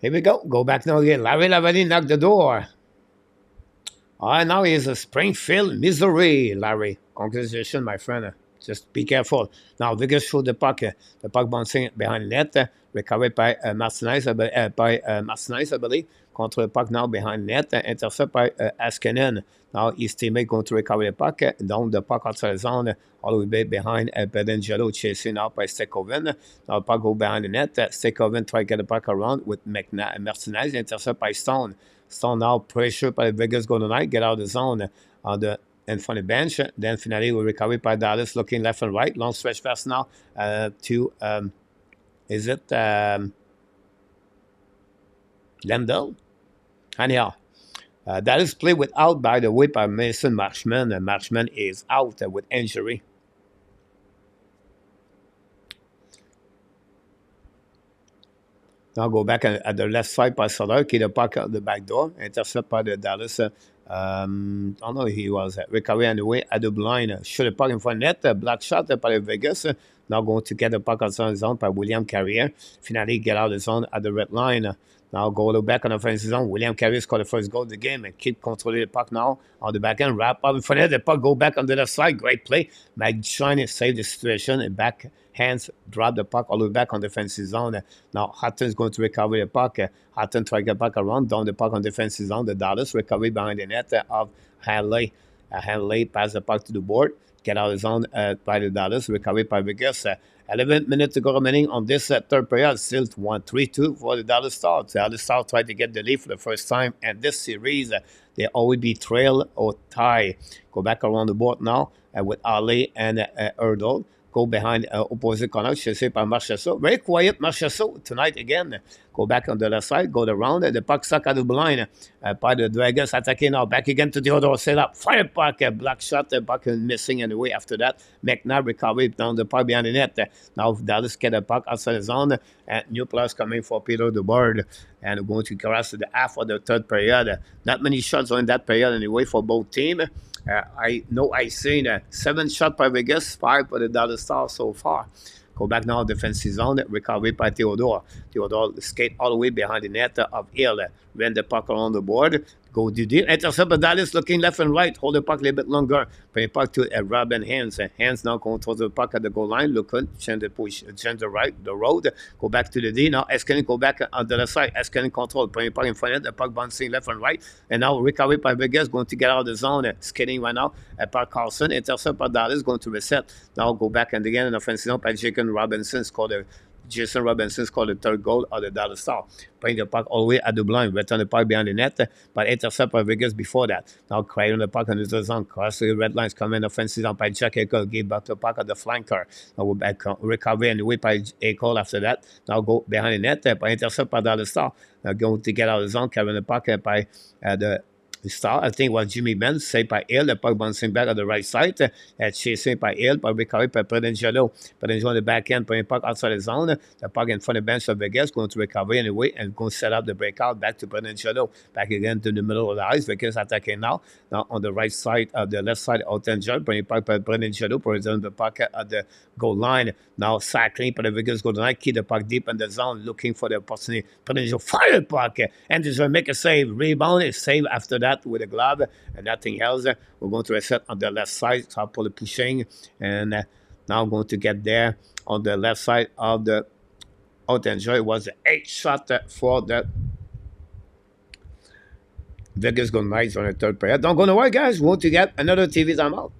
Here we go. Go back now again. Larry Lavalley knocked the door. Now he is a Springfield, Missouri, Larry. Congratulations, my friend. Just be careful. Now, Vegas threw the puck bouncing behind the net. Recovered by Martinez, I believe. Contre le puck now behind the net. Intercept by Askinen. Now, his teammate going to recover the puck. Down the puck outside the zone. All the way behind Bedangelo, chasing out by Stekoven. Now, the puck go behind the net. Stekoven try to get the puck around with Martinez. Intercept by Stone. Stone now pressure by Vegas going tonight. Get out of the zone on the in front of the bench. Then finally we recover by Dallas looking left and right. Long stretch pass now to is it Lendl? Anyhow, Dallas play without, by the way, by Mason Marchman. And Marchman is out with injury. Now go back at the left side by Soler, qui the puck out the back door, intercept by the Dallas. I don't know, he was recovery anyway at the blind. Shoot the puck in front of net, black shot by Vegas. Now going to get the puck outside the zone by William Carrier. Finally get out of the zone at the red line. Now go back on the offensive zone. William Carrier scored the first goal of the game and keep controlling the puck now on the back end. Wrap up in front of the puck, go back on the left side. Great play. Mike Shine saved the situation and back hands drop the puck all the way back on the defensive zone. Now Hutton's going to recover the puck. Hutton try to get back around, down the puck on the defensive zone. The Dallas recovery behind the net of Hanley. Hanley pass the puck to the board. Get out of the zone by the Dallas. Recovery by Vegas. 11 minutes to go remaining on this third period. Still 1-3-2 for the Dallas Stars. The Dallas Stars tried to get the lead for the first time. And this series, they always be trail or tie. Go back around the board now with Ali and Erdl. go behind opposite corner, chasé par Marchessault. Very quiet Marchessault tonight again. Go back on the left side, go around. The puck stuck at the blind by the Dragons attacking now. Back again to the other setup. Fire puck, black shot, the puck missing anyway after that. McNabb recovered down the puck behind the net. Now Dallas get the puck outside the zone. And new players coming for Peter DeBoard. And going to cross to the half of the third period. Not many shots in that period anyway for both teams. I know I've seen 7 shots by Vegas, 5 for the Dallas Stars so far. Go back now, defensive zone, recovered by Theodore. Theodore skate all the way behind the net of Hill. Ran the puck around the board. Go to the intercept, but Dallas looking left and right. Hold the puck a little bit longer. Bring the puck to Robin Hands. Hands now controls the puck at the goal line. Looking, change the push, change the right, the road. Go back to the D. Now Eskenin go back on the left side. Eskenin control. Bring the puck in front of the puck bouncing left and right. And now recovered by Vegas. Going to get out of the zone. Skating right now. Park Carlson. Intercept by Dallas. Going to reset. Now go back and again in offensive zone by Jacob Robinson. Scored a Jason Robinson scored the third goal of the Dallas Stars. Playing the puck all the way at the blind. Return the puck behind the net, but intercept by Vegas before that. Now creating the puck on the zone. Cross the red lines coming offensive zone by Jack Eichel. Give back the puck at the flanker. Now we're back recover and wait by Eichel after that. Now go behind the net, by intercept by Dallas Stars. Now going to get out of the zone. Carrying the puck by the Star, I think, was Jimmy Benn, saved by Hill. The puck bouncing back on the right side. Chasing by Hill, but recovered by Pregame. Pregame on the back end, putting the puck outside the zone. The puck in front of the bench of Vegas, going to recover anyway, and going to set up the breakout back to Pregame. Back again to the middle of the ice. Vegas attacking now. Now on the right side, the left side, Oettenger, bringing puck by Pregame, present the puck at the goal line. Now cycling, but the Vegas go tonight, keep the puck deep in the zone, looking for the opportunity. Pregame fire the puck, and just make a save. Rebound is save after that with a glove and nothing else. We're going to reset on the left side, so I'll pull the pushing, and now I'm going to get there on the left side of the Oettenger. It was an 8 shot for the Vegas Golden Knights on the third period. Don't go nowhere, guys. We want to get another TV timeout.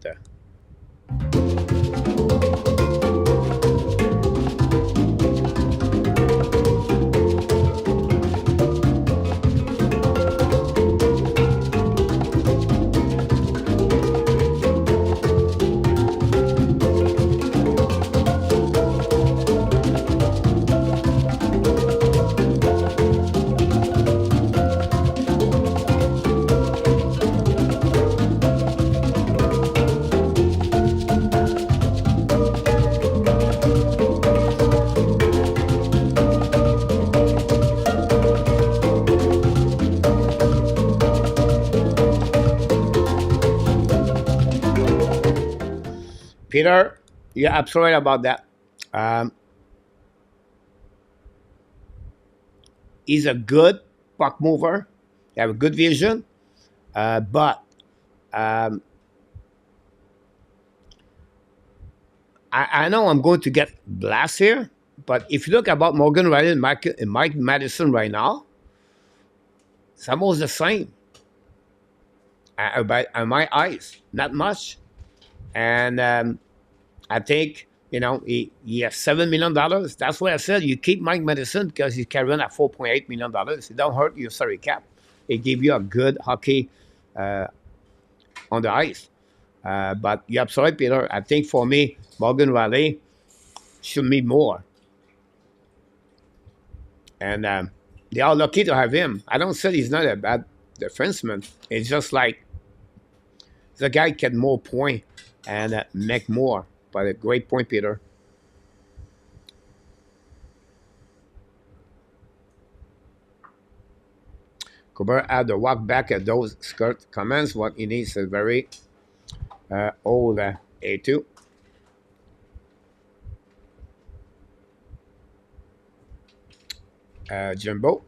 Peter, you're absolutely right about that. He's a good puck mover. He have a good vision, but I know I'm going to get blast here. But if you look about Morgan Riley and Mike Madison right now, it's almost the same. By my eyes, not much. And I think, he has $7 million. That's why I said you keep Mike Madison because he's carrying at $4.8 million. It don't hurt your salary cap. It give you a good hockey on the ice. But you're absolutely, Peter. I think for me, Morgan Riley should be more. And they are lucky to have him. I don't say he's not a bad defenseman. It's just like the guy get more points and make more. But a great point, Peter. Colbert had to walk back at those skirt comments. What he needs is very old A2. Jimbo.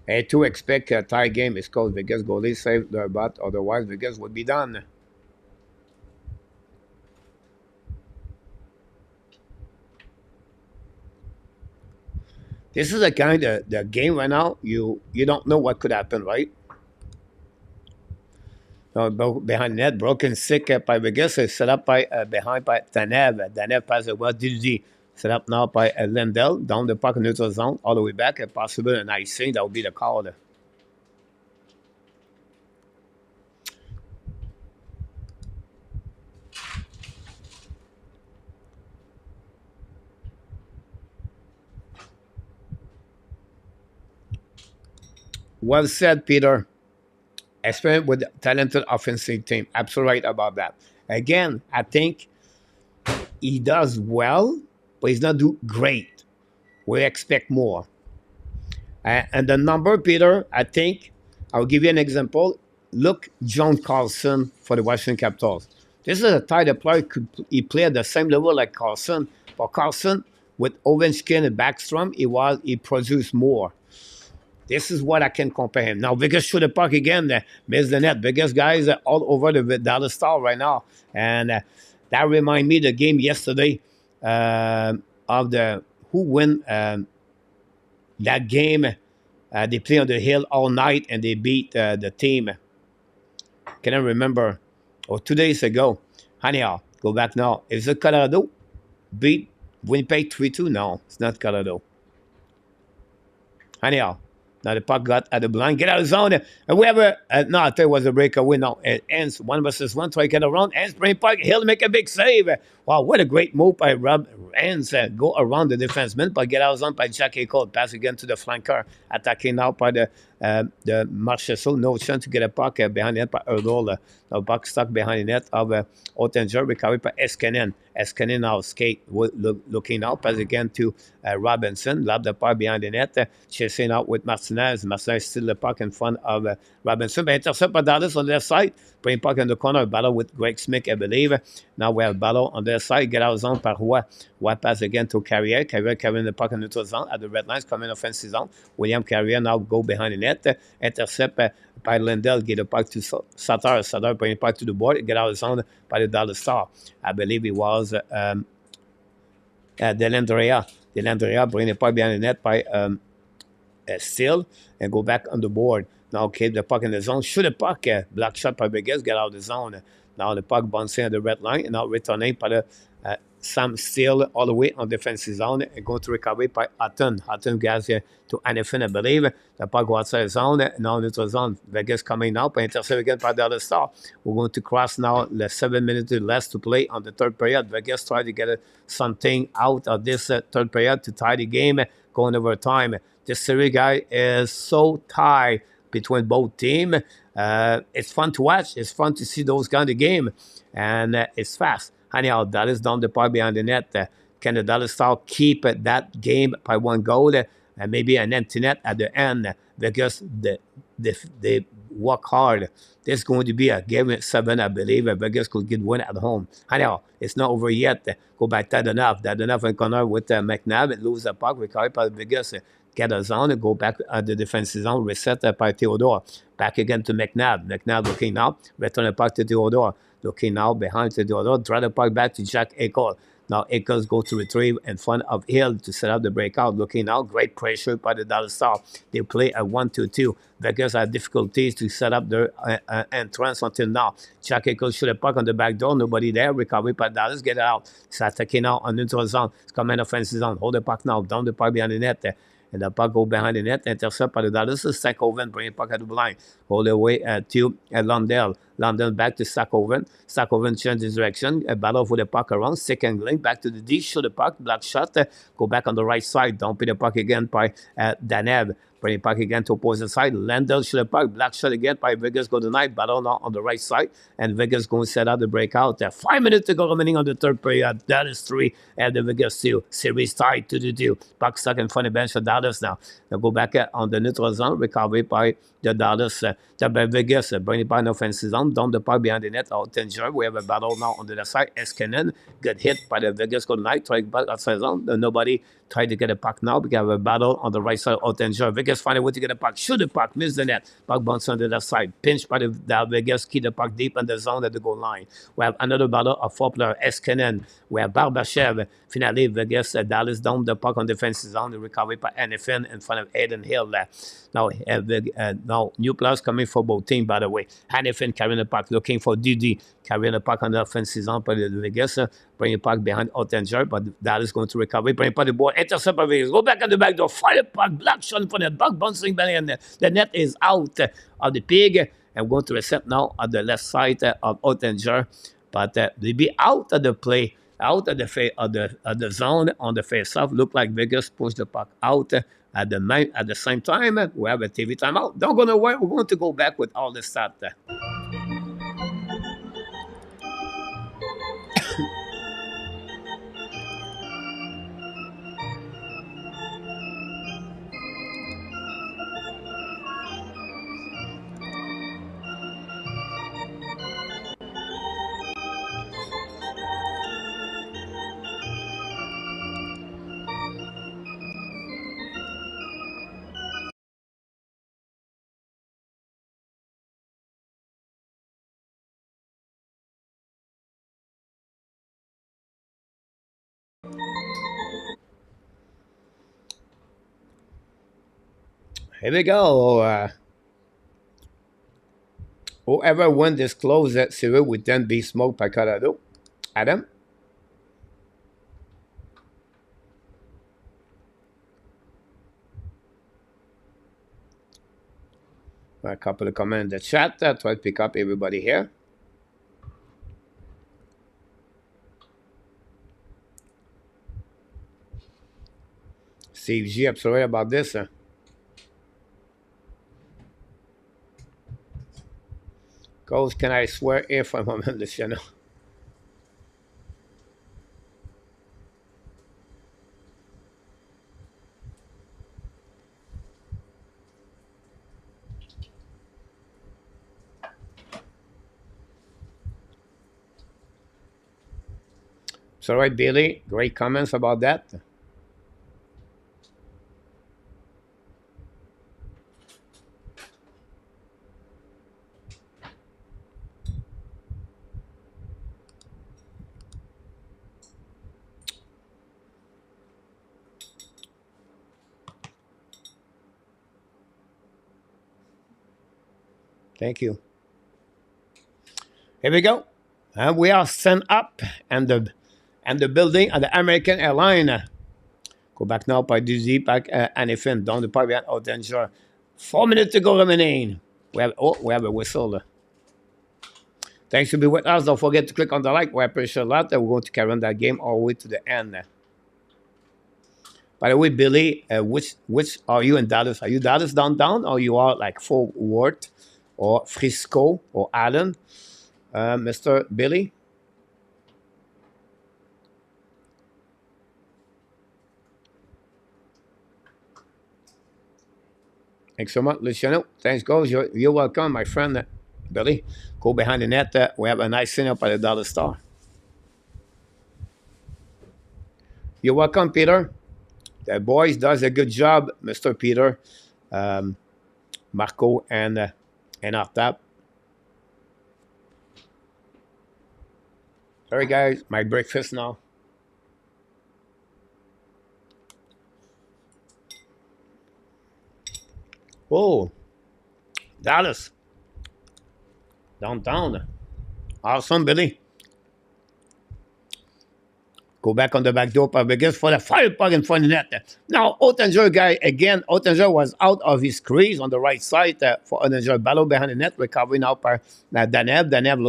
A2 expect a tie game is called Vegas goalie saved their butt, otherwise Vegas would be done. This is the kind of the game right now. You don't know what could happen, right? Behind net, broken sick by Vegas is set up by behind by Tanev. Tanev passes a well DD. Set up now by Lindell, down the puck neutral zone, all the way back. Possible an icing, that would be the call. Well said, Peter. Experiment with talented offensive team. Absolutely right about that. Again, I think he does well, but he's not do great. We expect more. And the number, Peter, I think I'll give you an example. Look, John Carlson for the Washington Capitals. This is a type of player he played at the same level like Carlson. But Carlson, with Ovechkin and Backstrom, he produced more. This is what I can compare him. Now, Vegas shoot the puck again, missed the net. Vegas guys are all over the Dallas Star right now. And that remind me the game yesterday of the who win that game. They play on the hill all night and they beat the team. Can I remember? Or 2 days ago. Anyhow, go back now. Is it Colorado? Beat Winnipeg 3-2? No, it's not Colorado. Anyhow, now the puck got at the blind. Get out of the zone. And we have no, I thought it was a breakaway. No, it ends 1-1. Try to get around. Ends bring puck. He'll make a big save. Wow, what a great move by Rob Ends. Go around the defenseman, but get out of zone by Jack Eichel. Pass again to the flanker. Attacking now by the Marchessault. No chance to get a puck behind the net by Erdol. Now puck stuck behind the net of Oettenger. Recovered by Eskinen. Eskinen now skate. Looking out. Pass again to Robinson. Lob the puck behind the net. Chasing out with Martinez. Martinez still the puck in front of Robinson. But intercept by Dallas on the left side. Bring puck in the corner. Battle with Greg Smith, I believe. Now we have battle on their side. Get out of zone par Roy. Roy pass again to Carrier. Carrier carrying the puck in neutral zone at the red lines. Coming offensive zone. William Carrier now go behind the net. Intercept by Lindell. Get the puck to Sutter. Sutter bring the puck to the board. Get out of zone by the Dallas Star. I believe it was Delandrea. Delandrea bring the puck behind the net by Steele and go back on the board. Now keep the puck in the zone. Shoot the puck. Block shot by Vegas. Get out of the zone. Now the puck bouncing at the red line. And now returning by the Sam Steele all the way on defensive zone. And going to recovery by Hutton. Hutton gets to Anifin, I believe. The puck go outside the zone. Now neutral zone. Vegas coming out. But intercept again by the other star. We're going to cross now the 7 minutes less to play on the third period. Vegas try to get something out of this third period to tie the game. Going over time. This series, guy, is so tight between both teams. It's fun to watch. It's fun to see those kind of game. And it's fast. Anyhow, Dallas down the park behind the net. Can the Dallas Star keep that game by one goal? And maybe an empty net at the end because they work hard. There's going to be a game at 7, I believe. Vegas could get one at home. Anyhow, it's not over yet. Go back to Dadonov in corner with McNabb and lose the puck. Recovered by Vegas. Get a zone and go back at the defensive zone. Reset by Theodore. Back again to McNabb. McNabb looking now. Return the puck to Theodore. Looking now behind to Theodore. Draw the puck back to Jack Eichel. Now Eichel goes to retrieve in front of Hill to set up the breakout. Looking now. Great pressure by the Dallas Star. They play a 1-2-2. Vegas have difficulties to set up their entrance until now. Jack Eichel shoot a puck on the back door. Nobody there. Recovery by Dallas. Get it out. It's attacking now on neutral zone. It's coming offensive zone. Hold the puck now. Down the puck behind the net. And the puck go behind the net, intercept by the Dallas. Sakoven bring the puck at the blind. All the way to Lundell. Lundell back to Sakoven. Sakoven changes direction. A battle for the puck around. Second link back to the D. Shoot the puck. Black shot. Go back on the right side. Dump the puck again by Danev. Bring it back again to opposite side. Lendl shoot the puck. Black shot again by Vegas go tonight. Battle now on the right side. And Vegas going to set out the breakout. 5 minutes to go remaining on the third period. Dallas 3 and the Vegas 2. Series tied 2-2. Puck stuck in front of the bench for Dallas now. They'll go back on the neutral zone. Recovery by the Dallas. By Vegas. Bring it back in the offensive zone. Down the puck behind the net. Oettenger. We have a battle now on the left side. Eskinen get hit by the Vegas go tonight. Try back outside zone. Nobody tried to get a puck now. We have a battle on the right side. Oettenger. Vegas find a way to get a puck. Shoot the puck. Miss the net. Puck bounce on the left side. Pinch by the Vegas. Keep the puck deep in the zone at the goal line. We have another battle of 4 players. Eskinen. We have Barbashev. Finally, Vegas. Dallas down the puck on defensive zone. The recovery by Anifin in front of Aiden Hill. Now new players coming for both teams, by the way. Anifin carrying the puck. Looking for DD. Carrying the puck on the offensive zone by the Vegas. Bring the puck behind Oettenger. But Dallas going to recover. Bring the ball. Intercept by Vegas. Go back on the back door. Fire the puck. Black shot for the puck bouncing back in. The net is out of the pig. And going to reset now on the left side of Oettenger. But they be out of the play, out of the zone on the face-off. Look like Vegas pushed the puck out At the same time, we have a TV timeout. Don't go nowhere. We're going to go back with all the stats. Here we go. Whoever wins this close that series would then be smoked by Colorado. Adam? A couple of comments in the chat. Try to pick up everybody here. Steve G, I'm sorry about this. Goes, can I swear if I'm on the channel? It's all right, Billy. Great comments about that. Thank you. Here we go. And we are sent up and the building at the American airline. Go back now by Dizzy, back Anifin, down the park behind Oettenger. 4 minutes to go remaining. We have a whistle. Thanks for being with us. Don't forget to click on the like. We appreciate a lot. We're going to carry on that game all the way to the end. By the way, Billy, which are you in Dallas? Are you Dallas downtown, or you are like Fort Worth or Frisco or Allen, Mr. Billy? Thanks so much, Luciano. Thanks, guys. You're welcome, my friend, Billy. Go behind the net. We have a nice scene up at the Dallas Star. You're welcome, Peter. The boys does a good job, Mr. Peter, Marco, and Artab. Sorry, guys, my breakfast now. Oh, Dallas. Downtown. Awesome, Billy. Go back on the back door, Vegas for the fire puck in front of the net. Now, Oettenger guy, again, Oettenger was out of his crease on the right side for Oettenger. Battle behind the net, recovery now by Danev. Danev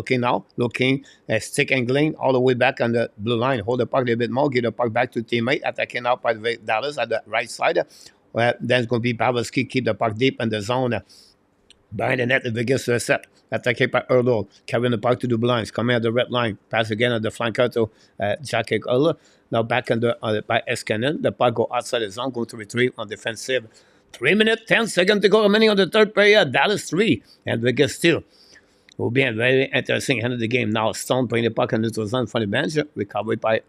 looking, stick angling all the way back on the blue line. Hold the puck a little bit more, give the puck back to teammate, attacking now by Dallas at the right side. Then it's going to be Pavelski, keep the puck deep in the zone. Behind the net, the Vegas set. Attacked by Erlo, carrying the puck to the blinds, coming at the red line, pass again at the flanker to Jack Erlo. Now back by Eskanen. The puck go outside the zone, going to retrieve on defensive. 3 minutes, 10 seconds to go remaining on the third period. Dallas 3, and Vegas still. Will be a very interesting end of the game. Now Stone putting the puck into the zone from the bench, recovered by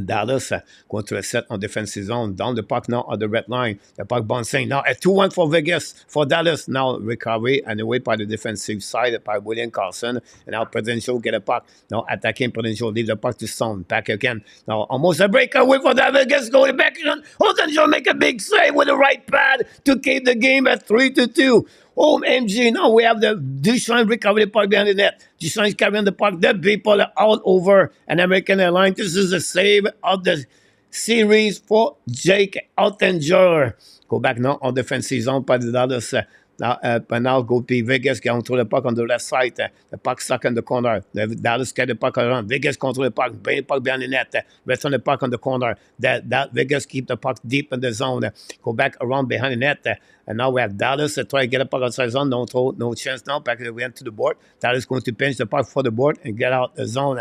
Dallas going to a set on defensive zone. Down the puck now on the red line. The puck bouncing. Now a 2-1 for Vegas. For Dallas, now recovery and away by the defensive side by William Carlson. And now Prudential get a puck. Now attacking Prudential. Leave the puck to Stone. Back again. Now almost a breakaway for that. Vegas going back again. Prudential make a big save with the right pad to keep the game at 3-2. Oh, MG, now we have the Duchamp recovery the puck behind the net. Duchamp's carrying the puck. The people are all over an American airline. This is a save of the series for Jake Oettenger. Go back now on defensive zone by the Dallas. But now go to Vegas qui contrôle le puck on the left side. The puck stuck in the corner. Dallas get the puck around. Vegas control the puck. Bring the puck behind the net. Rest on the puck on the corner. That Vegas keep the puck deep in the zone. Go back around behind the net. And now we have Dallas try to get a puck outside zone. No chance now. Back we went to the board. Dallas going to pinch the puck for the board and get out the zone.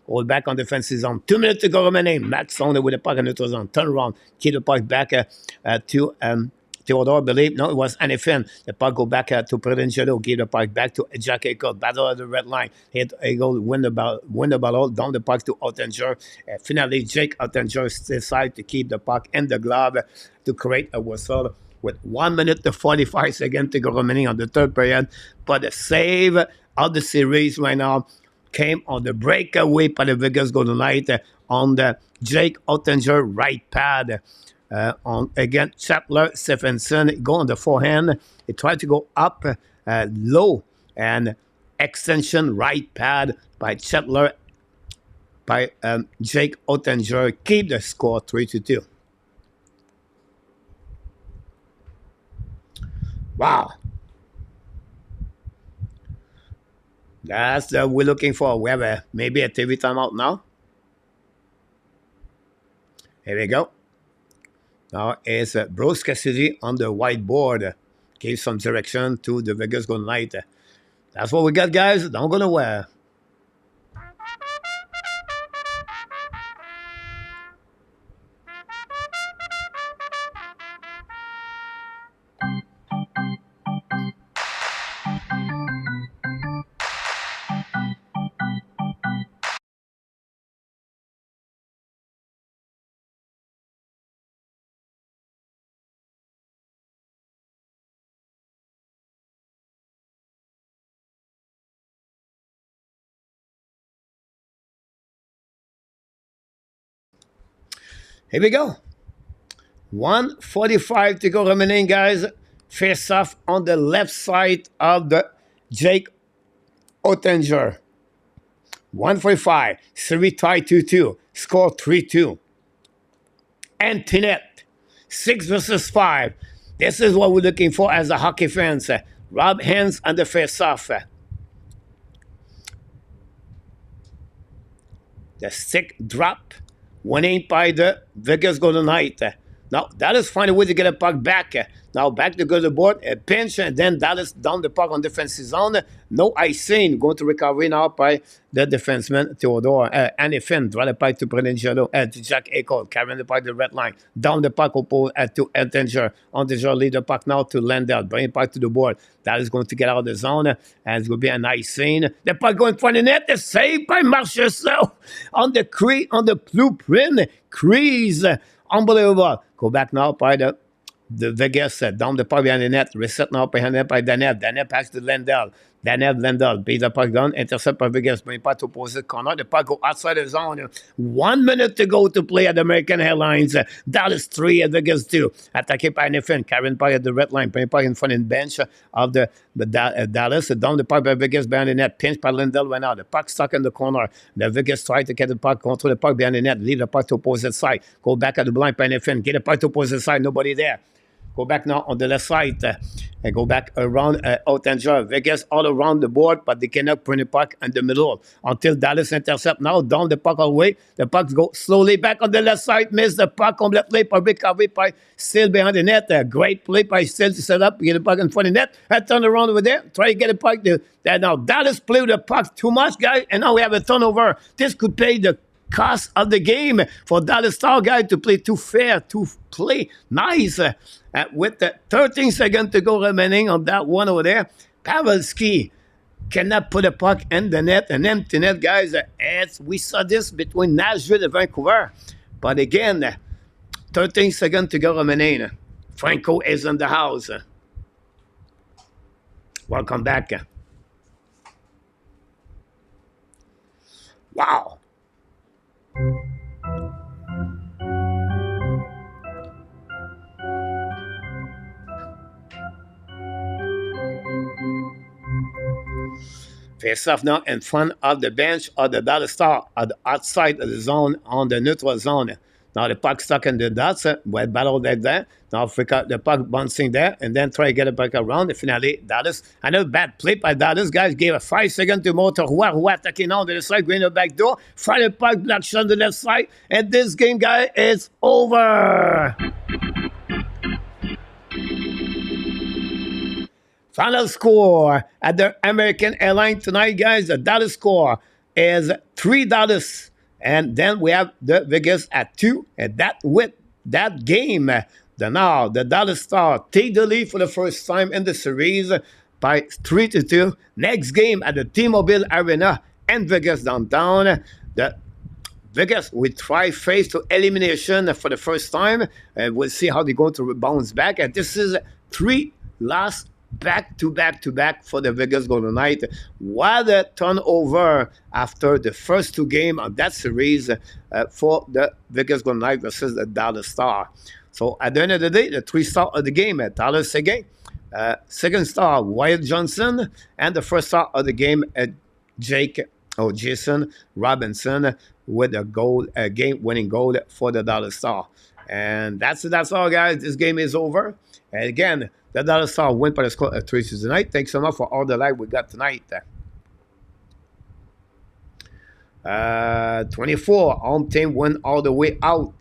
Hold back on defensive zone. 2 minutes to go remaining. Max zone with the puck in neutral zone. Turn around. Keep the puck back to Theodore, I believe. No, it was Anifin. The puck go back to Pregame. Give the puck back to Jack Eichel. Battle at the red line. Hit Eichel, win the ball, down the puck to Oettenger. Finally, Jake Oettenger decides to keep the puck in the glove to create a whistle with 1 minute to 45 seconds to go remaining on the third period. But the save of the series right now came on the breakaway by the Vegas Golden Knights on the Jake Oettenger right pad. On again, Chatler Stephenson go on the forehand. He tried to go up low and extension right pad by Chatler by Jake Oettenger. Keep the score 3-2. Wow. That's what we're looking for. We have maybe a TV timeout now. Here we go. Now it's Bruce Cassidy on the whiteboard. Gave some direction to the Vegas Golden Knights. That's what we got, guys. Don't go nowhere. Here we go. 1:45 to go remaining, guys. Face off on the left side of the Jake Oettenger. 1:45. Series tie 2-2. Score 3-2. Antoinette. 6 versus 5. This is what we're looking for as a hockey fans. Rob hands on the face off. The stick drop. Winning by the Vegas Golden Knights. Now, Dallas find a way to get a puck back. Now, back to go to the board, a pinch, and then Dallas down the puck on defensive zone. No icing. Going to recovery now by the defenseman, Theodore. Anifin, draw the puck to Pregame, to Jack Eichel, carrying the puck to the red line. Down the puck to Oettenger. Oettenger lead the puck now to Lendl. Bring the puck to the board. Dallas going to get out of the zone, and it's going to be a nice scene. The puck going in front of the net. The save by Marchessault on the blueprint crease. Unbelievable. Go back now by the Vegas down the puck behind the net. Reset now behind the net by Danev. Danev pass to Lendl. Lendl beat the puck down. Intercept by Vegas. Bring puck to opposite corner. The puck go outside the zone. 1 minute to go to play at American Airlines. Dallas 3 at Vegas 2. Attaqué by Nefin. Carrying puck at the red line. Bring puck in front of the bench of the Dallas. Down the puck by Vegas behind the net. Pinch by Lendl went out. The puck stuck in the corner. The Vegas tried to get the puck. Control the puck behind the net. Leave the puck to opposite side. Go back at the blind by Nefin. Get the puck to opposite side. Nobody there. Go back now on the left side and go back around Oettenger. Vegas all around the board, but they cannot bring the puck in the middle until Dallas intercept. Now down the puck all the way. The puck go slowly back on the left side. Miss the puck on the play by recovery by still behind the net. Great play by still to set up. Get the puck in front of the net. And turn around over there. Try to get the puck. Now Dallas played the puck too much, guys. And now we have a turnover. This could pay the cost of the game for Dallas Star guy to play too fair, to play nice. With the 13 seconds to go remaining on that one over there, Pavelski cannot put a puck in the net, an empty net, guys. We saw this between Nashville and Vancouver. But again, 13 seconds to go remaining. Franco is in the house. Welcome back. Wow. Face off now in front of the bench of the Dallas Star, at the outside of the zone, on the neutral zone. Now the puck stuck in the dots. Well, battle there. Now the puck bouncing there, and then try to get it back around. And finally, Dallas. Another bad play by Dallas. Guys gave a 5 second to Motor who attacking on the side, going to the back door. Fire the puck, block shot on the left side, and this game, guys, is over. Final score at the American Airline tonight, guys. The Dallas score is $3. And then we have the Vegas at 2. And that with that game, the Dallas Star take the lead for the first time in the series by 3-2. Next game at the T-Mobile Arena in Vegas downtown. The Vegas will try face to elimination for the first time. And we'll see how they're going to bounce back. And this is 3 last back for the Vegas Golden Knights. What a turnover after the first 2 games of that series for the Vegas Golden Knights versus the Dallas Star. So at the end of the day, the 3 star of the game, Tyler Seguin, second star, Wyatt Johnston, and the first star of the game, Jason Robinson, with a game-winning goal for the Dallas Star. And that's all, guys. This game is over. And again, the Dallas Star win by the score of 3 tonight. Thanks so much for all the live we got tonight. 24, home team win all the way out.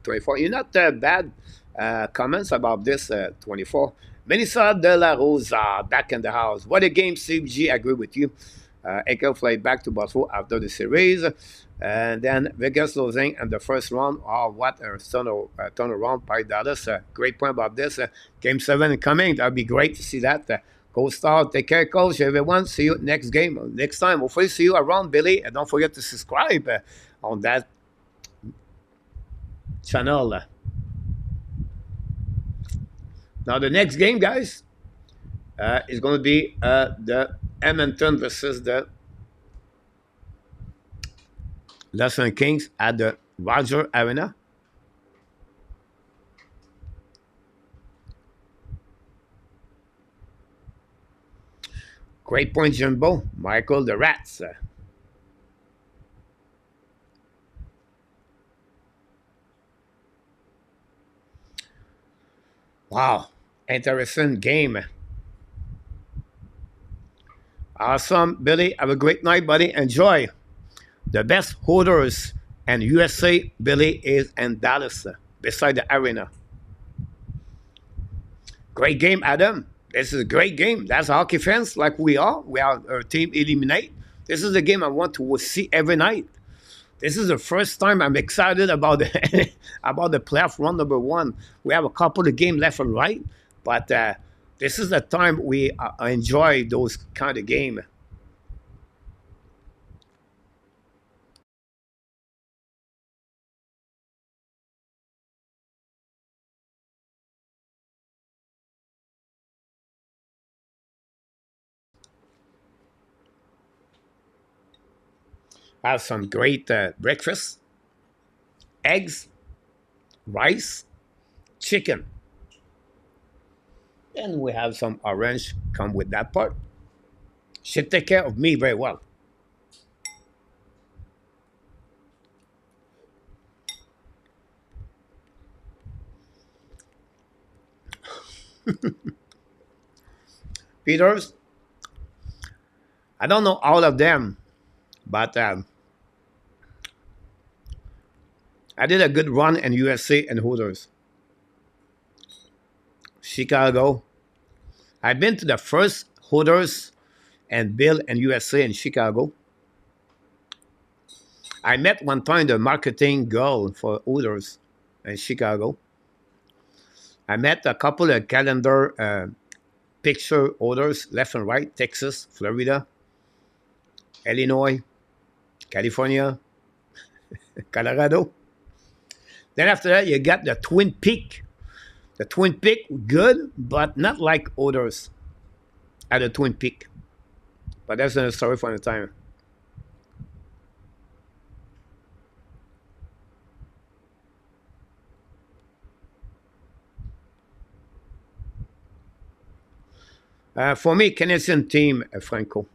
24, you're not bad comments about this 24. Melissa De La Rosa back in the house. What a game, CBG. I agree with you. Echo flight back to Buffalo after the series. And then Vegas losing in the first round. Oh, what a turnaround by Dallas. Great point about this. Game 7 coming. That would be great to see that. Go Star. Take care, coach. Everyone. See you next game. Next time. Hopefully see you around, Billy. And don't forget to subscribe on that channel. Now, the next game, guys, is going to be the Edmonton versus the Los Angeles Kings at the Rogers Arena. Great point, Jimbo. Michael the Rats. Wow. Interesting game. Awesome, Billy. Have a great night, buddy. Enjoy. The best holders and USA, Billy, is in Dallas, beside the arena. Great game, Adam. This is a great game. That's hockey fans like we are. We are our team eliminate. This is a game I want to see every night. This is the first time I'm excited about the about the playoff run number 1. We have a couple of games left and right, but this is the time we enjoy those kind of games. Have some great breakfast, eggs, rice, chicken. And we have some orange come with that part. Should take care of me very well. Peters, I don't know all of them, but I did a good run in USA and Hooters. Chicago. I've been to the first Hooters and Bill and USA in Chicago. I met one time the marketing girl for Hooters in Chicago. I met a couple of calendar picture holders left and right, Texas, Florida, Illinois, California, Colorado. Then after that, you got the Twin Peak. The Twin Peak, good, but not like others at the Twin Peak. But that's another story for another time. For me, Canadian team, Franco.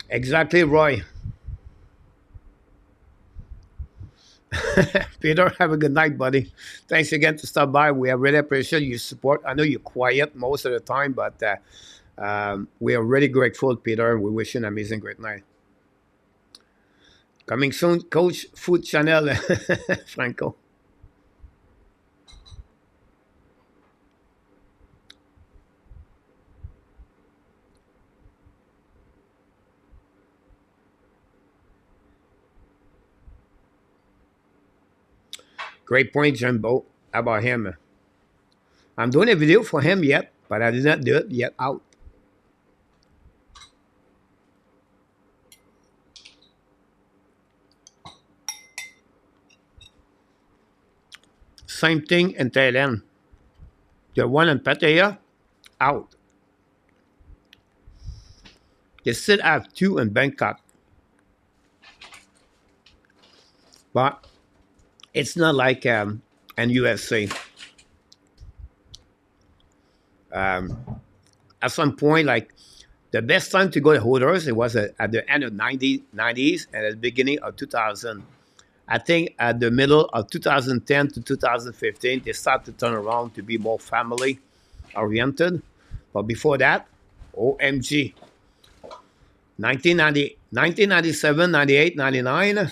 Exactly, Roy. Peter, have a good night, buddy. Thanks again to stop by. We really appreciate your support. I know you're quiet most of the time, but we are really grateful, Peter. We wish you an amazing, great night. Coming soon, Coach Food Channel, Franco. Great point, Jimbo. How about him? I'm doing a video for him yet, but I did not do it yet out. Same thing in Thailand. The one in Pattaya, out. They still have two in Bangkok, but it's not like in USA. Um, at some point, like the best time to go to Hooters, it was at the end of 90s and at the beginning of 2000. I think at the middle of 2010 to 2015, they start to turn around to be more family oriented. But before that, OMG, 1990, 1997, 98, 99,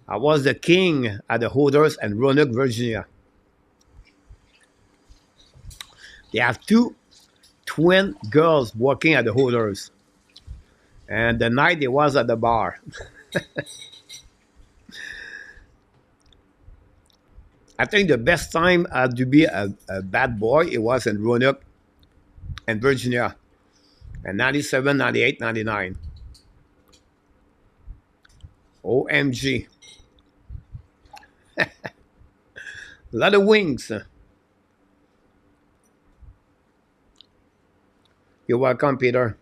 I was the king at the Hooters in Roanoke, Virginia. They have two twin girls working at the Hooters. And the night they was at the bar. I think the best time to be a bad boy, it was in Roanoke and Virginia. And 97, 98, 99. OMG. A lot of wings. You're welcome, Peter.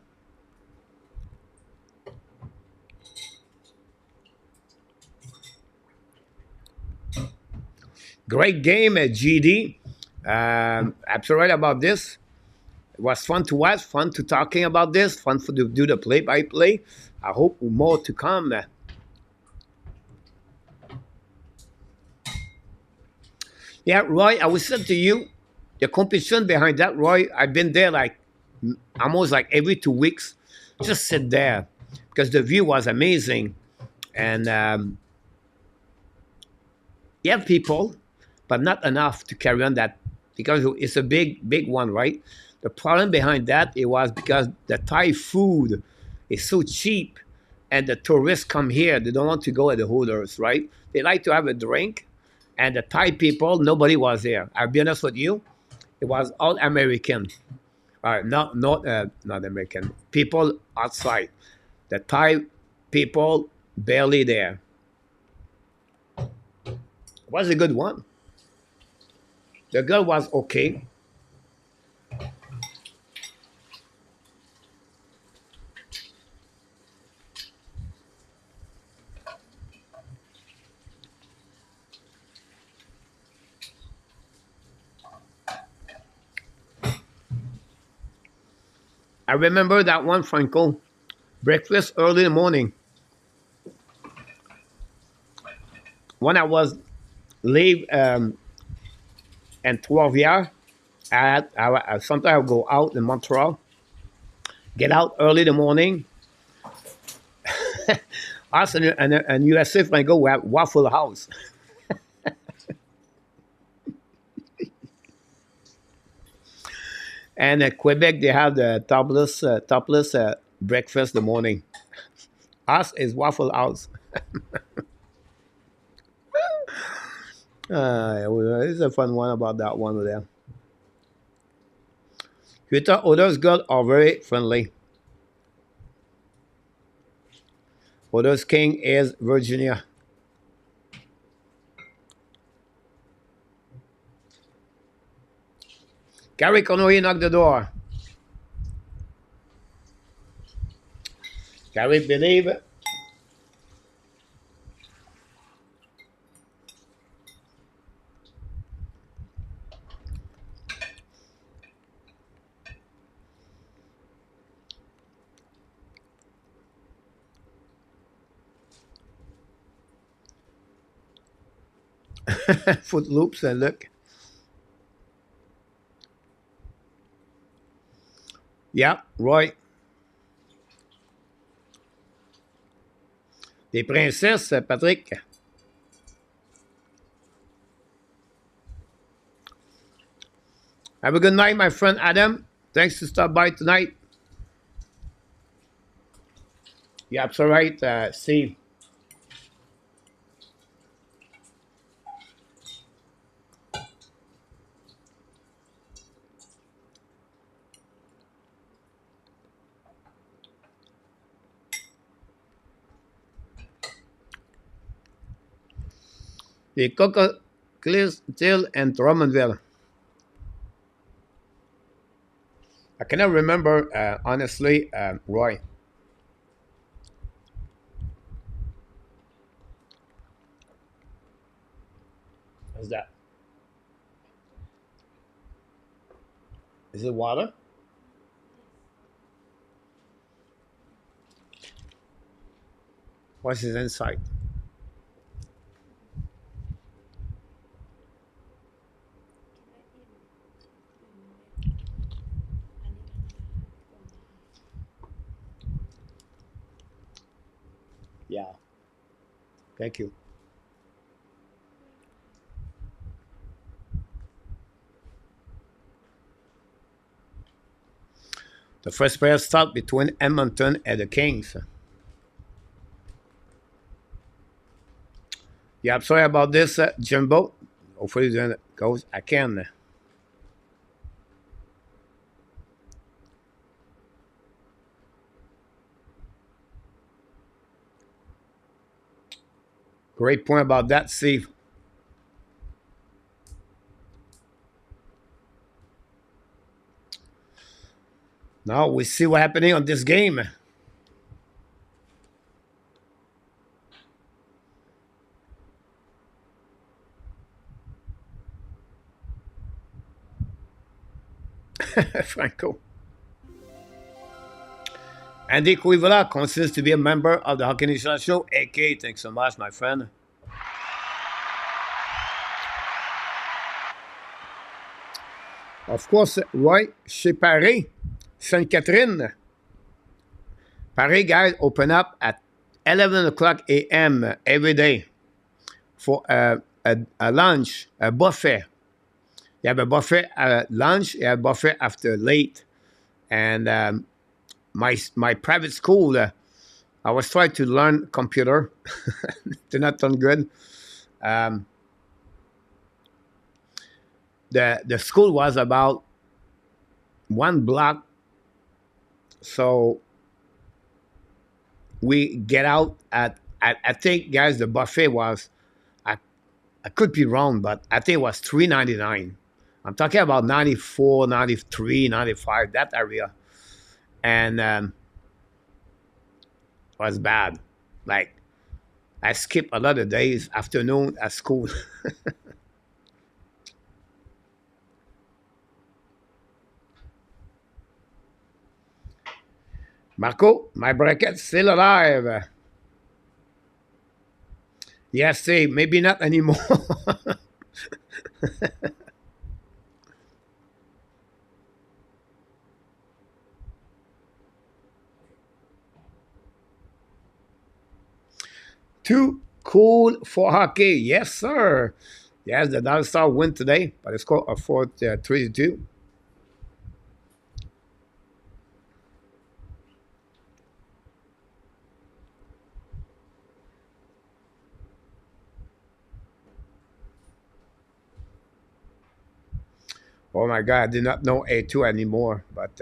Great game at GD. Absolutely right about this. It was fun to watch, fun to talking about this, fun to do the play-by-play. I hope more to come. Yeah, Roy, I will say to you, the competition behind that, Roy, I've been there like almost like every 2 weeks. Just sit there because the view was amazing. And you have people, but not enough to carry on that because it's a big, big one, right? The problem behind that it was because the Thai food is so cheap, and the tourists come here. They don't want to go at the Hooters, right? They like to have a drink, and the Thai people, nobody was there. I'll be honest with you, it was all American, not American people outside. The Thai people barely there. Was a good one. The girl was okay. I remember that one, Franco. Breakfast early in the morning. When I was leave in 12 years, sometimes I would go out in Montreal, get out early in the morning. Us and USA, when I go, we have Waffle House. And at Quebec, they have the topless breakfast in the morning. Us is Waffle House. It's a fun one about that one there. You thought others girls are very friendly. Others king is Virginia. Gary Conway knocked the door. Gary believe it. Foot loops and look. Yeah, right. Des princesses, Patrick. Have a good night, my friend Adam. Thanks to stop by tonight. Yeah, that's all right, Steve. The Coca Clearstill and Drummondville. I cannot remember, honestly, Roy. What's that? Is it water? What's his inside? Yeah. Thank you. The first pair start between Edmonton and the Kings. Yeah, I'm sorry about this, Jimbo. Hopefully, it goes. I can. Great point about that, Steve. Now we see what happening on this game. Franco. Andy Cuivola continues to be a member of the Hockey Nation Show. AK, thanks so much, my friend. Of course, Roy, chez Paris, Sainte-Catherine. Paris, guys, open up at 11 o'clock a.m. every day for a lunch, a buffet. You have a buffet at lunch, you have a buffet after late. And my private school, I was trying to learn computer. They're not done good. Um, the school was about one block, so we get out at I think, guys, the buffet was, I, I could be wrong, but I think it was $3.99. I'm talking about 94, 93, 95, that area. And was bad. Like, I skipped a lot of days, afternoon at school. Marco, my bracket's still alive. Yes, say, maybe not anymore. Too cool for hockey. Yes, sir. Yes, the Dallas Star win today, but it's called a 4-3-2. Oh my God, I did not know A2 anymore, but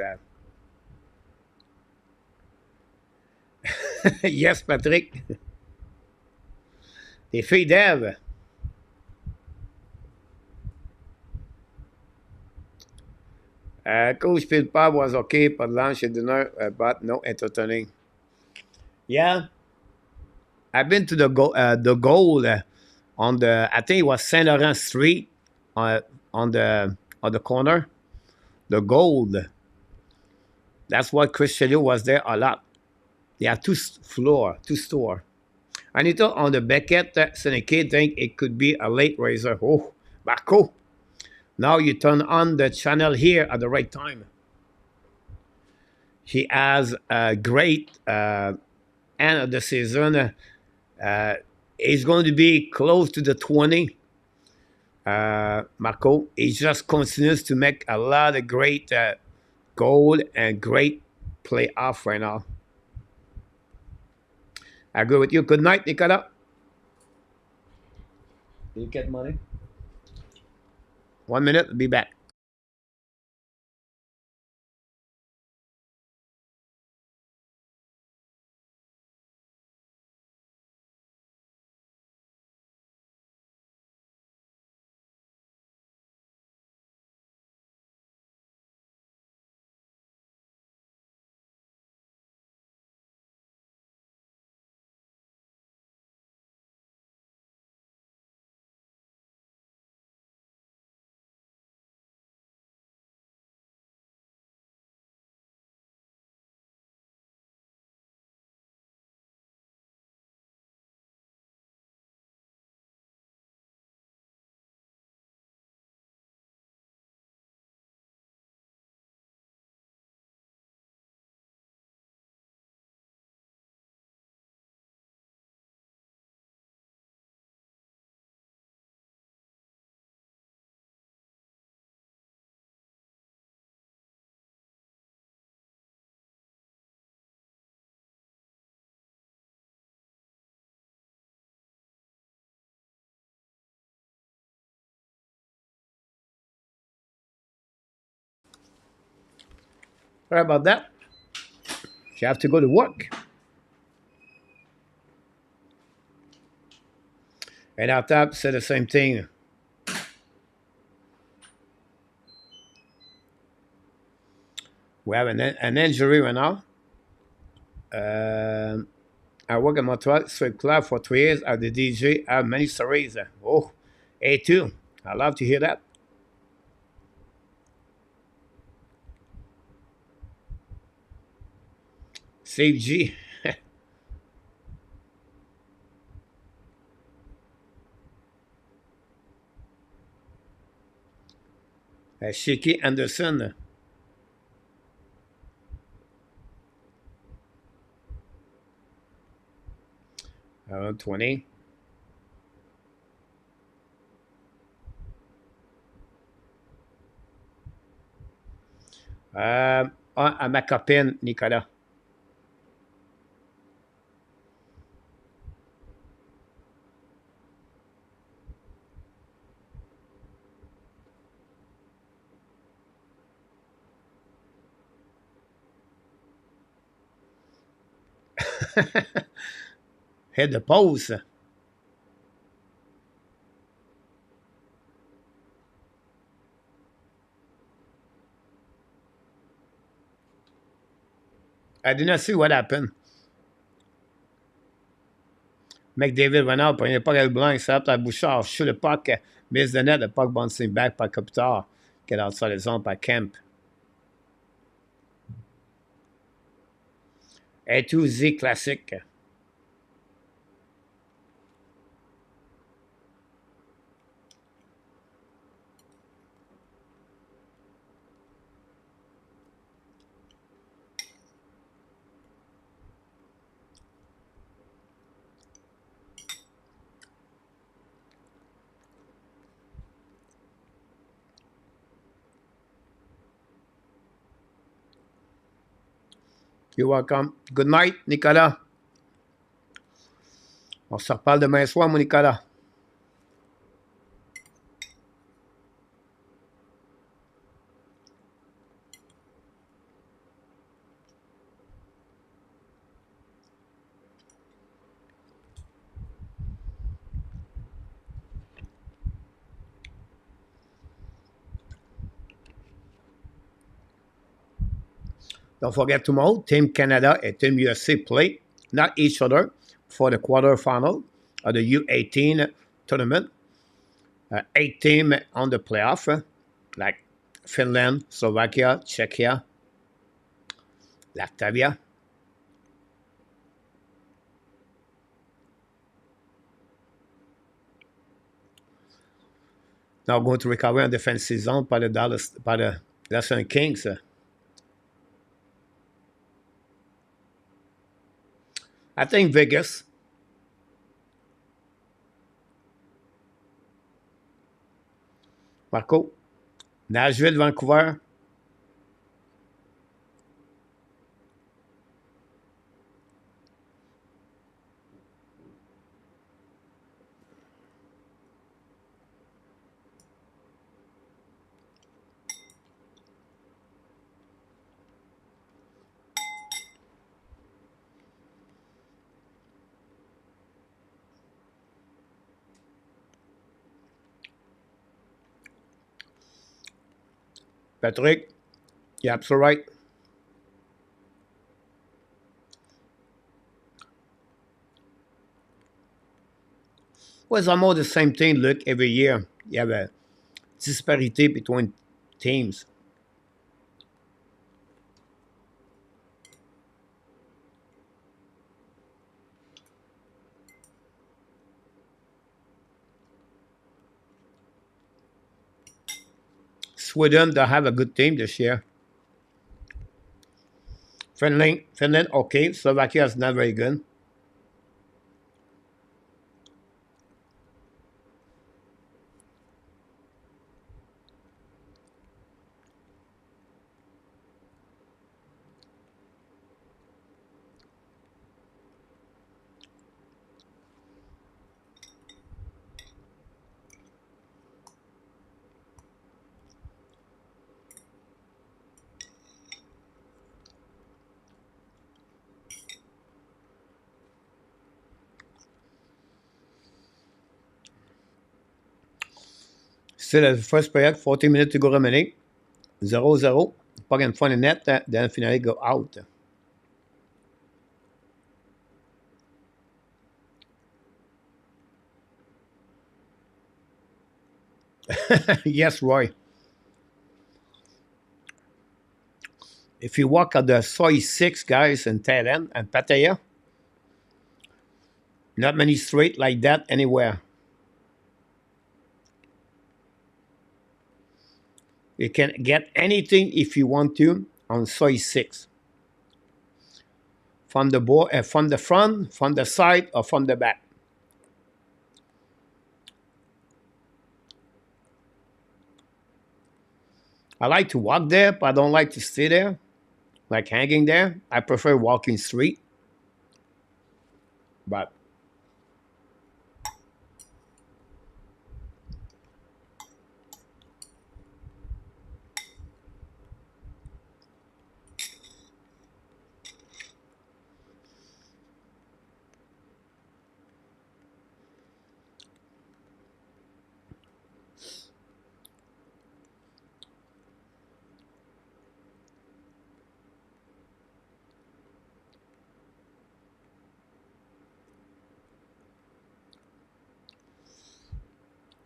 yes, Patrick. Les filles d'Ève. Coach Philpott was okay for lunch and dinner, but no entertaining. Yeah, I've been to the goal on the, I think it was Saint Laurent Street, on the corner. The gold. That's what Chris Chelios was there a lot. They have two floor, two store. Anita on the Beckett Seneca think it could be a late raiser. Oh, Marco. Now you turn on the channel here at the right time. He has a great end of the season. He's going to be close to the 20. Marco, he just continues to make a lot of great goal and great playoff right now. I agree with you. Good night, Nicola. You get money? 1 minute, I'll be back. Sorry about that. You have to go to work. And our top said the same thing. We have an injury right now. I work at Montreal Strip Club for 3 years as the DJ. I have many stories. Oh, A2. I love to hear that. Save G. Shiki Anderson. 20. À ma copine, Nicolas. Hit the pause. I did not see what happened. McDavid went out, prenait pas le blanc, il s'adapte à Bouchard. Shoot le puck, mise de net, le puck bouncing back par Kopitar. Get outside the zone par Kemp. A2Z classique. You're welcome. Good night, Nicolas. On se reparle demain soir, mon Nicolas. Don't forget tomorrow, Team Canada and Team USA play, not each other, for the quarterfinal of the U18 tournament. 8 teams on the playoff, like Finland, Slovakia, Czechia, Latvia. Now going to recover en défense saison par le Dallas, par le Washington Kings. I think Vegas. Marco. Nashville, Vancouver. Patrick, you're absolutely right. Well, it's almost the same thing, look, every year. You have a disparity between teams. Sweden, they have a good team this year. Finland, okay. Slovakia is not very good. Still at the first period, 40 minutes to go remaining. 0-0. Pas une fois le net, then finally go out. Yes, Roy. If you walk at the soy 6 guys in Thailand and Pattaya, not many straight like that anywhere. You can get anything if you want to on soy 6. From the from the front, from the side, or from the back. I like to walk there, but I don't like to stay there, like hanging there. I prefer walking street. But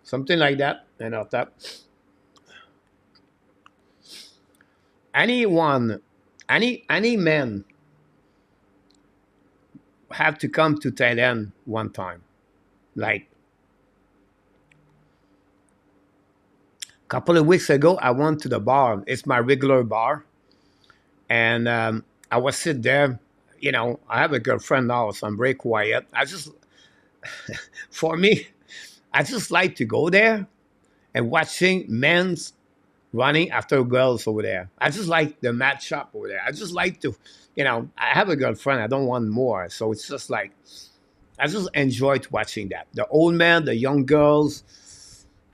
something like that. And I thought anyone, any man have to come to Thailand one time. Like a couple of weeks ago, I went to the bar. It's my regular bar, and I was sit there. You know, I have a girlfriend now, so I'm very quiet. For me, I just like to go there and watching men's running after girls over there. I just like the matchup over there. I just like to, I have a girlfriend. I don't want more. So it's just like, I just enjoyed watching that. The old man, the young girls,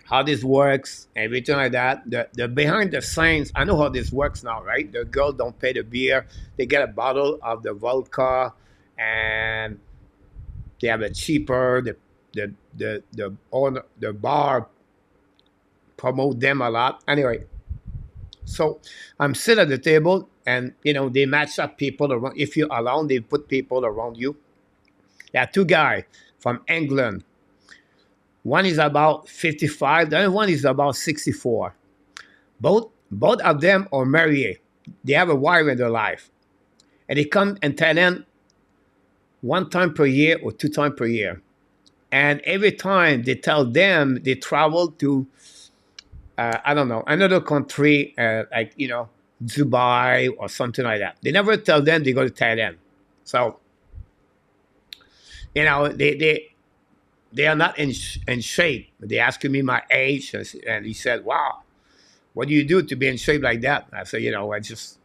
how this works, everything like that. The behind the scenes, I know how this works now, right? The girls don't pay the beer. They get a bottle of the vodka and they have it cheaper. The owner, the bar promote them a lot. Anyway, so I'm sitting at the table and they match up people around. If you're alone, they put people around you. There are two guys from England. One is about 55, the other one is about 64. Both of them are married. They have a wife in their life. And they come in Thailand one time per year or two times per year. And every time they tell them they travel to I don't know, another country, like, Dubai or something like that. They never tell them they go to Thailand. So, they are not in shape. They asking me my age, and he said, "Wow, what do you do to be in shape like that?" I said, I just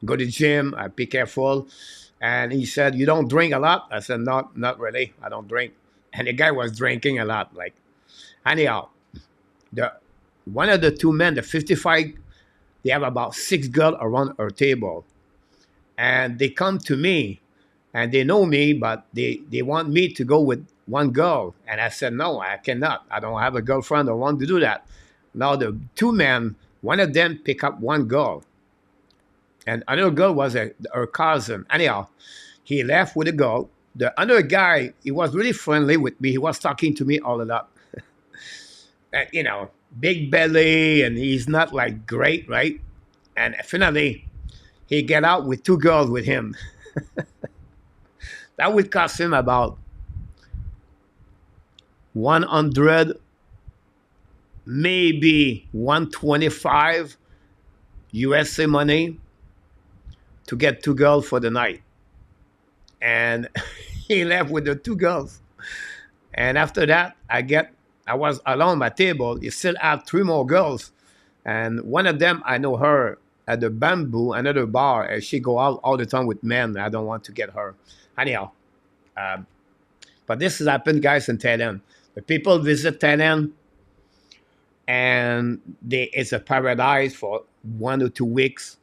go to the gym. I be careful. And he said, "You don't drink a lot?" I said, "Not really. I don't drink." And the guy was drinking a lot. Like, anyhow, the one of the two men, the 55, they have about six girls around our table, and they come to me, and they know me, but they want me to go with one girl, and I said, "No, I cannot. I don't have a girlfriend. I want to do that." Now the two men, one of them pick up one girl, and another girl was her cousin. Anyhow, he left with a girl. The other guy, he was really friendly with me. He was talking to me all a lot. And, big belly, and he's not like great, right? And finally, he get out with two girls with him. That would cost him about 100, maybe 125 USA money to get two girls for the night. And he left with the two girls. And after that, I was alone at my table. He still had three more girls. And one of them, I know her at the Bamboo, another bar, and she go out all the time with men. I don't want to get her. Anyhow, um, but this has happened, guys, in Thailand. The people visit Thailand, and it's a paradise for 1 or 2 weeks.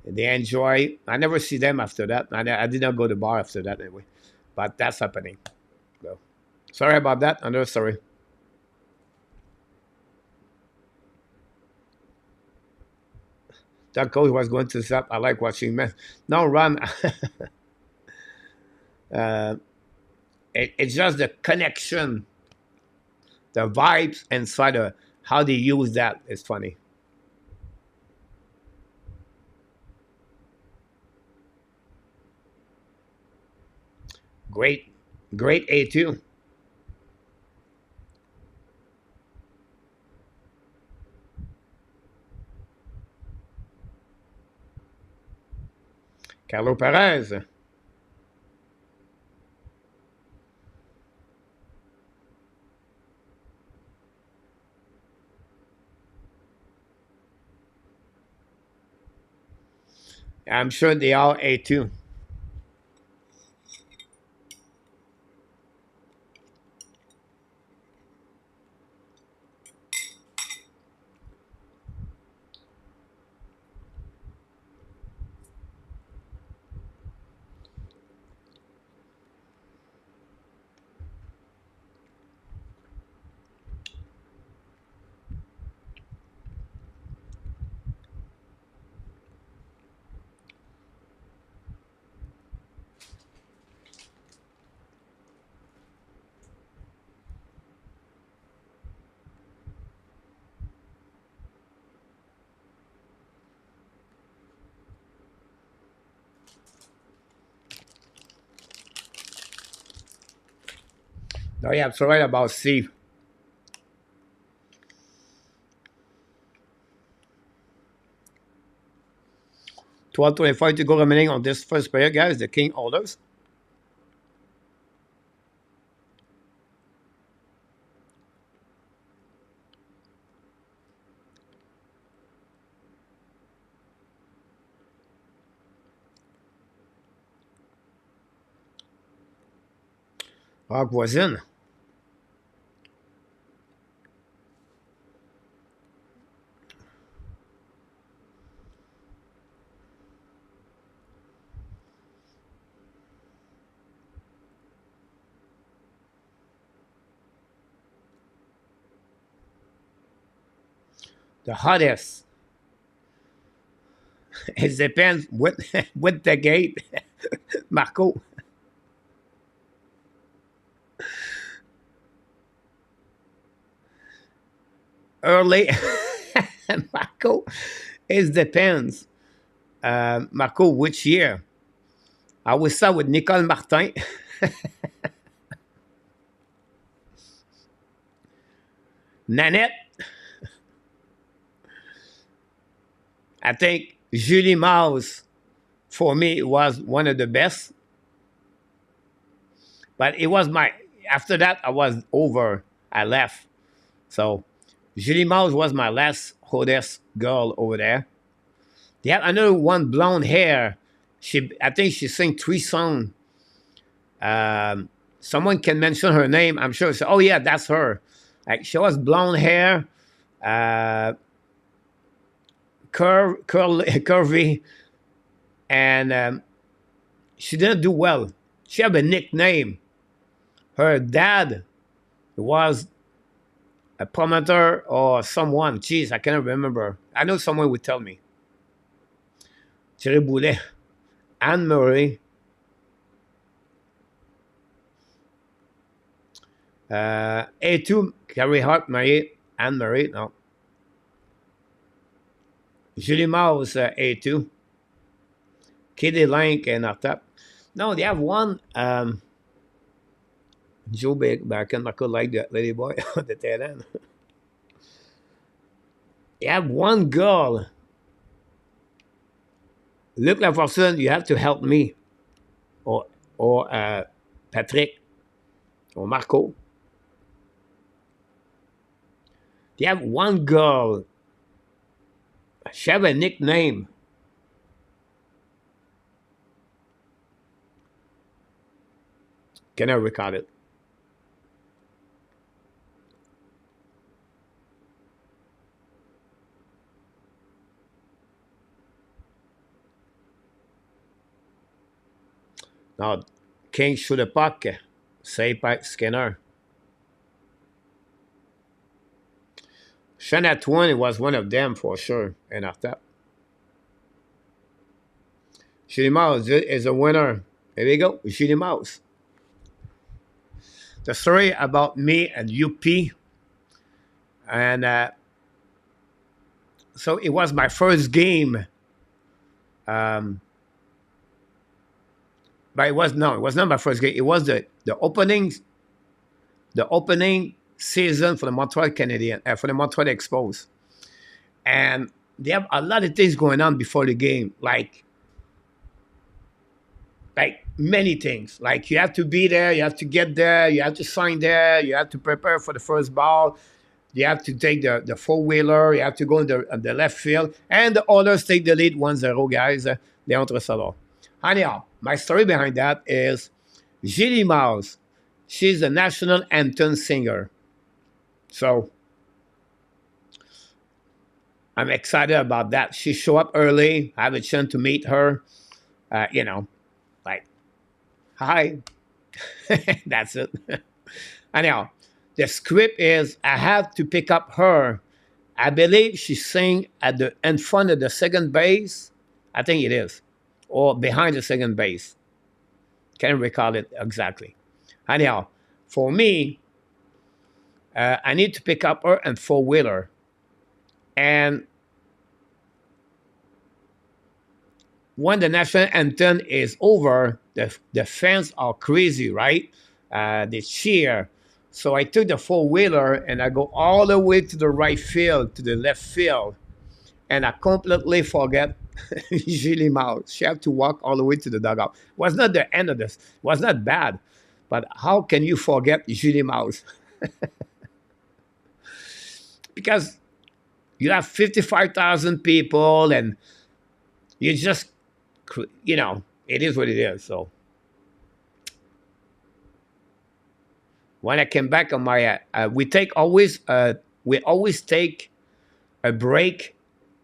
They enjoy. I never see them after that. I did not go to the bar after that anyway. But that's happening. So, sorry about that. Another story. That coach was going to stop. I like watching men. Now run. uh, it's just the connection, the vibes inside of how they use that is funny. Great, great A2. Carlo Perez. I'm sure they all A2. No, yeah, I'm so right about Steve. 12:25 to go remaining on this first player, guys. The king orders. Rock was in. The hottest. It depends with with the gate, Marco. Early, Marco. It depends. Marco, which year? I will start with Nicole Martin. Nanette. I think Julie Mouse, for me, was one of the best. But it was my, after that, I was over. I left. So Julie Mouse was my last hottest girl over there. They have another one, blonde hair. I think she sang 3 songs. Someone can mention her name. I'm sure. Oh yeah, that's her. Like she was blonde hair, uh, curvy, and she didn't do well. She had a nickname. Her dad was a promoter or someone. Jeez, I cannot remember. I know someone would tell me. Thierry Boulet, Anne Murray, A2, Carrie Hart, Marie, Anne Marie, no. Julie Mouse, A2. Kitty Link and after. No, they have one. Joe Backen, I could like that lady boy on the tail end. You have one girl. Look like person, you have to help me. Or Patrick. Or Marco. You have one girl. She have a nickname. Can I record it? Now, King shoot a puck, saved by Skinner. Shania Twain was one of them for sure. And after, Julie Mouse is a winner. There we go, Julie Mouse. The story about me and UP, and so it was my first game. But it was not my first game. It was the opening season for the Montreal Canadiens, for the Montreal Expos, and they have a lot of things going on before the game, like many things. Like you have to be there, you have to get there, you have to sign there, you have to prepare for the first ball, you have to take the four-wheeler, you have to go in the left field, and the others take the lead 1-0, guys. Leandre Salor. Anyhow, my story behind that is Julie Mouse. She's a national anthem singer. So I'm excited about that. She showed up early. I have a chance to meet her. Like, hi. That's it. Anyhow, the script is I have to pick up her. I believe she sang in front of the second base. I think it is. Or behind the second base. Can't recall it exactly. Anyhow, for me, I need to pick up her and four-wheeler. And when the national anthem is over, the fans are crazy, right? They cheer. So I took the four-wheeler and I go all the way to the right field, to the left field. And I completely forget Julie Mouse. She had to walk all the way to the dugout. It was not the end of this. It was not bad. But how can you forget Julie Mouse? Because you have 55,000 people and you just, it is what it is. So when I came back on my, we always take a break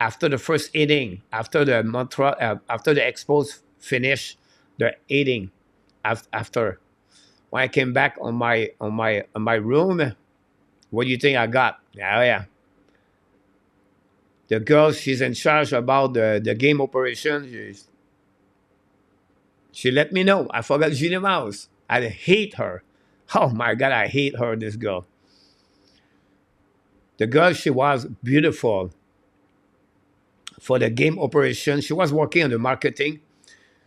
after the first inning, after the Expos finish their inning. After when I came back on my room, what do you think I got? Oh yeah, the girl, she's in charge about the game operation. She let me know. I forgot Julie Mouse. I hate her. Oh my God, I hate her. This girl. The girl, she was beautiful. For the game operation, she was working on the marketing.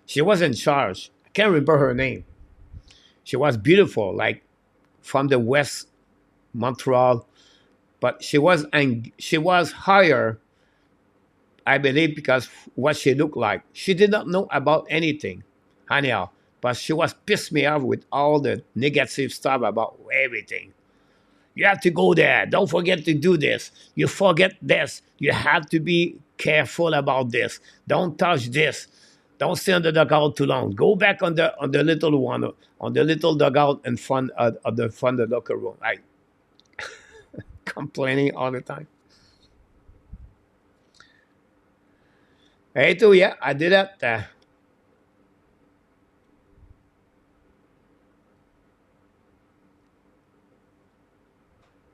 She was in charge. I can't remember her name. She was beautiful, like from the West Montreal, but she was higher I believe, because what she looked like. She did not know about anything, anyhow. But she was pissed me off with all the negative stuff about everything. You have to go there. Don't forget to do this. You forget this. You have to be careful about this. Don't touch this. Don't stay on the dugout too long. Go back on the little one, on the little dugout in front of the front of the locker room. I complaining all the time. Hey, too, yeah, I did that.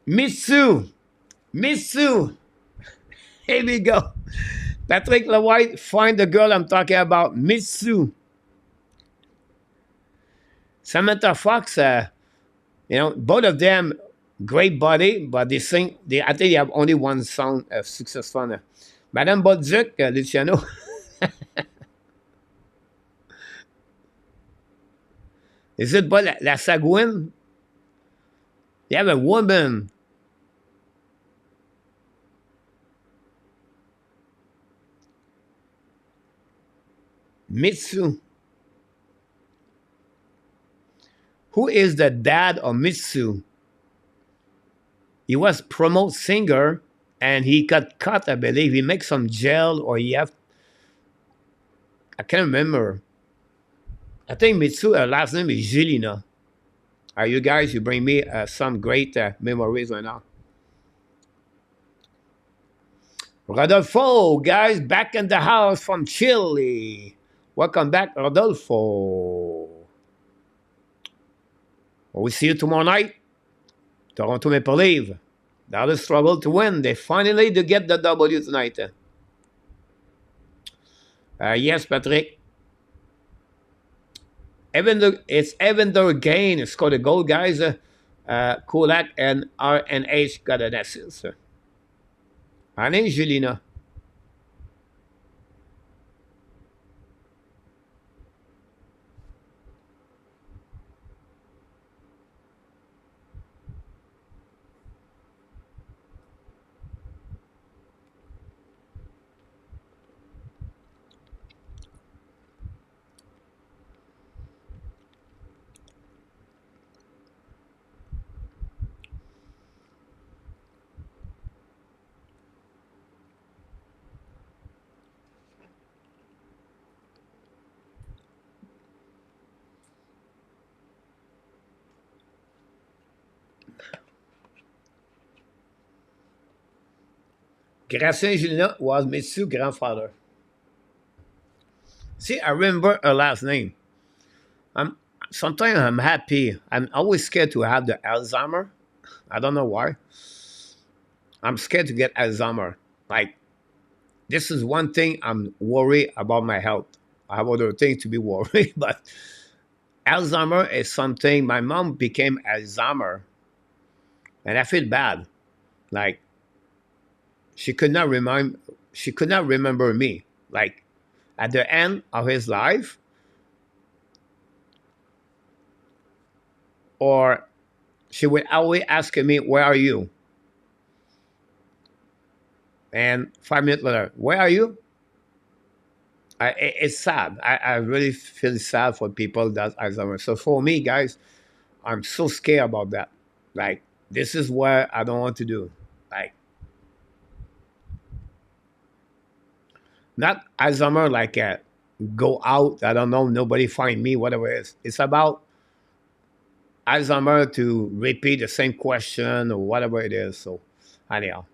Mitsu, Mitsu. Here we go. Patrick Lewhite, find the girl I'm talking about, Mitsu. Samantha Fox, both of them great body, but they sing. I think they have only one song successful. Madame Bolduc, Luciano. Is it pas la Sagouine? You have a woman. Mitsu. Who is the dad of Mitsu? He was promote singer and he got cut, I believe. He makes some gel or he have, I can't remember. I think Mitsu, her last name is Jelena. Are you guys, you bring me some great memories right now. Rodolfo, guys, back in the house from Chile. Welcome back, Rodolfo. We'll see you tomorrow night. Toronto Maple Leafs. That is struggle to win. They finally to get the W tonight. Yes, Patrick. It's Evander Gain scored a goal, guys. Kulak and RNH got an assist. Her name is Jelena. Gracien Jelena was Mitsu's grandfather. See, I remember her last name. Sometimes I'm happy. I'm always scared to have the Alzheimer. I don't know why. I'm scared to get Alzheimer. Like, this is one thing I'm worried about my health. I have other things to be worried, but Alzheimer is something. My mom became Alzheimer, and I feel bad. Like, she could not remind. She could not remember me. Like, at the end of his life, or she would always ask me, "Where are you?" And 5 minutes later, "Where are you?" It's sad. I really feel sad for people that Alzheimer's. So for me, guys, I'm so scared about that. Like, this is what I don't want to do. Like, not Alzheimer like go out. I don't know. Nobody find me. Whatever it is. It's about Alzheimer to repeat the same question or whatever it is. So anyhow.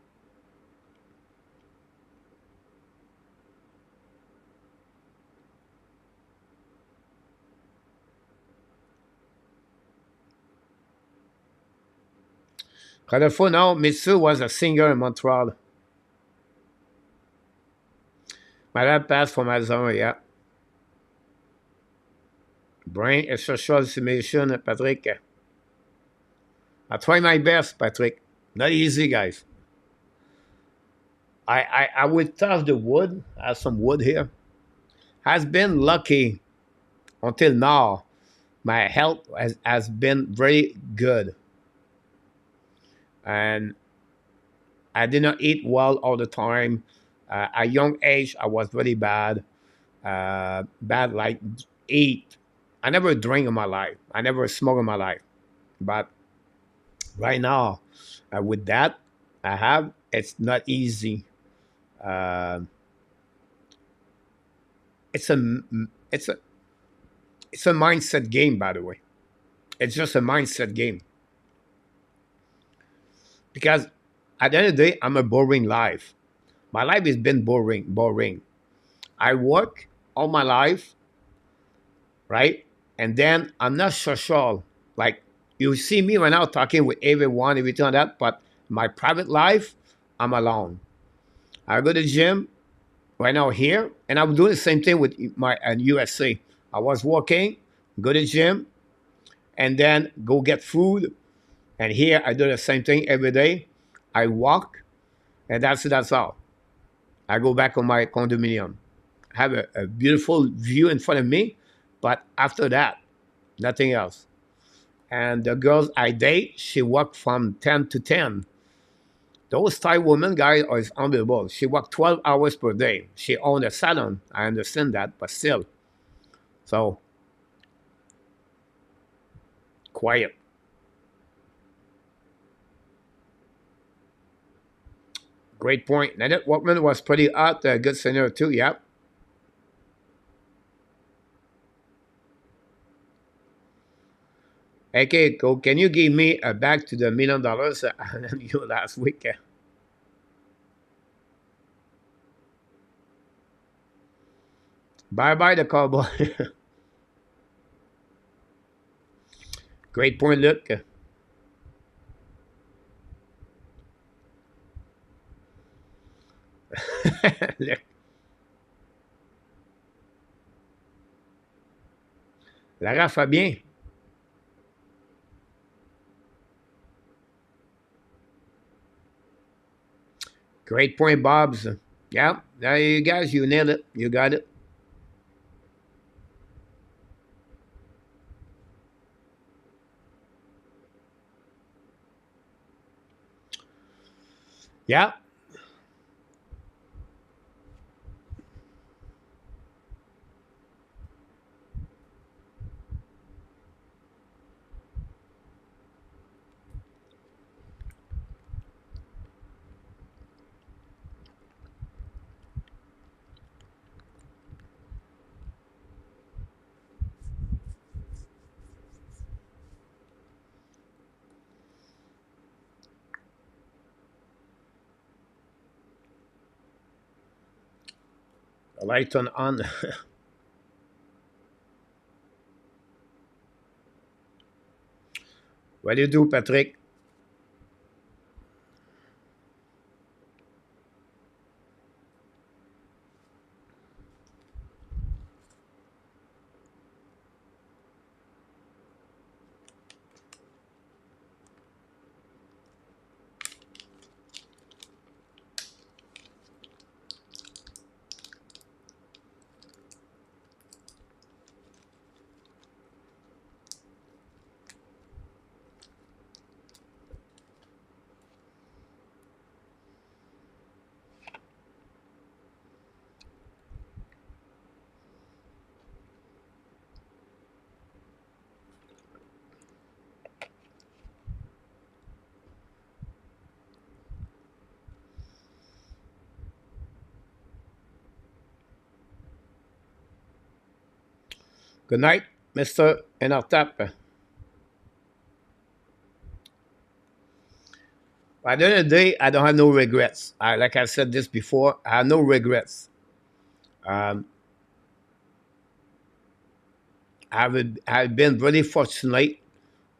Colorful now, Mitsu was a singer in Montreal. My dad passed from Alzheimer, yeah. Brain and social simulation, Patrick. I try my best, Patrick. Not easy, guys. I would touch the wood. I have some wood here. Has been lucky until now. My health has been very good. And I did not eat well all the time. At young age, I was really bad. Bad like eat. I never drink in my life. I never smoke in my life. But right now, with that I have, it's not easy. Uh, it's a it's a it's a mindset game, by the way. It's just a mindset game because at the end of the day, I'm a boring life. My life has been boring, boring. I work all my life, right? And then I'm not social. Like you see me right now talking with everyone, everything like that, but my private life, I'm alone. I go to the gym right now here, and I'm doing the same thing with my USA. I was working, go to the gym, and then go get food. And here I do the same thing every day. I walk, and that's all. I go back on my condominium. Have a beautiful view in front of me, but after that, nothing else. And the girls I date, she worked from 10 to 10. Those Thai women, guys, are unbelievable. She worked 12 hours per day. She owned a salon. I understand that, but still. So, quiet. Great point. Nanette Walkman was pretty hot, a good singer too, yep. Okay, can you give me a back to the $1 million you last week? Bye bye, the cowboy. Great point, Luke. Lara Fabien. Great point, Bob's. Yeah, there you guys, you nailed it. You got it. Yeah. The light on. What do you do, Patrick? Good night, Mr. Enartap. At the end of the day, I don't have no regrets. Like I said this before, I have no regrets. Um, I've been really fortunate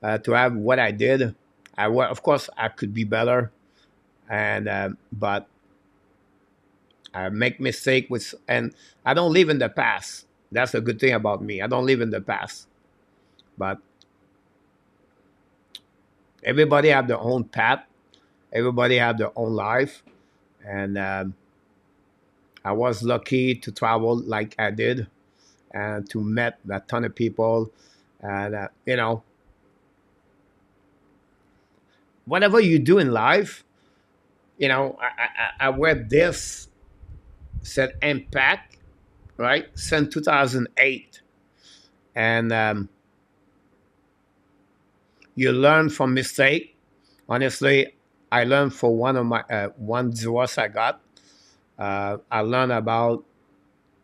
to have what I did. Of course, I could be better, and but I make mistake with, and I don't live in the past. That's a good thing about me. I don't live in the past, but everybody have their own path. Everybody have their own life, and I was lucky to travel like I did, and to met a ton of people, and whatever you do in life, I wear this. said impact, right? Since 2008. And you learn from mistake. Honestly, I learned for one of my one divorce I got. I learned about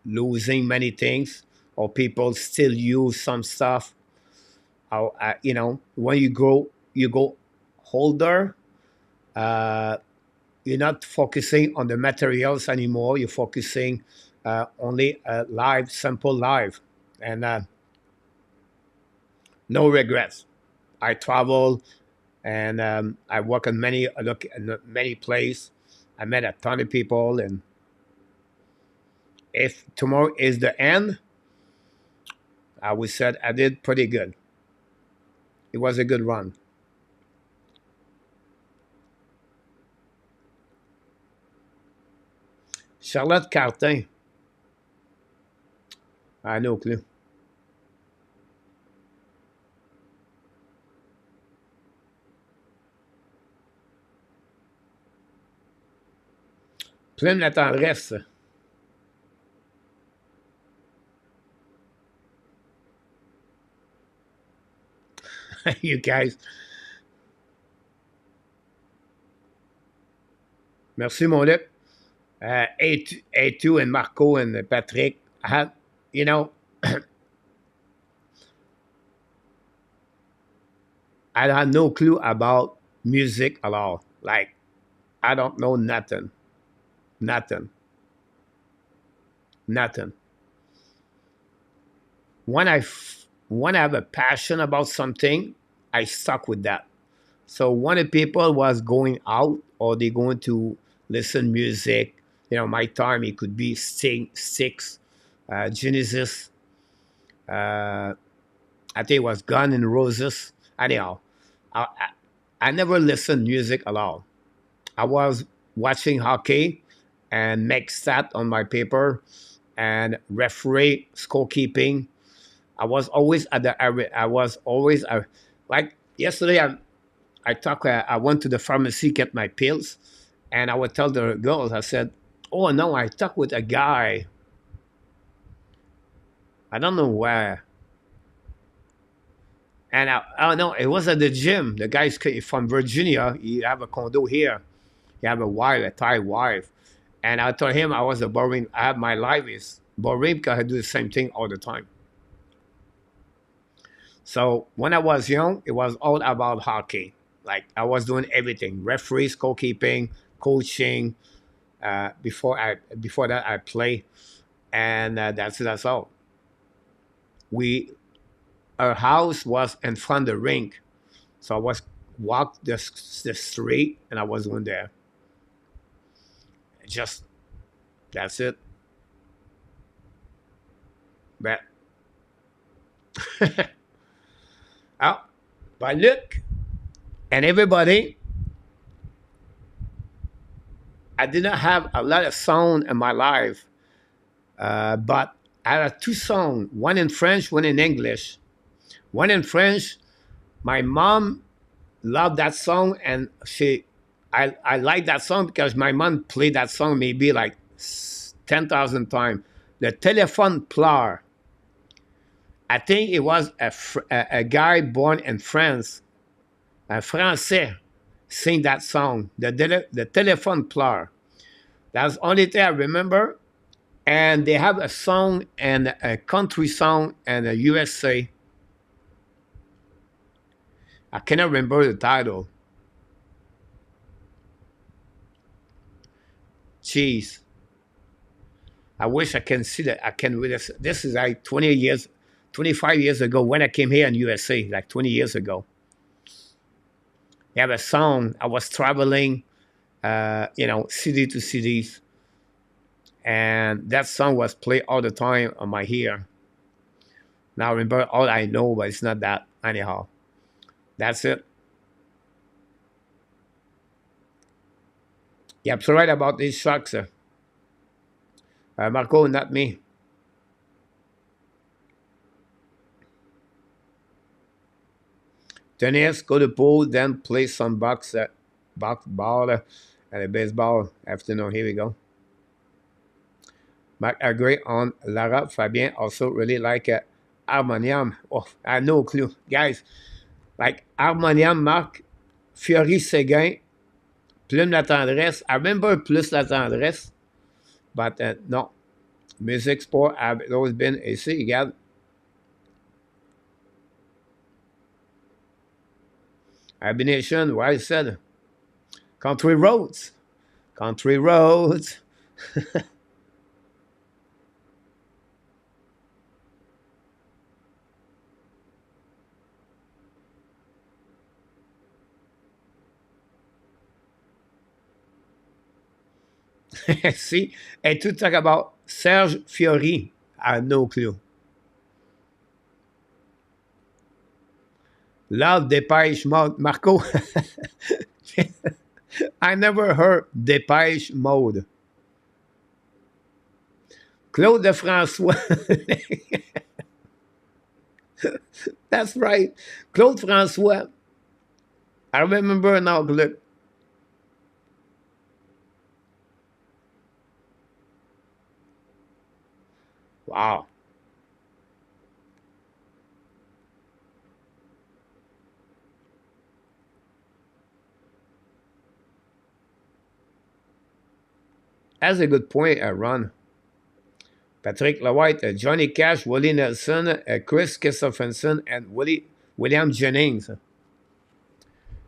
losing many things, or people still use some stuff. When you go older. Uh, you're not focusing on the materials anymore. You're focusing only live, simple live, and no regrets. I travel and I work in many places. I met a ton of people, and if tomorrow is the end, I would say I did pretty good. It was a good run. Charlotte Cartin, I no clue. Plein la tendresse. You guys, merci mon Luc. A2 and Marco and Patrick. I had, you know, I had no clue about music at all. Like, I don't know nothing, nothing, nothing. When I have a passion about something, I stuck with that. So when the people was going out or they going to listen music, my time it could be Six, Genesis. Uh, I think it was Gun and Roses. Anyhow, I never listened music at all. I was watching hockey and make stat on my paper and referee scorekeeping. I was always at the area. I was always like yesterday. I went to the pharmacy get my pills, and I would tell the girls. I said, "Oh no, I talked with a guy. I don't know where." And oh no, it was at the gym. The guy's from Virginia. He have a condo here. He have a wife, a Thai wife. And I told him I was a boring. I have my life is boring because I do the same thing all the time. So when I was young, it was all about hockey. Like I was doing everything: referee, scorekeeping, coaching. Before that, I play, and that's all. We Our house was in front of the rink, so I was walk the street, and I was going there. Just that's it. But oh, but look, and everybody, I did not have a lot of sound in my life, but I had two songs, one in French, one in English. One in French, my mom loved that song, and I like that song because my mom played that song maybe like 10,000 times. The Téléphone pleure. I think it was a guy born in France, a Français, sing that song, the Téléphone pleure. That's the only thing I remember. And they have a song and a country song and a USA. I cannot remember the title. Jeez. I wish I can see that. I can read this. This is like 20 years, 25 years ago when I came here in USA, like 20 years ago. They have a song. I was traveling, city to cities, and that song was played all the time on my ear. Now I remember all I know, but it's not that. Anyhow, that's it. Yeah, I'm so right about these sharks. Marco, not me. Tennis, go to pool, then play some box ball and a baseball afternoon. Here we go. Mark agree on Lara. Fabien also really like Harmonium. Oh, I have no clue. Guys, like Harmonium, Marc, Fiori, Séguin, Plume la tendresse. I remember plus la tendresse, but no. Music sport have always been ici. Regarde, Abination, why I said country roads. Country roads. See, and to talk about Serge Fiori, I have no clue. Love Depeche Mode. Marco, I never heard Depeche Mode. Claude de François. That's right. Claude François. I remember now. Look. Wow. That's a good point, Ron. Patrick Lewhite, Johnny Cash, Willie Nelson, Chris Christopherson, and William Jennings.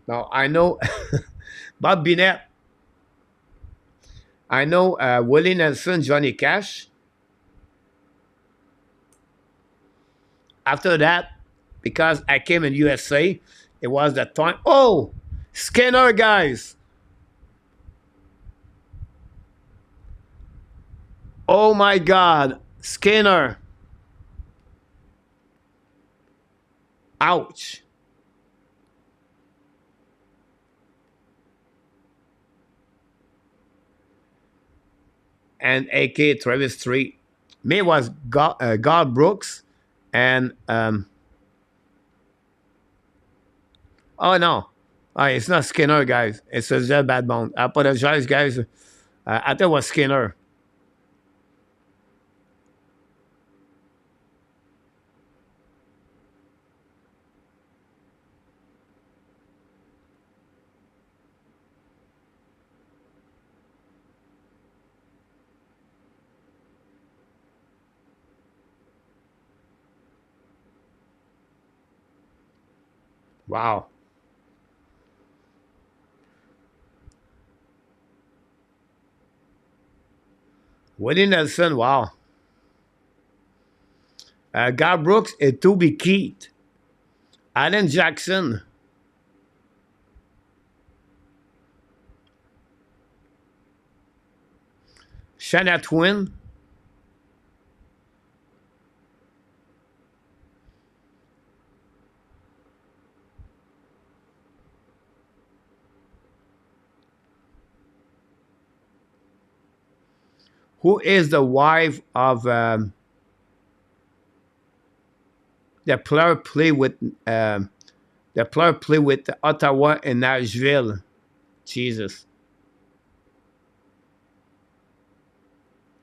Now, I know Bob Binet. I know Willie Nelson, Johnny Cash. After that, because I came in USA, it was the time. Oh, Skinner, guys. Oh my God, Skinner. Ouch. And AK Travis Street. Me was God Brooks and oh no, it's not Skinner, guys. It's a Zed Bad Bone. I apologize, guys. I thought it was Skinner. Wow. Willie Nelson, wow. God Brooks et Toby Keith. Alan Jackson. Shania Twain. Who is the wife of the player play with the player play with Ottawa and Nashville? Jesus.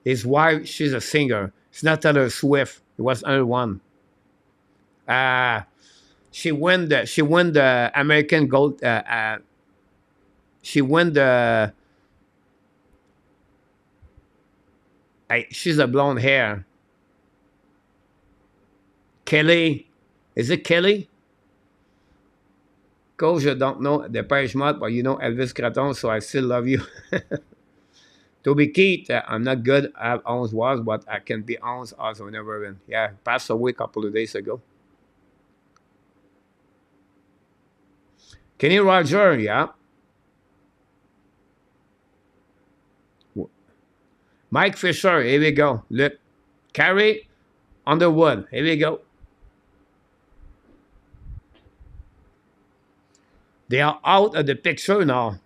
His wife, she's a singer. It's not Taylor Swift. It was another one. Uh she won the American Gold. She won the. She's a blonde hair. Kelly, is it Kelly? Coach, I don't know the Parish Mott, but you know Elvis Craton, so I still love you. Toby Keith, I'm not good at Ons was, but I can be Ons also never been. Yeah, passed away a couple of days ago. Kenny Roger, yeah. Mike Fisher, here we go. Look, Carrie Underwood, here we go. They are out of the picture now.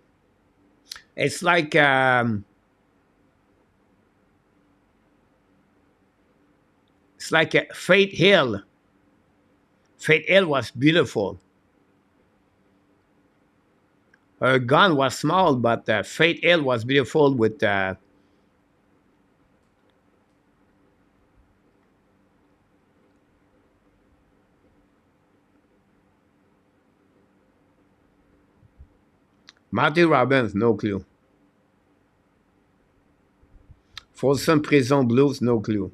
It's like a Faith Hill. Faith Hill was beautiful. Her gun was small, but Faith Hill was beautiful with Marty Robbins, no clue. Folsom Prison Blues, no clue.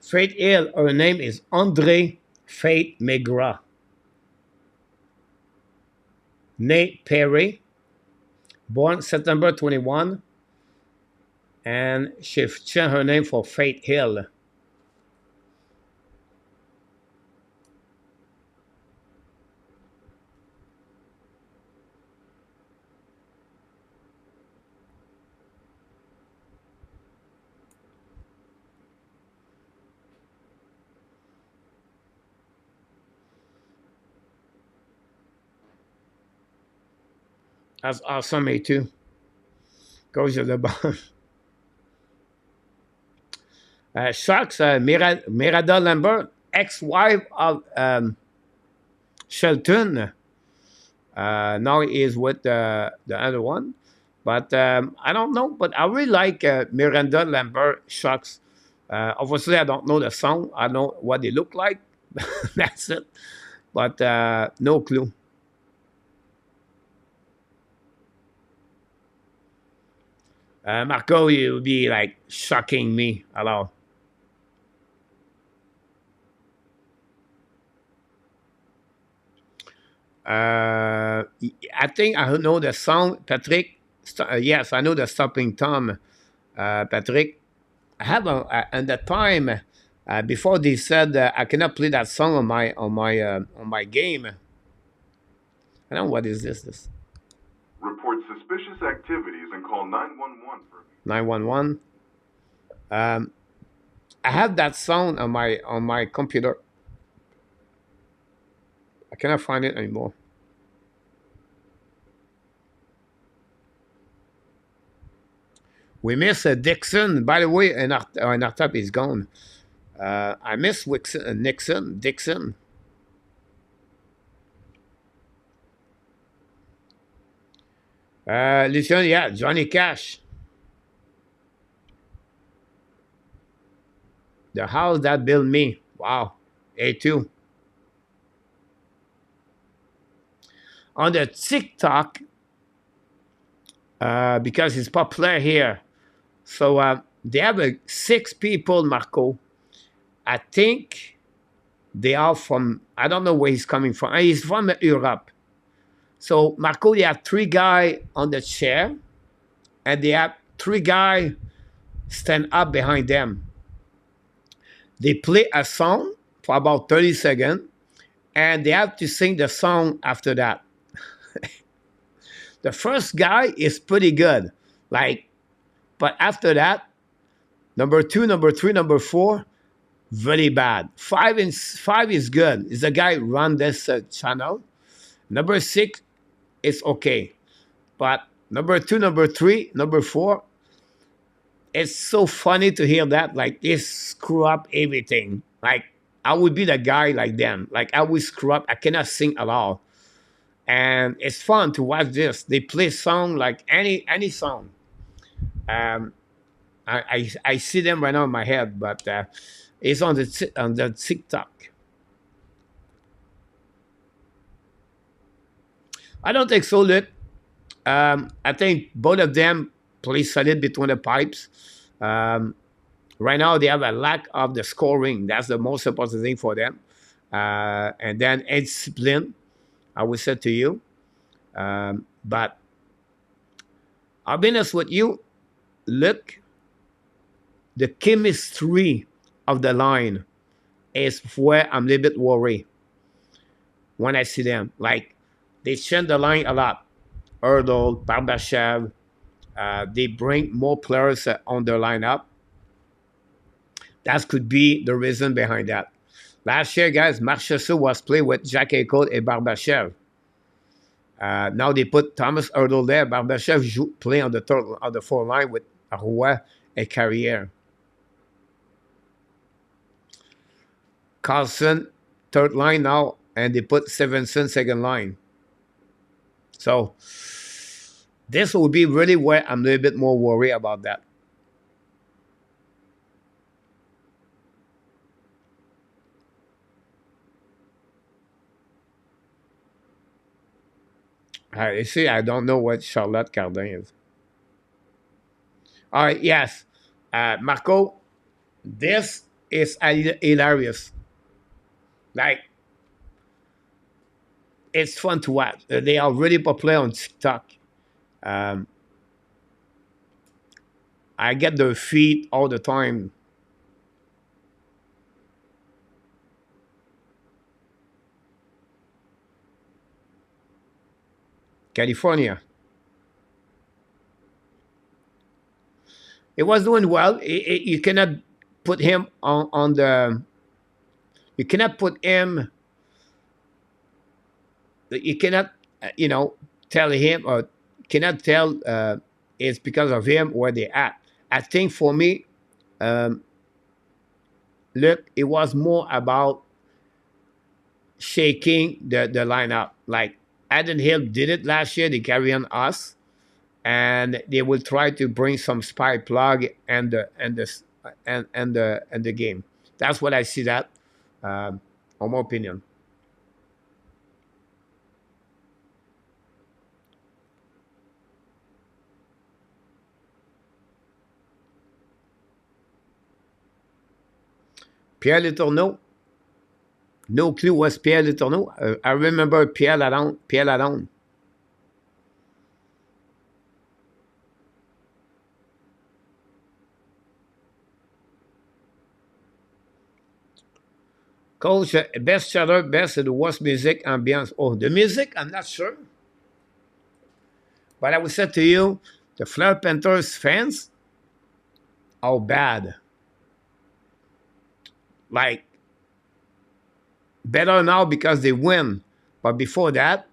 Faith Hill, her name is Andre Faith McGrath. Nate Perry, born September 21, and she changed her name for Faith Hill. That's awesome, me too. Goes to the bottom. Sharks, Miranda Lambert, ex-wife of Shelton. Now he is with the other one. But I don't know. But I really like Miranda Lambert Sharks. Obviously, I don't know the song. I know what they look like. That's it. But no clue. Marco, you would be like shocking me. Hello. I think I know the song, Patrick. Yes, I know the Stopping Tom, Patrick. I have at the time before they said I cannot play that song on my game. I don't know what is this. Report suspicious activities and call 911 for 911. I have that song on my computer. I cannot find it anymore. We miss Dixon. By the way, an Artap is gone. I miss Dixon. Listen, yeah, Johnny Cash. The house that built me. Wow. A2. On the TikTok, because it's popular here. So they have 6 people, Marco. I think they are from, I don't know where he's coming from. He's from Europe. So, Marco, they have 3 guys on the chair, and they have 3 guys stand up behind them. They play a song for about 30 seconds, and they have to sing the song after that. The first guy is pretty good, but after that, number 2, number 3, number 4, very bad. 5 is good. It's the guy who run this channel. Number 6 is okay, but number 2, number 3, number 4, it's so funny to hear that. Like, they screw up everything. Like, I would be the guy like them. Like, I would screw up. I cannot sing at all. And it's fun to watch this. They play song like any song. I see them right now in my head, but it's on the TikTok. I don't think so, Luke. I think both of them play solid between the pipes. Right now, they have a lack of the scoring. That's the most important thing for them. And then discipline, I would say to you. But I'll be honest with you. Look, the chemistry of the line is where I'm a little bit worried when I see them. Like, they change the line a lot. Hurdle, Barbashev. They bring more players on their lineup. That could be the reason behind that. Last year, guys, Marchessault was playing with Jacques Eichel and Barbashev. Now they put Thomas Hurdle there. Barbashev play on the fourth line with Roy and Carrière. Carlson, third line now, and they put Stevenson second line. So this will be really where I'm a little bit more worried about that. You see, I don't know what Charlotte Cardin is. All right, yes. Marco, this is hilarious. Like, it's fun to watch. They are really popular on TikTok. Um, I get their feed all the time. California. It was doing well. You cannot put him on the. You cannot put him. You cannot, tell him or cannot tell it's because of him where they at. I think for me, um, look, it was more about shaking the lineup. Like Adam Hill did it last year. They carry on us, and they will try to bring some spy plug and the game. That's what I see. That, on my opinion. Pierre Letourneau. No clue what's Pierre Letourneau. I remember Pierre Ladon. Pierre Ladon. Coach, best seller, best and the worst music ambience. Oh, the music, I'm not sure. But I would say to you, the Fleur Panthers fans are bad. Like, better now because they win. But before that,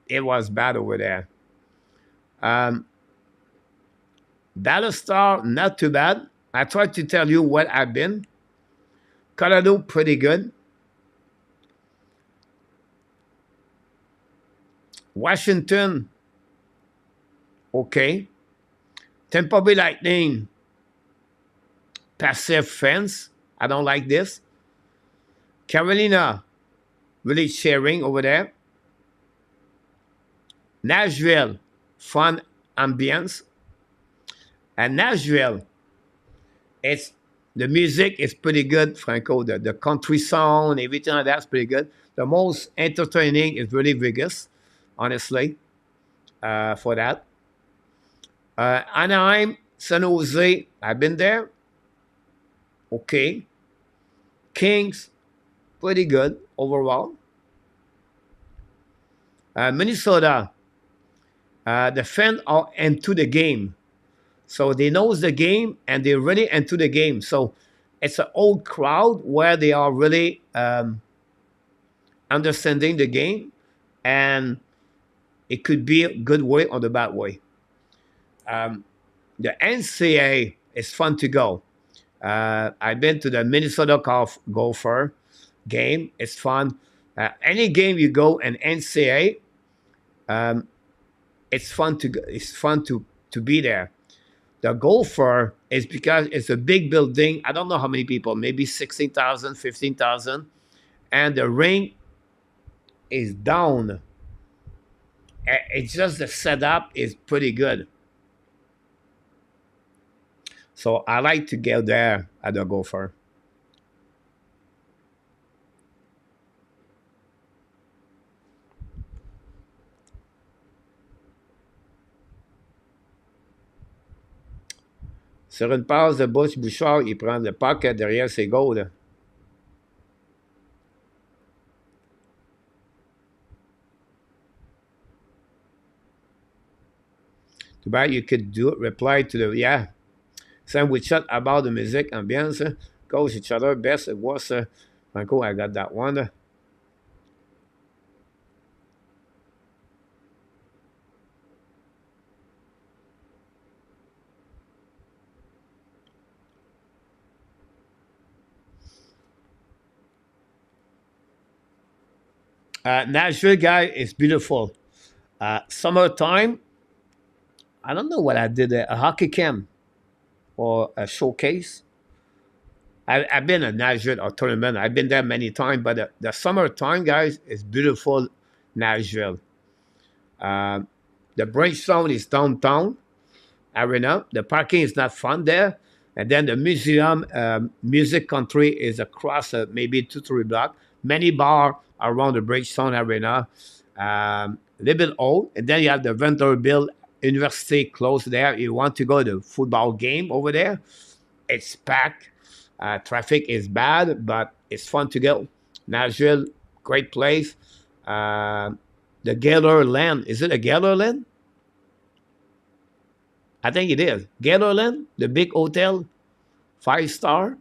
it was bad over there. Um, Dallas Star, not too bad. I tried to tell you what I've been. Colorado, pretty good. Washington, okay. Tampa Bay Lightning, passive fans. I don't like this. Carolina, really sharing over there. Nashville, fun ambience. And Nashville, it's the music is pretty good, Franco. The country song, everything like that's pretty good. The most entertaining is really Vegas, honestly, for that. Anaheim, San Jose, I've been there. Okay. Kings, pretty good overall. Minnesota, the fans are into the game. So they knows the game and they're really into the game. So it's an old crowd where they are really understanding the game, and it could be a good way or the bad way. Um, the NCAA is fun to go. I've been to the Minnesota Golfer game. It's fun. Any game you go in NCAA, it's fun to be there. The Golfer is because it's a big building. I don't know how many people, maybe 16,000, 15,000, and the ring is down. It's just the setup is pretty good. So I like to go there at the Gopher. Sur une passe de Butch Bouchard, il prend le puck derrière ses goals. Too bad you could do it. Reply to the yeah. Same we chat about the music ambience. Goes each other best. It was Franco. I got that one. Nashville guy is beautiful. Summertime. I don't know what I did there. A hockey camp or a showcase. I've been at Nashville or tournament. I've been there many times, but the summertime, guys, is beautiful. Nashville. Um, the Bridgestone is downtown arena. The parking is not fun there, and then the museum, music country, is across maybe 2 3 blocks. Many bar around the Bridgestone arena. A little bit old, and then you have the Vanderbilt University close there. You want to go to football game over there? It's packed. Traffic is bad, but it's fun to go. Nashville, great place. Uh, the Gaylor Land, is it a Gaylor Land? I think it is. Gaylor Land, the big hotel, 5 star.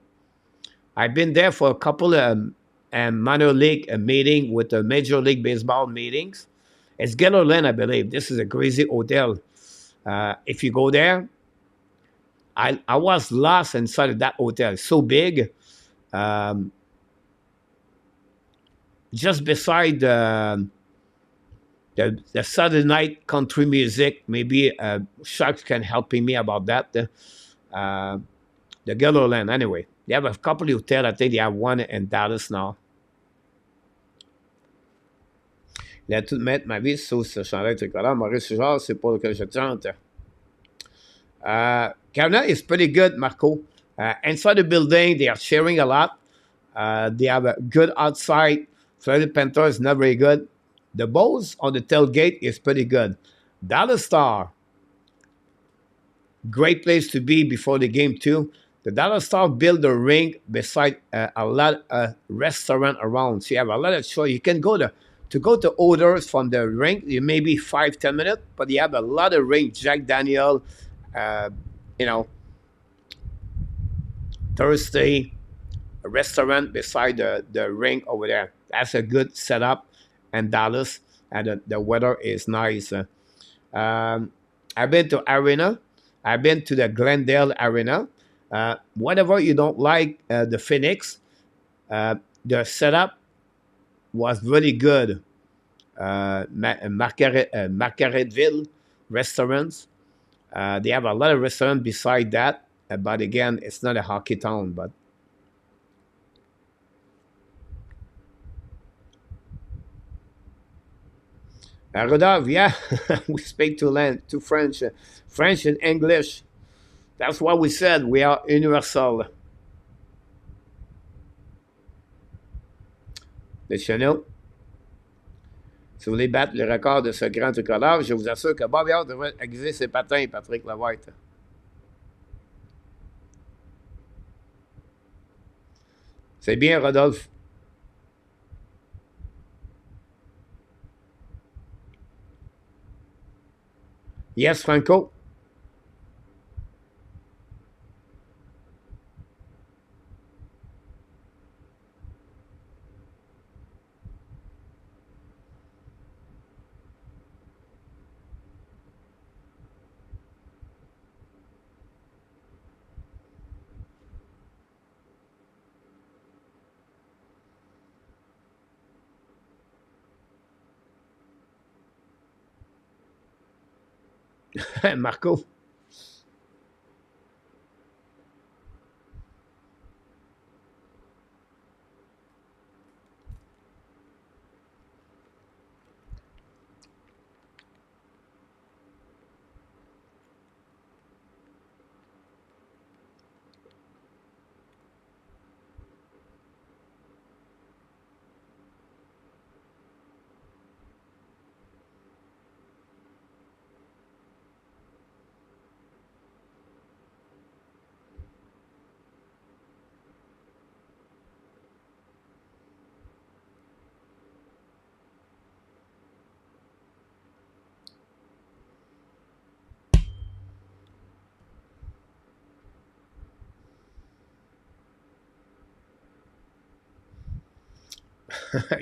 I've been there for a couple of minor league meeting with the Major League Baseball meetings. It's Gaylor Land, I believe. This is a crazy hotel. If you go there, I was lost inside of that hotel. It's so big. Um, just beside the Saturday night country music. Maybe Sharks can help me about that. Uh, the Gillerland, anyway. They have a couple of hotels. I think they have one in Dallas now. Il a tout mettre ma vie sous ce chandail tricolore. Maurice Genre, c'est pour lequel je chante. Canada is pretty good, Marco. Inside the building, they are sharing a lot. They have a good outside. Florida Panther is not very good. The Bulls on the tailgate is pretty good. Dallas Star, great place to be before the game too. The Dallas Star build a ring beside a lot of restaurant around. So you have a lot of choice. You can go to go to orders from the ring. You maybe 5 10 minutes, but you have a lot of ring. Jack Daniel, uh, you know, Thursday, a restaurant beside the ring over there. That's a good setup in Dallas, and the weather is nice. I've been to Arena. I've been to the Glendale Arena. Whatever you don't like the Phoenix, the setup was really good. Margaretville restaurants. They have a lot of restaurants beside that, but again, it's not a hockey town. But Rodolphe, yeah, we speak to French, French and English. That's what we said. We are universal. Le Chenot, si vous voulez battre le record de ce grand tricolore, je vous assure que Bobby Hart devrait aiguiser ses patins, Patrick Lavoie. C'est bien, Rodolphe. Yes, Franco. Marco.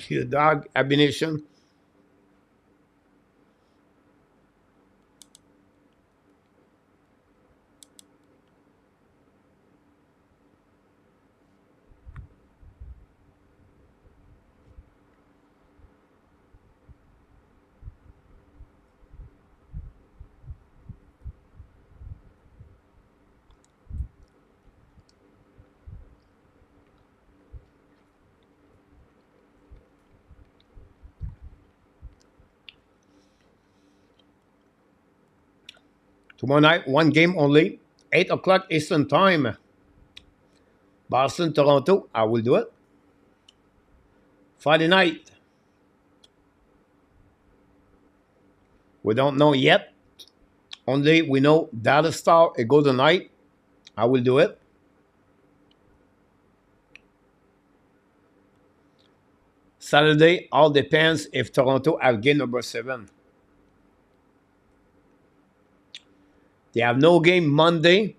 Your dog ammunition. Tomorrow night, one game only. 8 o'clock Eastern Time. Boston, Toronto. I will do it. Friday night. We don't know yet. Only we know Dallas Star a Golden Knight. I will do it. Saturday, all depends if Toronto have game number 7. They have no game Monday,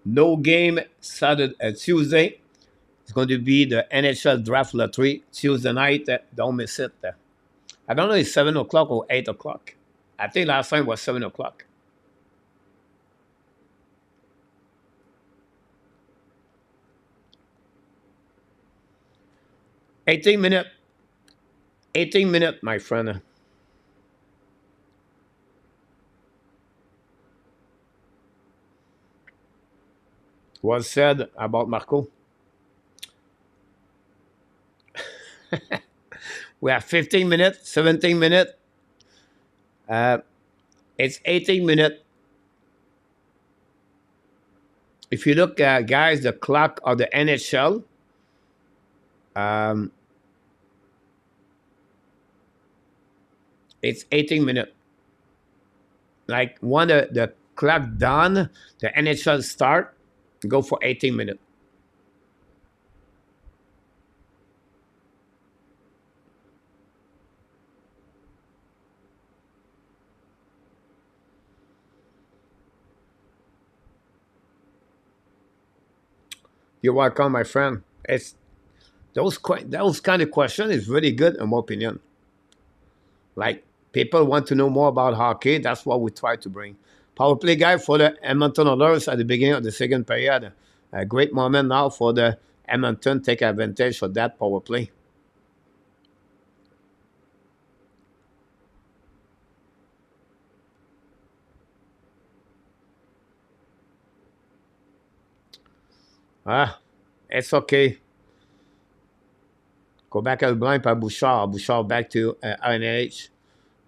no game Saturday, Tuesday. It's going to be the NHL Draft Lottery Tuesday night. Don't miss it. I don't know if it's 7 o'clock or 8 o'clock. I think last time was 7 o'clock. 18 minute. 18 minute, my friend. Was said about Marco. We have 15 minutes, 17 minutes. It's 18 minutes. If you look, guys, the clock of the NHL, it's 18 minutes. Like when the clock done, the NHL start, go for 18 minutes. You're welcome, my friend. It's those kind of questions is really good in my opinion. Like people want to know more about hockey. That's what we try to bring. Power play guy for the Edmonton Oilers at the beginning of the second period. A great moment now for the Edmonton take advantage of that power play. Ah, it's okay. Go back at the blind by Bouchard. Bouchard back to RNH.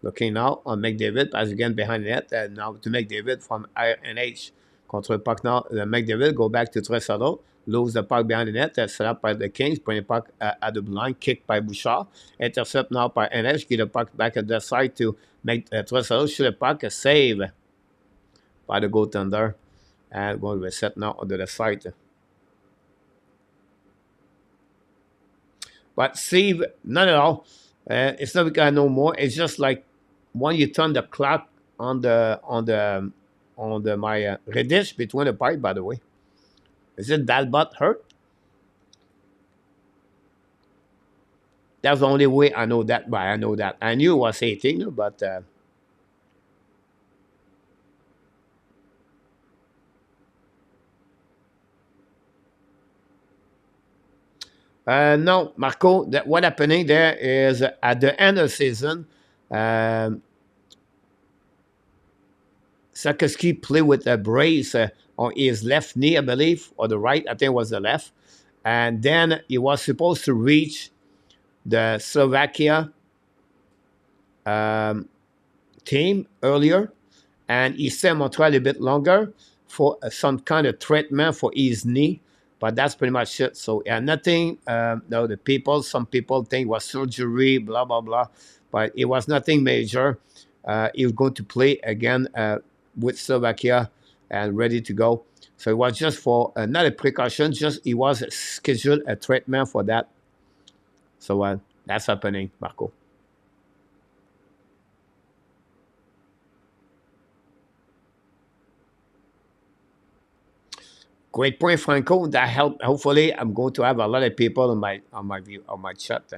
Looking now on McDavid, pass again behind the net. Now to McDavid from RNH. Contre le puck now. McDavid go back to Tresolo. Lose the puck behind the net. Set up by the Kings. Bring the puck at the blind. Kick by Bouchard. Intercept now by NH. Get the puck back at the side to make Tresolo. Shoot the puck. A save by the goaltender. And going to reset now on the side. But Steve, not at all. It's not because I know more. It's just like when you turn the clock on the my redish between the pipe. By the way, is it that butt hurt? That's the only way I know that. But I know that I knew it was 18, but no, Marco. That what happening there is at the end of the season. Um, Sakoski played with a brace on his left knee, I believe, or the right. I think it was the left. And then he was supposed to reach the Slovakia um, team earlier, and he stayed in Montreal a bit longer for some kind of treatment for his knee. But that's pretty much it. So yeah, nothing. No, some people think it was surgery, blah blah blah, but it was nothing major. He was going to play again with Slovakia and ready to go. So it was just for not a precaution, just he was scheduled a treatment for that. So that's happening, Marco. Great point, Franco. That helped. Hopefully, I'm going to have a lot of people on my view on my chat.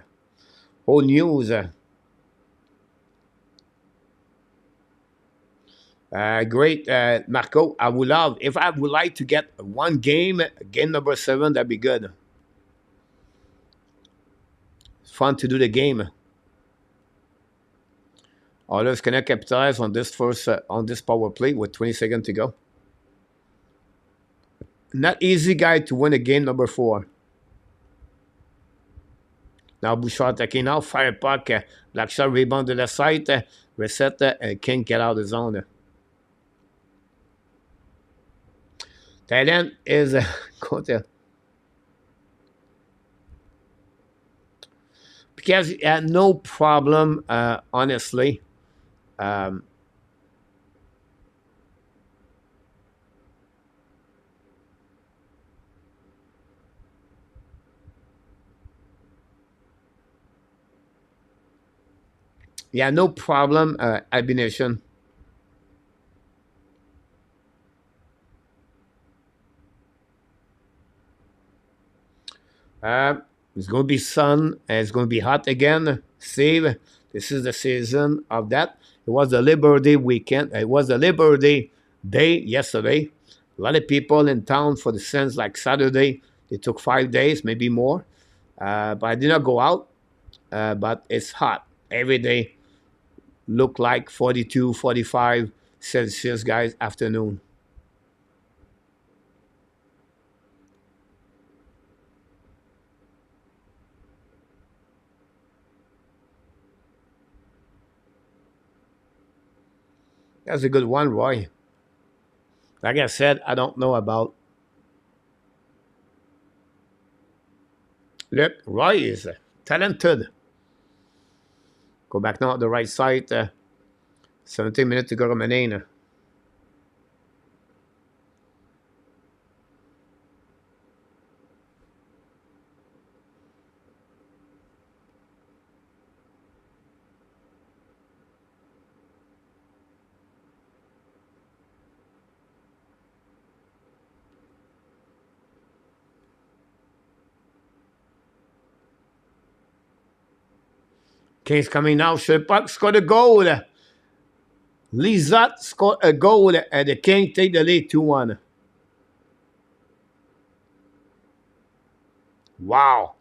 Whole news. Great, Marco. I would love if I would like to get one game, game number 7. That'd be good. It's fun to do the game. Oilers cannot capitalize on this first on this power play with 20 seconds to go. Not easy, guy, to win a game number 4. Now Bouchard attacking now, fire puck, Black Shot rebound de la site, reset, can't get out of the zone. Thailand is because he had no problem, honestly. Um, yeah, no problem, Albination. Uh, it's going to be sun. It's going to be hot again. Save. This is the season of that. It was the Labor Day weekend. It was the Labor Day yesterday. A lot of people in town for the sense like Saturday. It took 5 days, maybe more. But I did not go out. But it's hot every day. Look like 42, 45 Celsius, guys, afternoon. That's a good one, Roy. Like I said, I don't know about. Look, Roy is talented. Go back now at the right side. 17 minutes to go remaining. Kings coming now. Shepak scored a goal. Lizat scored a goal. And the King take the lead 2-1. Wow.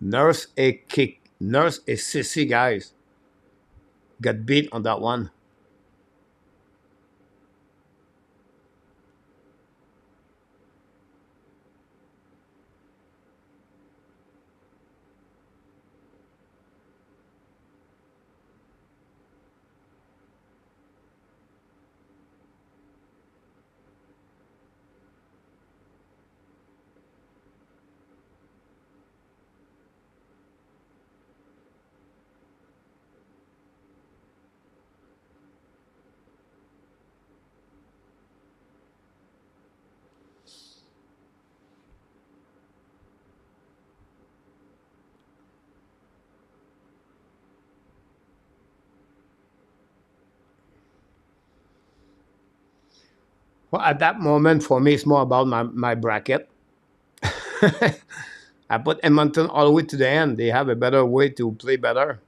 Nurse a kick. Nurse a sissy, guys. Got beat on that one. Well, at that moment, for me, it's more about my bracket. I put Edmonton all the way to the end. They have a better way to play better.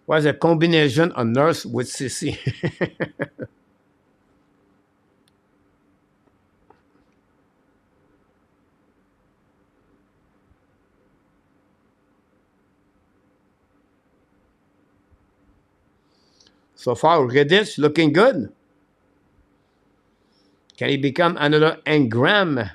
Was a combination of Nurse with Sissy. So far, Redditch looking good. Can he become another Engram?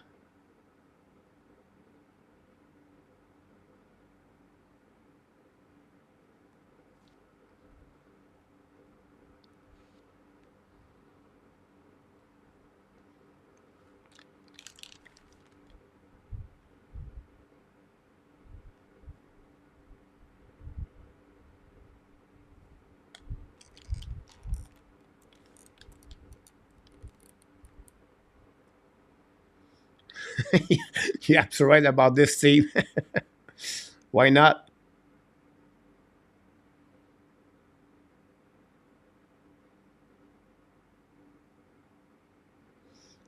You're absolutely right about this, Steve. Why not?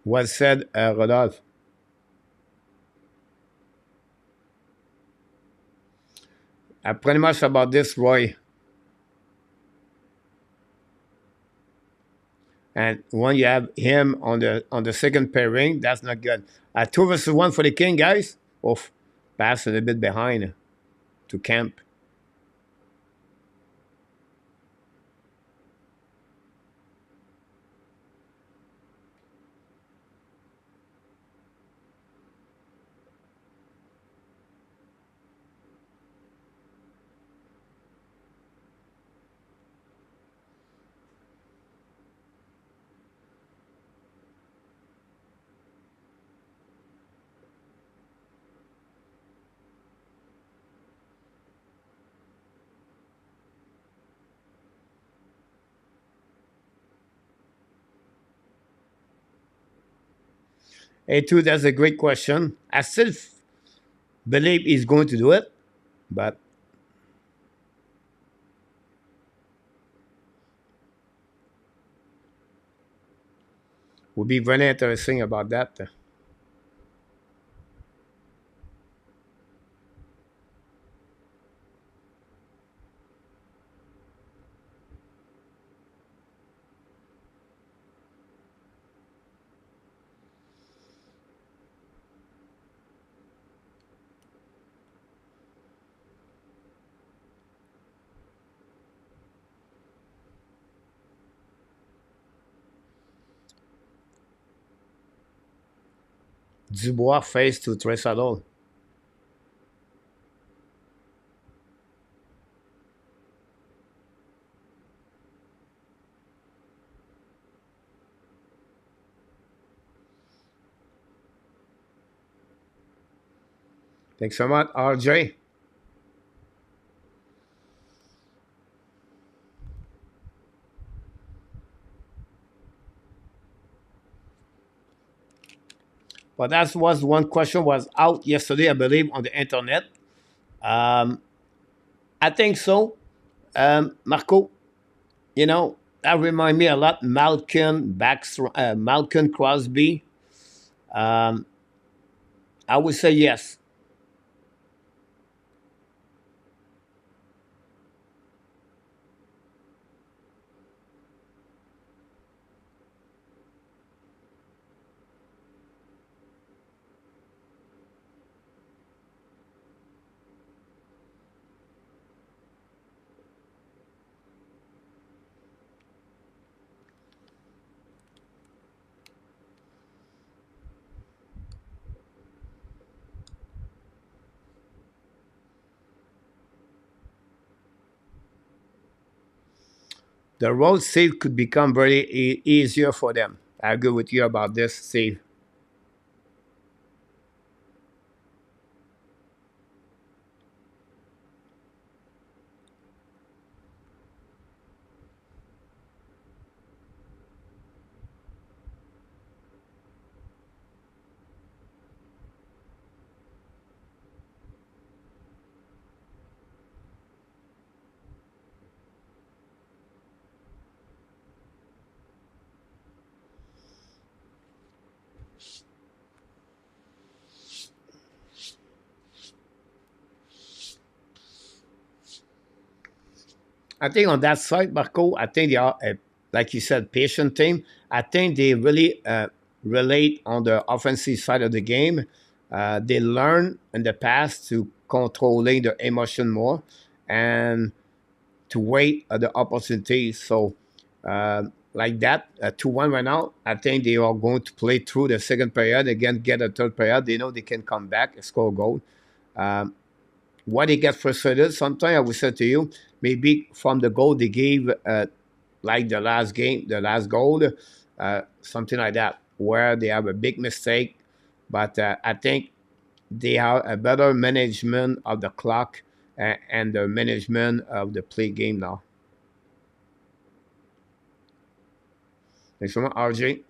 Well said, Rodolphe. Pretty much about this, Roy. And when you have him on the second pairing, that's not good. 2 versus 1 for the King, guys. Oof, pass a little bit behind to Camp. Hey, too, that's a great question. I still believe he's going to do it, but will be very interesting about that. Dubois face to Tresadol. Thanks so much, RJ. But that was one question was out yesterday, I believe, on the internet. Um, I think so. Marco, that remind me a lot Malcolm Crosby. Um, I would say yes. The road save could become very easier for them. I agree with you about this, Steve. I think on that side, Marco, I think they are, like you said, patient team. I think they really relate on the offensive side of the game. They learn in the past to controlling their emotion more and to wait at the opportunities. So, like that, 2-1 right now, I think they are going to play through the second period, again, get a third period. They know they can come back and score a goal. Um, why they get frustrated sometimes, I would say to you, maybe from the goal they gave, like the last game, the last goal, something like that, where they have a big mistake. But I think they have a better management of the clock and the management of the play game now. Thanks so much, RJ.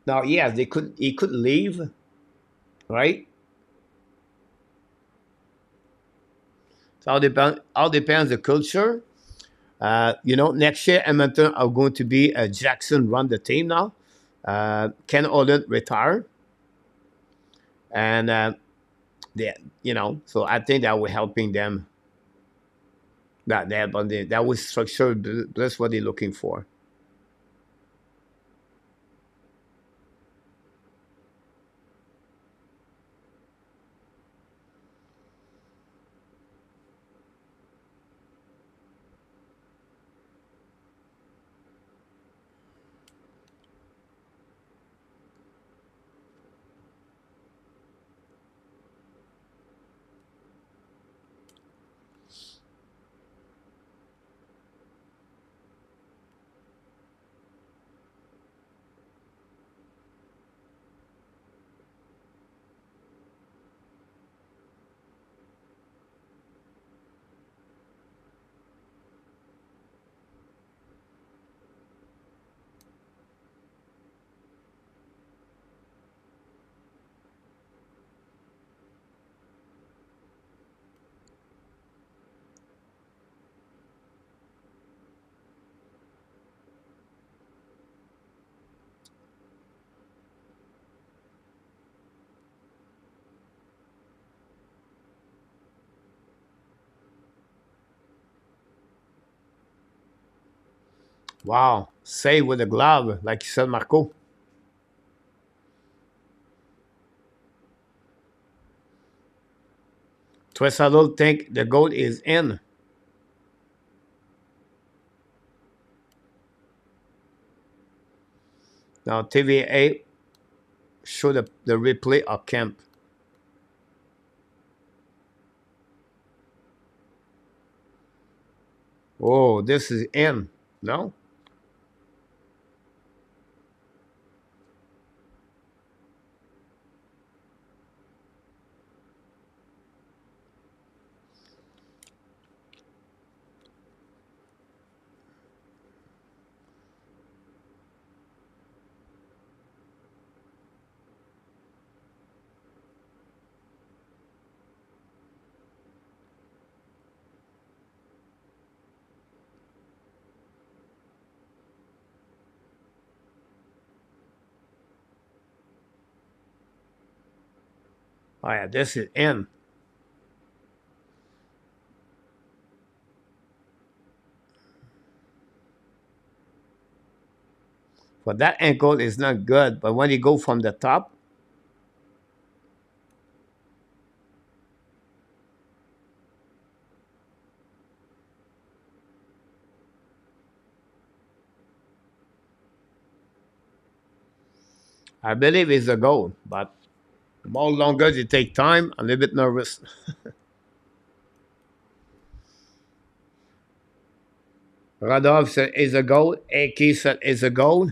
Now, yes, they could. He could leave, right? So all depends the culture. Next year Edmonton are going to be Jackson run the team now. Ken Olin retire, and they, so I think that will helping them. That was structure. That's what they're looking for. Wow, save with a glove, like you said, Marco. Tresado think the goal is in. Now TVA show the replay of Kemp. Oh, this is in. No? Oh yeah, this is in. But that ankle is not good. But when you go from the top, I believe it's a goal. But the more longer it take time, I'm a little bit nervous. Radov said is a goal. AK said is a goal.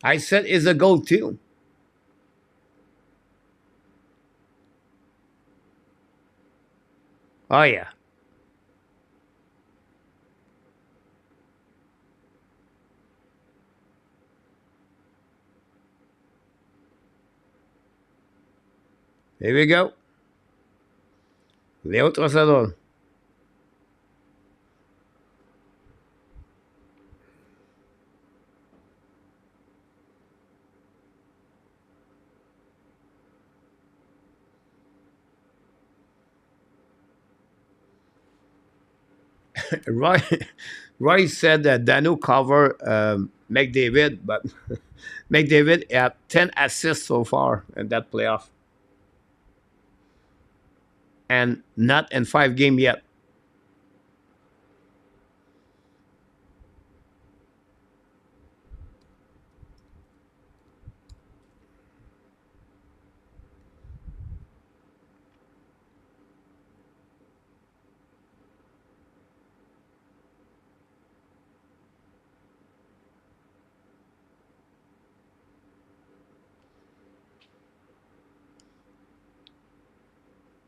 I said is a goal too. Oh yeah. Here we go. Leo Trosador. Roy, Roy said that Danu cover McDavid, but McDavid had 10 assists so far in that playoff and not in 5 games yet.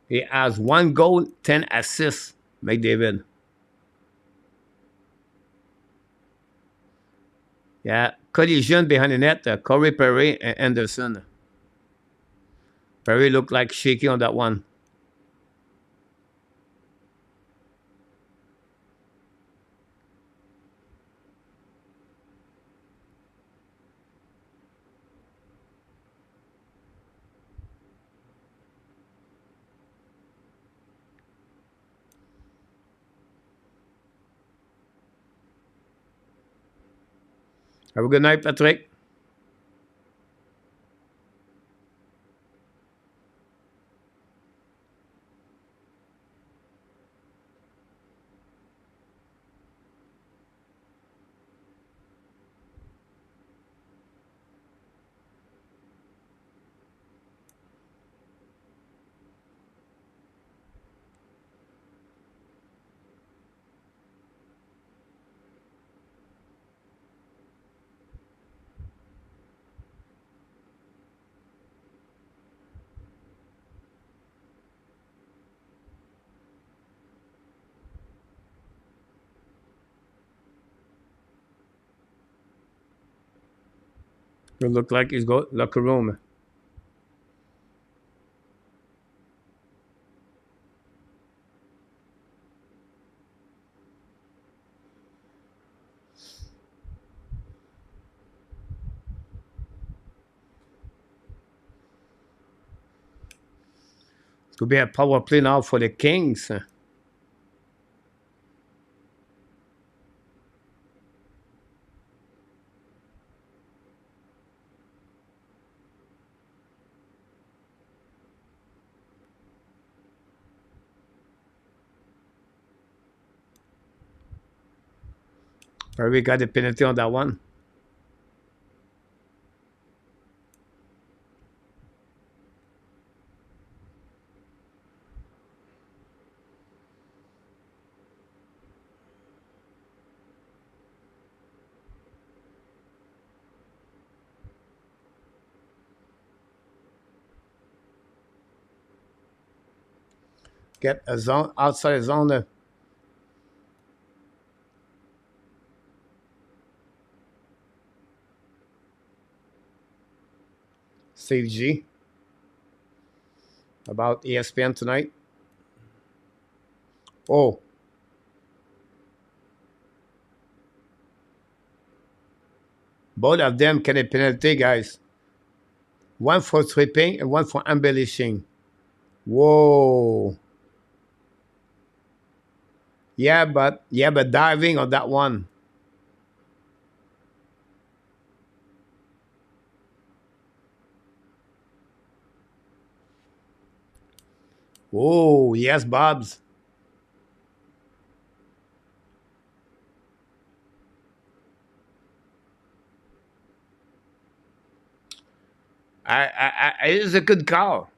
He has 1 goal, 10 assists, McDavid. Yeah, collision behind the net. Corey Perry and Anderson. Perry looked like shaky on that one. Have a good night, Patrick. It look like he's got locker room. Could be a power play now for the Kings. Perry got the penalty on that one. Get a zone outside the zone. Steve G. About ESPN tonight. Oh, both of them get a penalty, guys. One for tripping and one for embellishing. Whoa. Yeah, but diving on that one. Oh, yes, Bobs. It is a good call.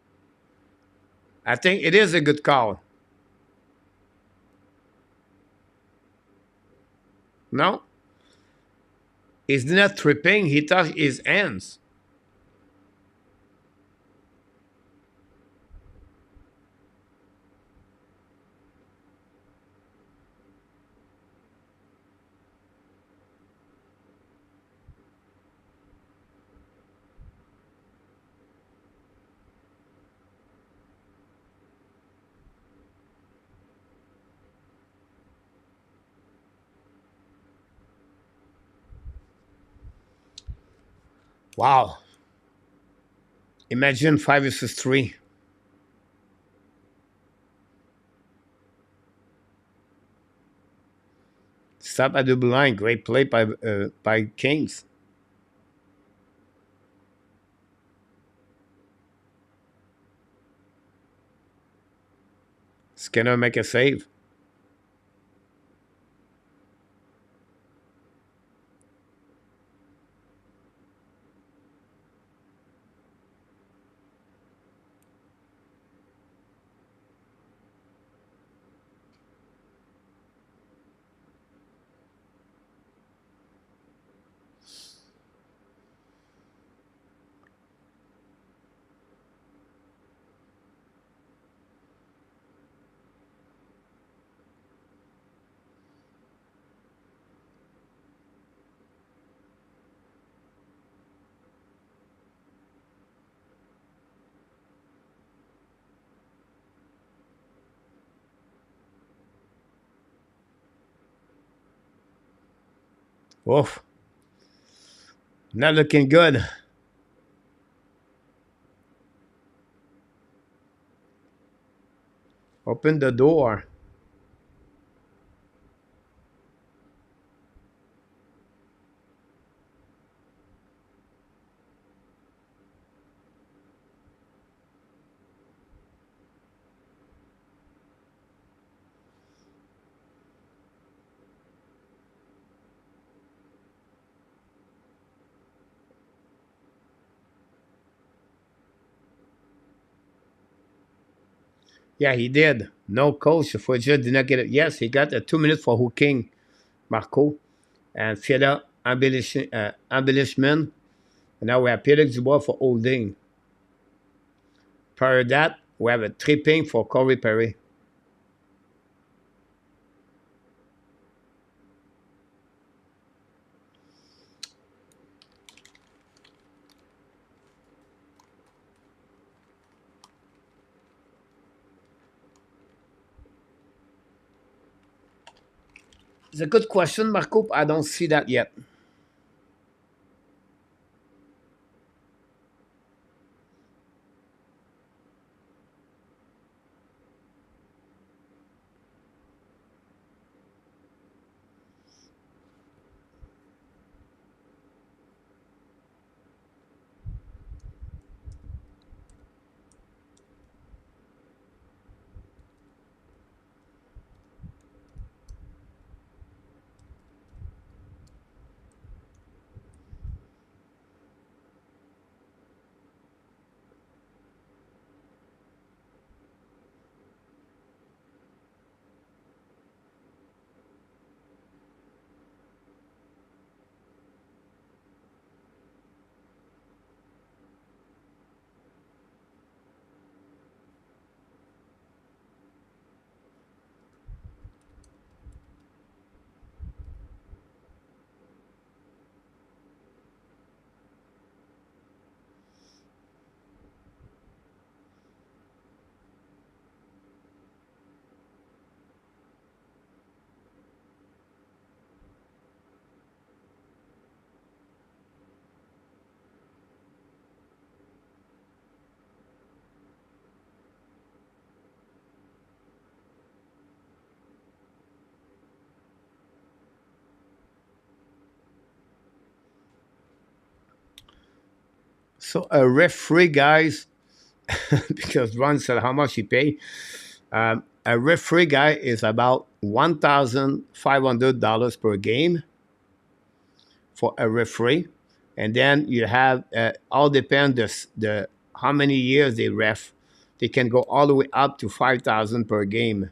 I think it is a good call. No, he's not tripping. He touched his hands. Wow. Imagine 5 versus 3. Stop at the blue line. Great play by Kings. Skinner make a save. Oof, not looking good. Open the door. Yeah, he did. No coach. Fauger did not get it. Yes, he got a 2 minute for hooking Marco and Fiala embellishment. And now we have Pierre Dubois for holding. Prior to that, we have a tripping for Corey Perry. It's a good question, Marco. I don't see that yet. So a referee, guys, because Ron said how much he pay. A referee guy is about $1,500 per game for a referee, and then you have all depend the how many years they ref. They can go all the way up to 5,000 per game,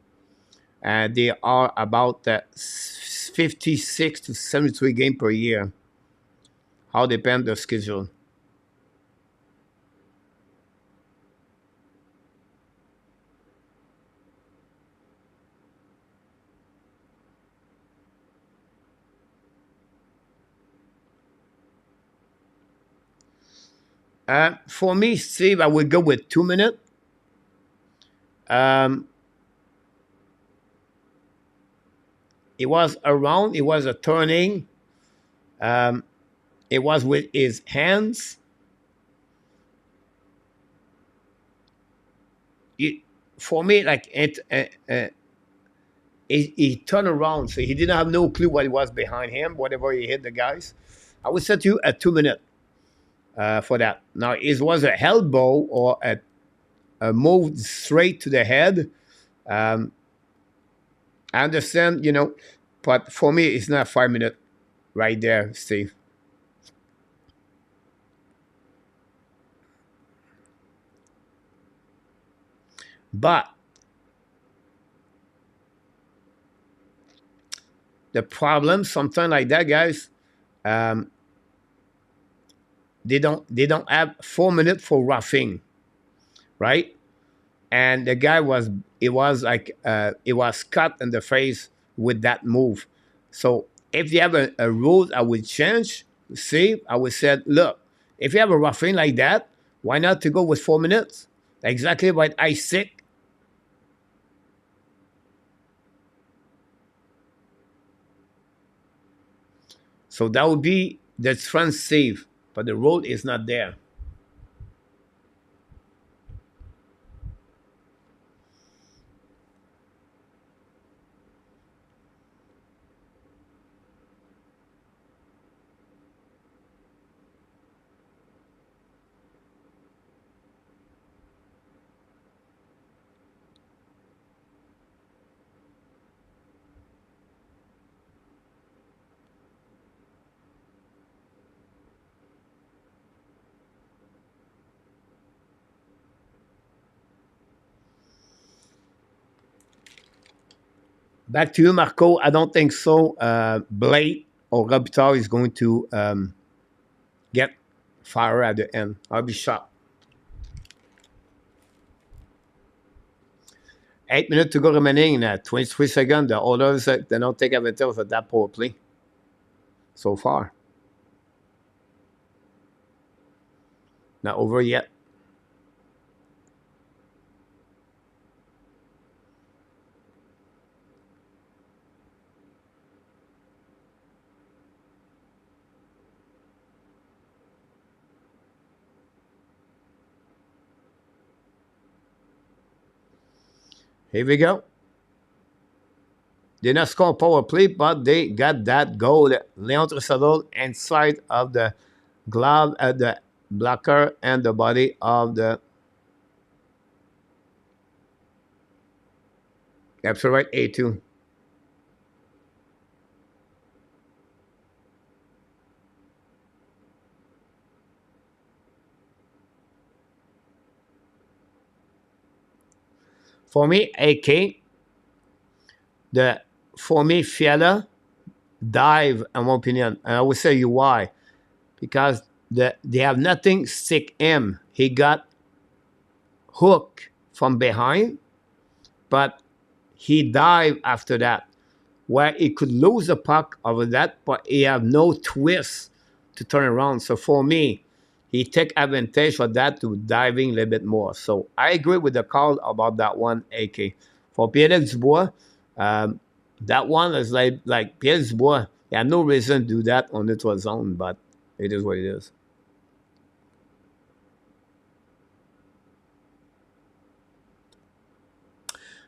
and they are about 56 to 73 game per year. How depend the schedule. For me, Steve, I would go with 2 minutes. Um, it was around. It was a turning. Um, it was with his hands. It, for me, like he turned around, so he didn't have no clue what was behind him. Whatever he hit the guys, I would set you at 2 minutes for that. Now, it was a elbow or a move straight to the head. Um, I understand, but for me, it's not 5 minutes right there, Steve. But the problem, sometimes like that, guys, um, they don't have 4 minutes for roughing, right? And the guy was it was like it was cut in the face with that move. So if you have a rule, I would change. See, I would say, look, if you have a roughing like that, why not to go with 4 minutes? Exactly what I said. So that would be the front save, but the roll is not there. Back to you, Marco. I don't think so. Blake or Robitaille is going to get fire at the end. I'll be shocked. 8 minutes to go remaining. 23 seconds. The others, they don't take advantage of that power play so far. Not over yet. Here we go. They not score power play, but they got that goal. Leon Trissadol inside of the glove at the blocker and the body of the capture right A2. For me, AK, the for me, Fiala dive, in my opinion. And I will say you why. Because they have nothing stick him. He got hooked from behind, but he dived after that, where he could lose the puck over that, but he have no twist to turn around. So for me, he take advantage of that to diving a little bit more. So I agree with the call about that one, AK. For Pierre Dubois, that one is like Pierre Dubois. He had no reason to do that on neutral zone, but it is what it is.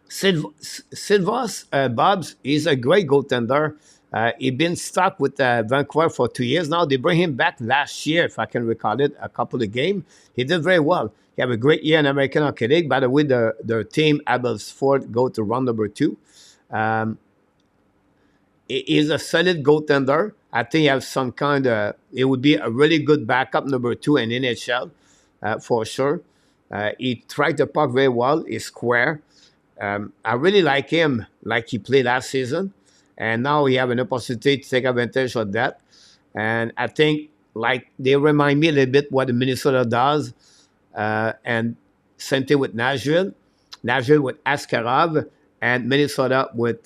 Silvas Bobs is a great goaltender. He's been stuck with Vancouver for 2 years now. They bring him back last year, if I can recall it, a couple of games. He did very well. He had a great year in American Hockey League. By the way, the team Abbotsford go to round number 2. Um, he is a solid goaltender. I think he has some kind of. It would be a really good backup number 2 in NHL, for sure. He tried the puck very well. He's square. I really like him, like he played last season, and now he have an opportunity to take advantage of that. And I think like they remind me a little bit what the Minnesota does, and same thing with Nashville, Nashville with Askarov, and Minnesota with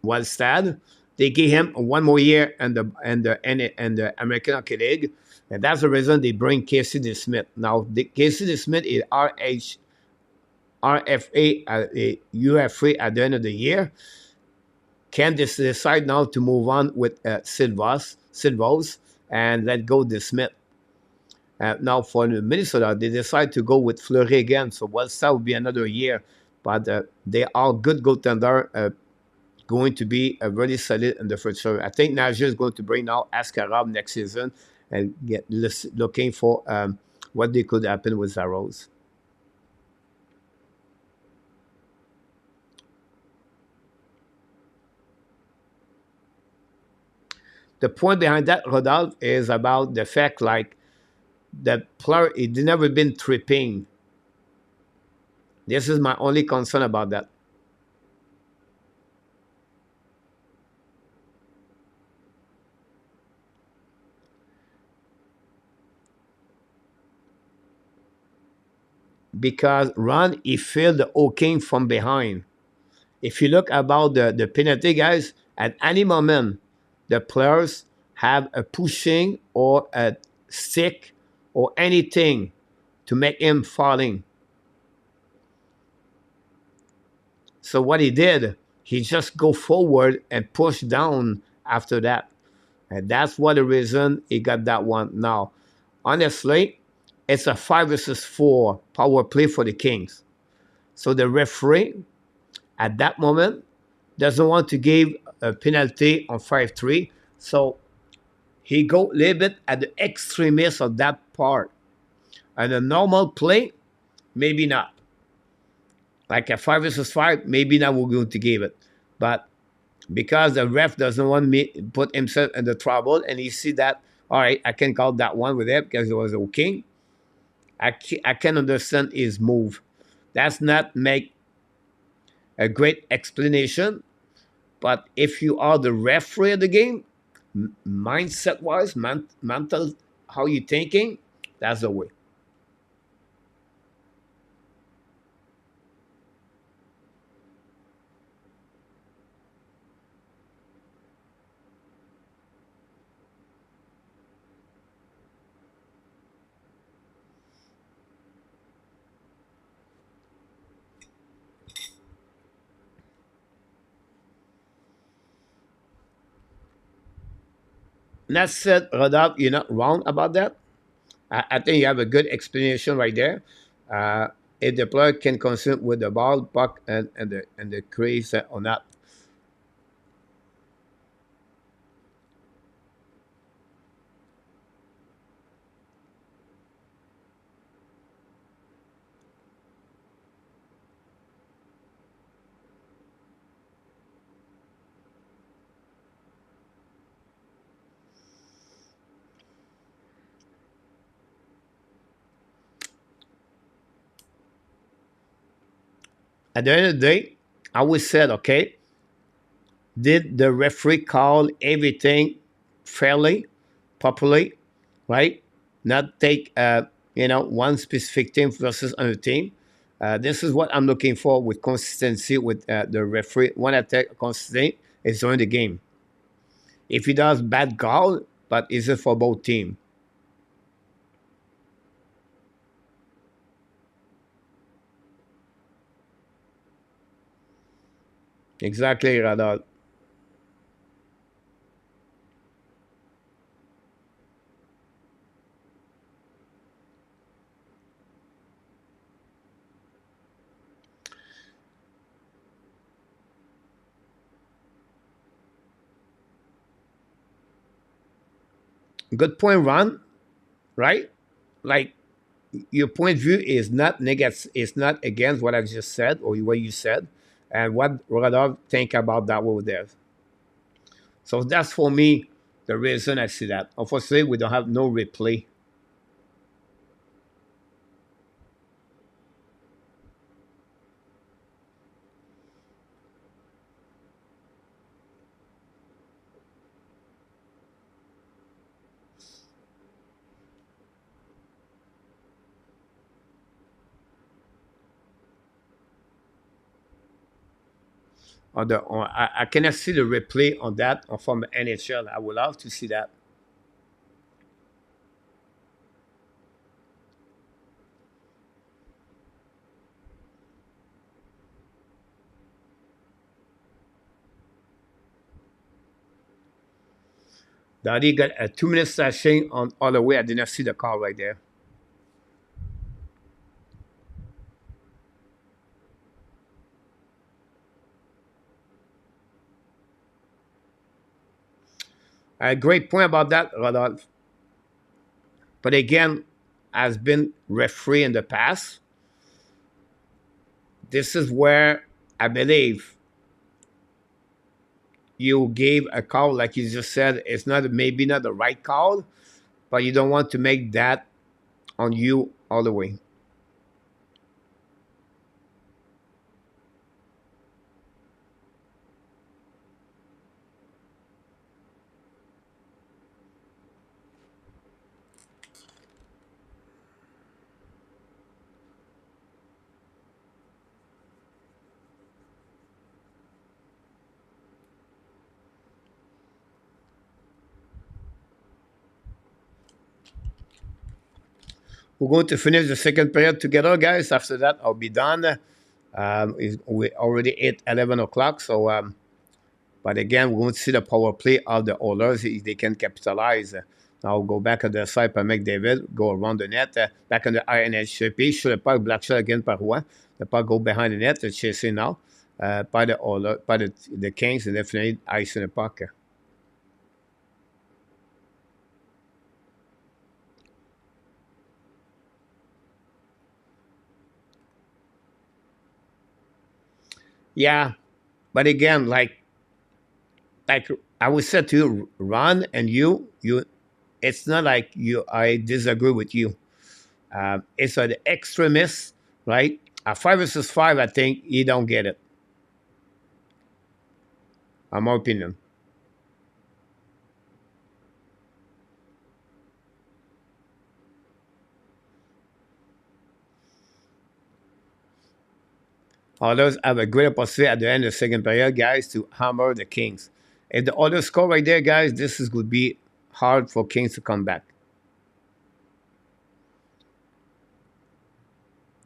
Wallstad. They give him one more year in the American Hockey League, and that's the reason they bring Casey DeSmith. Now, Casey DeSmith is RFA, UFA at the end of the year. Can they decide now to move on with Silvos, and let go DeSmith? Now, for Minnesota, they decide to go with Fleury again, so Wallstad will be another year. But they are good goaltender. Going to be a really solid in the future. I think Nashville is going to bring now Askarov next season and get looking for what they could happen with Zaros. The point behind that, Rodolphe, is about the fact like the player it never been tripping. This is my only concern about that. Because Ron, he filled the O'King from behind. If you look about the penalty, guys, at any moment, the players have a pushing or a stick or anything to make him falling. So what he did, He just go forward and push down after that. And that's what the reason he got that one. Now, honestly, it's a 5 versus 4 power play for the Kings. So the referee at that moment doesn't want to give a penalty on 5-3. So he go a little bit at the extremist of that part. And a normal play, maybe not. Like a 5 versus 5, maybe not we're going to give it. But because the ref doesn't want me put himself in the trouble and he see that, all right, I can call that one with it because it was okay. I can understand his move. That's not make a great explanation, but if you are the referee of the game, mindset wise, mental, how you thinking, that's the way. And that said, Radab, you're not wrong about that. I think you have a good explanation right there. Uh, if the player can consent with the ball, puck, and the crease or not. At the end of the day, I always said, okay, did the referee call everything fairly, properly, right? Not take one specific team versus another team. This is what I'm looking for with consistency with the referee. When I take consistency, is during the game. If he does bad call, but is it for both team? Exactly, Radal. Good point, Ron. Right? Like your point of view is not negative. It's not against what I just said or what you said, and what Radal think about that over there. So that's for me the reason I see that. Unfortunately, we don't have no replay. I cannot see the replay on that from the NHL. I would love to see that. Daddy got a 2 minute slashing on all the way. I did not see the call right there. A great point about that, Rodolphe. But again, has been referee in the past. This is where I believe you gave a call, like you just said. It's not maybe not the right call, but you don't want to make that on you all the way. We're going to finish the second period together, guys. After that, I'll be done. We already hit 11 o'clock, so but again, we won't see the power play of the Oilers if they can capitalize. Now go back at the side par McDavid, go around the net, back on the RNHCP, sur le puck, black shot again par Roy. The puck go behind the net, it's chasing now by the Oilers, by the Kings, and definitely icing the puck. Yeah, but again, like I would say to you, Ron, and you, it's not like you. I disagree with you. It's an extremist, right? At 5 versus 5, I think you don't get it. In my opinion. Others have a great opportunity at the end of the second period, guys, to hammer the Kings. If the others score right there, guys, this is going to be hard for Kings to come back.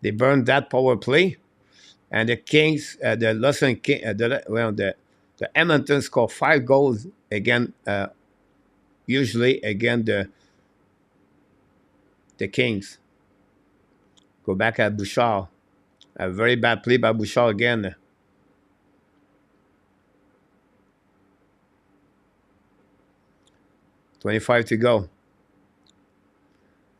They burned that power play, and the Kings, the Los King, the Edmonton score 5 goals again. Usually again the Kings. Go back at Bouchard. A very bad play by Bouchard again. .25 to go.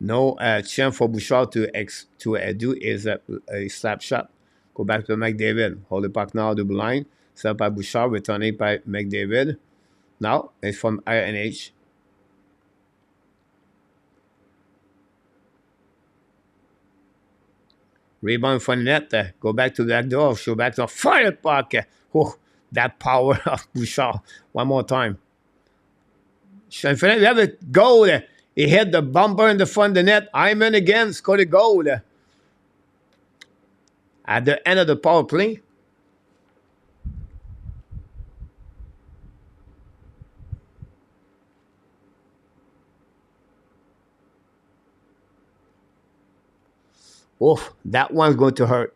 No chance for Bouchard to do is a slap shot. Go back to McDavid. Hold the puck now, double line. Set by Bouchard, returning by McDavid. Now it's from RNH. Rebound from the net. Go back to the back door. Show back to fire puck. Oh, that power of Bouchard. One more time. We have a goal. He hit the bumper in the front of the net. Hyman again scored a goal. At the end of the power play. Oh, that one's going to hurt.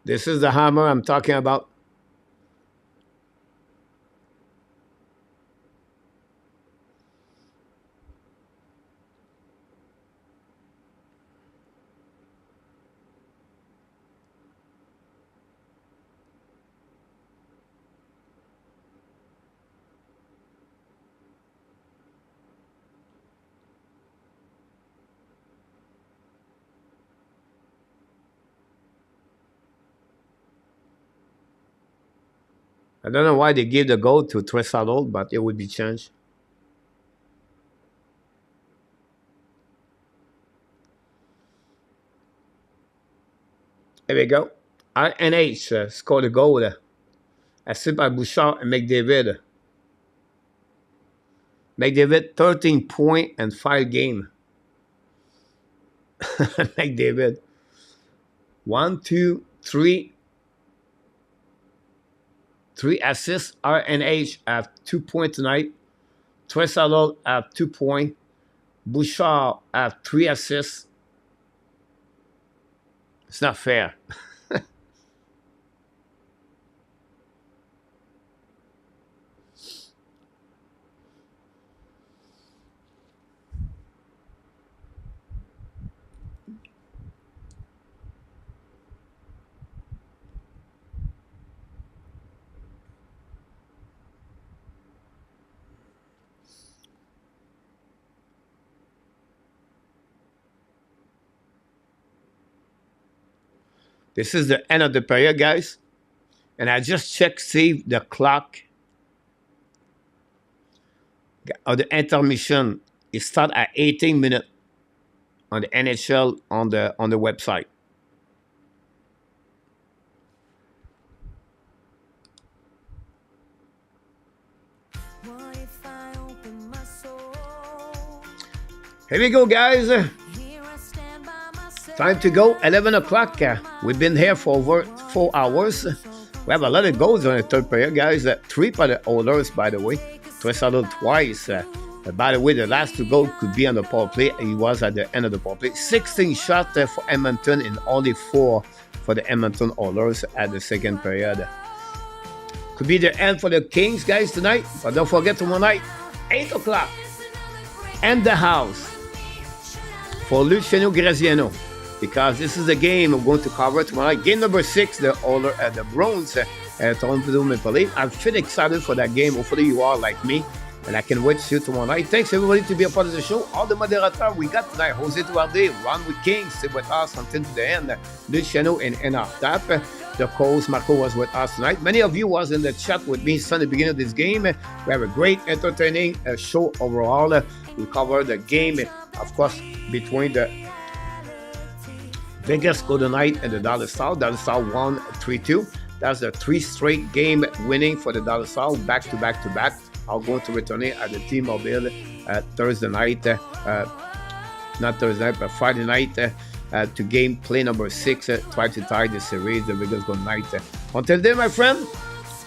This is the hammer I'm talking about. I don't know why they gave the goal to Tressadol, but it would be changed. There we go. RNH scored a goal. Assisted by Bouchard and McDavid. McDavid, 13 points and 5 games. McDavid. 1, 2, 3. 3 assists. RNH have 2 points tonight. Tressadol have 2 points. Bouchard have 3 assists. It's not fair. This is the end of the period, guys. And I just checked, see the clock of the intermission. It starts at 18 minutes on the NHL on the website. Here we go, guys. Time to go. 11 o'clock. We've been here for over 4 hours. We have a lot of goals on the third period, guys. 3 by the Oilers, by the way. Tressadol twice. By the way, the last 2 goals could be on the power play. He was at the end of the power play. 16 shots for Edmonton and only 4 for the Edmonton Oilers at the second period. Could be the end for the Kings, guys, tonight. But don't forget tomorrow night, 8 o'clock, and the house for Luciano Graziano. Because this is the game I'm going to cover tomorrow night. Game number 6, the Oilers at the Bruins. Toronto Maple Leafs. I'm pretty excited for that game. Hopefully you are like me. And I can wait to see you tomorrow night. Thanks everybody to be a part of the show. All the moderators we got tonight. Jose Duarte, Ron with King, stay with us until to the end. Luciano and NR Tap. The coach Marco was with us tonight. Many of you was in the chat with me since the beginning of this game. We have a great entertaining show overall. We cover the game, of course, between the Vegas Golden Knights and the Dallas Stars. Dallas Stars won 3-2. That's the 3 straight game winning for the Dallas Stars, back to back to back. I'm going to return it at the T-Mobile Thursday night, not Thursday night, but Friday night to game play number 6, try to tie the series, the Vegas Golden Knights. Until then, my friend,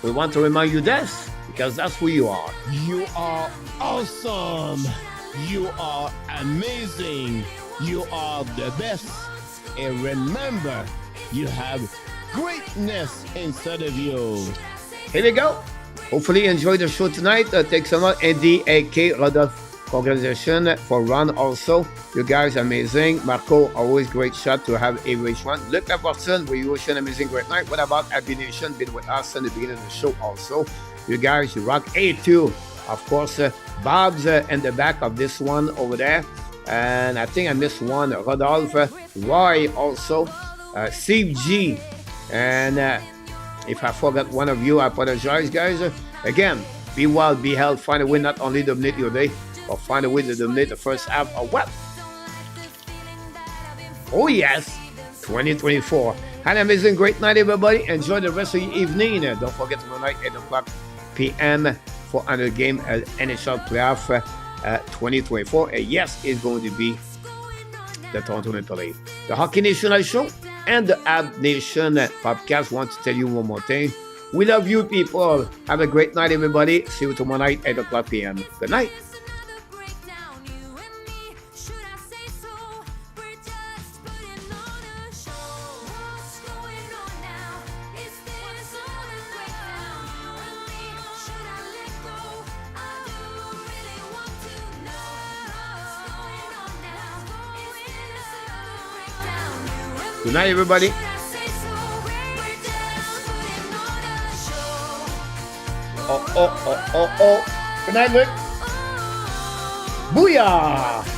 we want to remind you this, because that's who you are. You are awesome. You are amazing. You are the best. And remember, you have greatness inside of you. Here we go. Hopefully you enjoyed the show tonight. Thanks a lot, Eddie, AK, Rodolphe, congratulations for Ron also. You guys are amazing. Marco, always great shot to have a rich one. Luke Laporson, we wish you an amazing great night. What about Abby Nation? Been with us in the beginning of the show also. You guys, you rock. A2, of course, Bob's in the back of this one over there. And I think I missed one. Rodolphe, Roy also, Steve G, and if I forgot one of you, I apologize, guys. Again, be well, be healthy. Find a way not only dominate your day, but find a way to dominate the first half of what? Oh, yes, 2024. Have an amazing, great night, everybody. Enjoy the rest of your evening. Don't forget tomorrow night, 8 o'clock p.m. for another game at NHL Playoff 2024. And yes, it's going to be the Toronto Maple Leafs. The Hockey Nation Show and the Ab Nation podcast want to tell you one more thing. We love you, people. Have a great night, everybody. See you tomorrow night, 8 o'clock p.m. Good night. Good night, everybody. Oh. Good night, Luke. Booyah!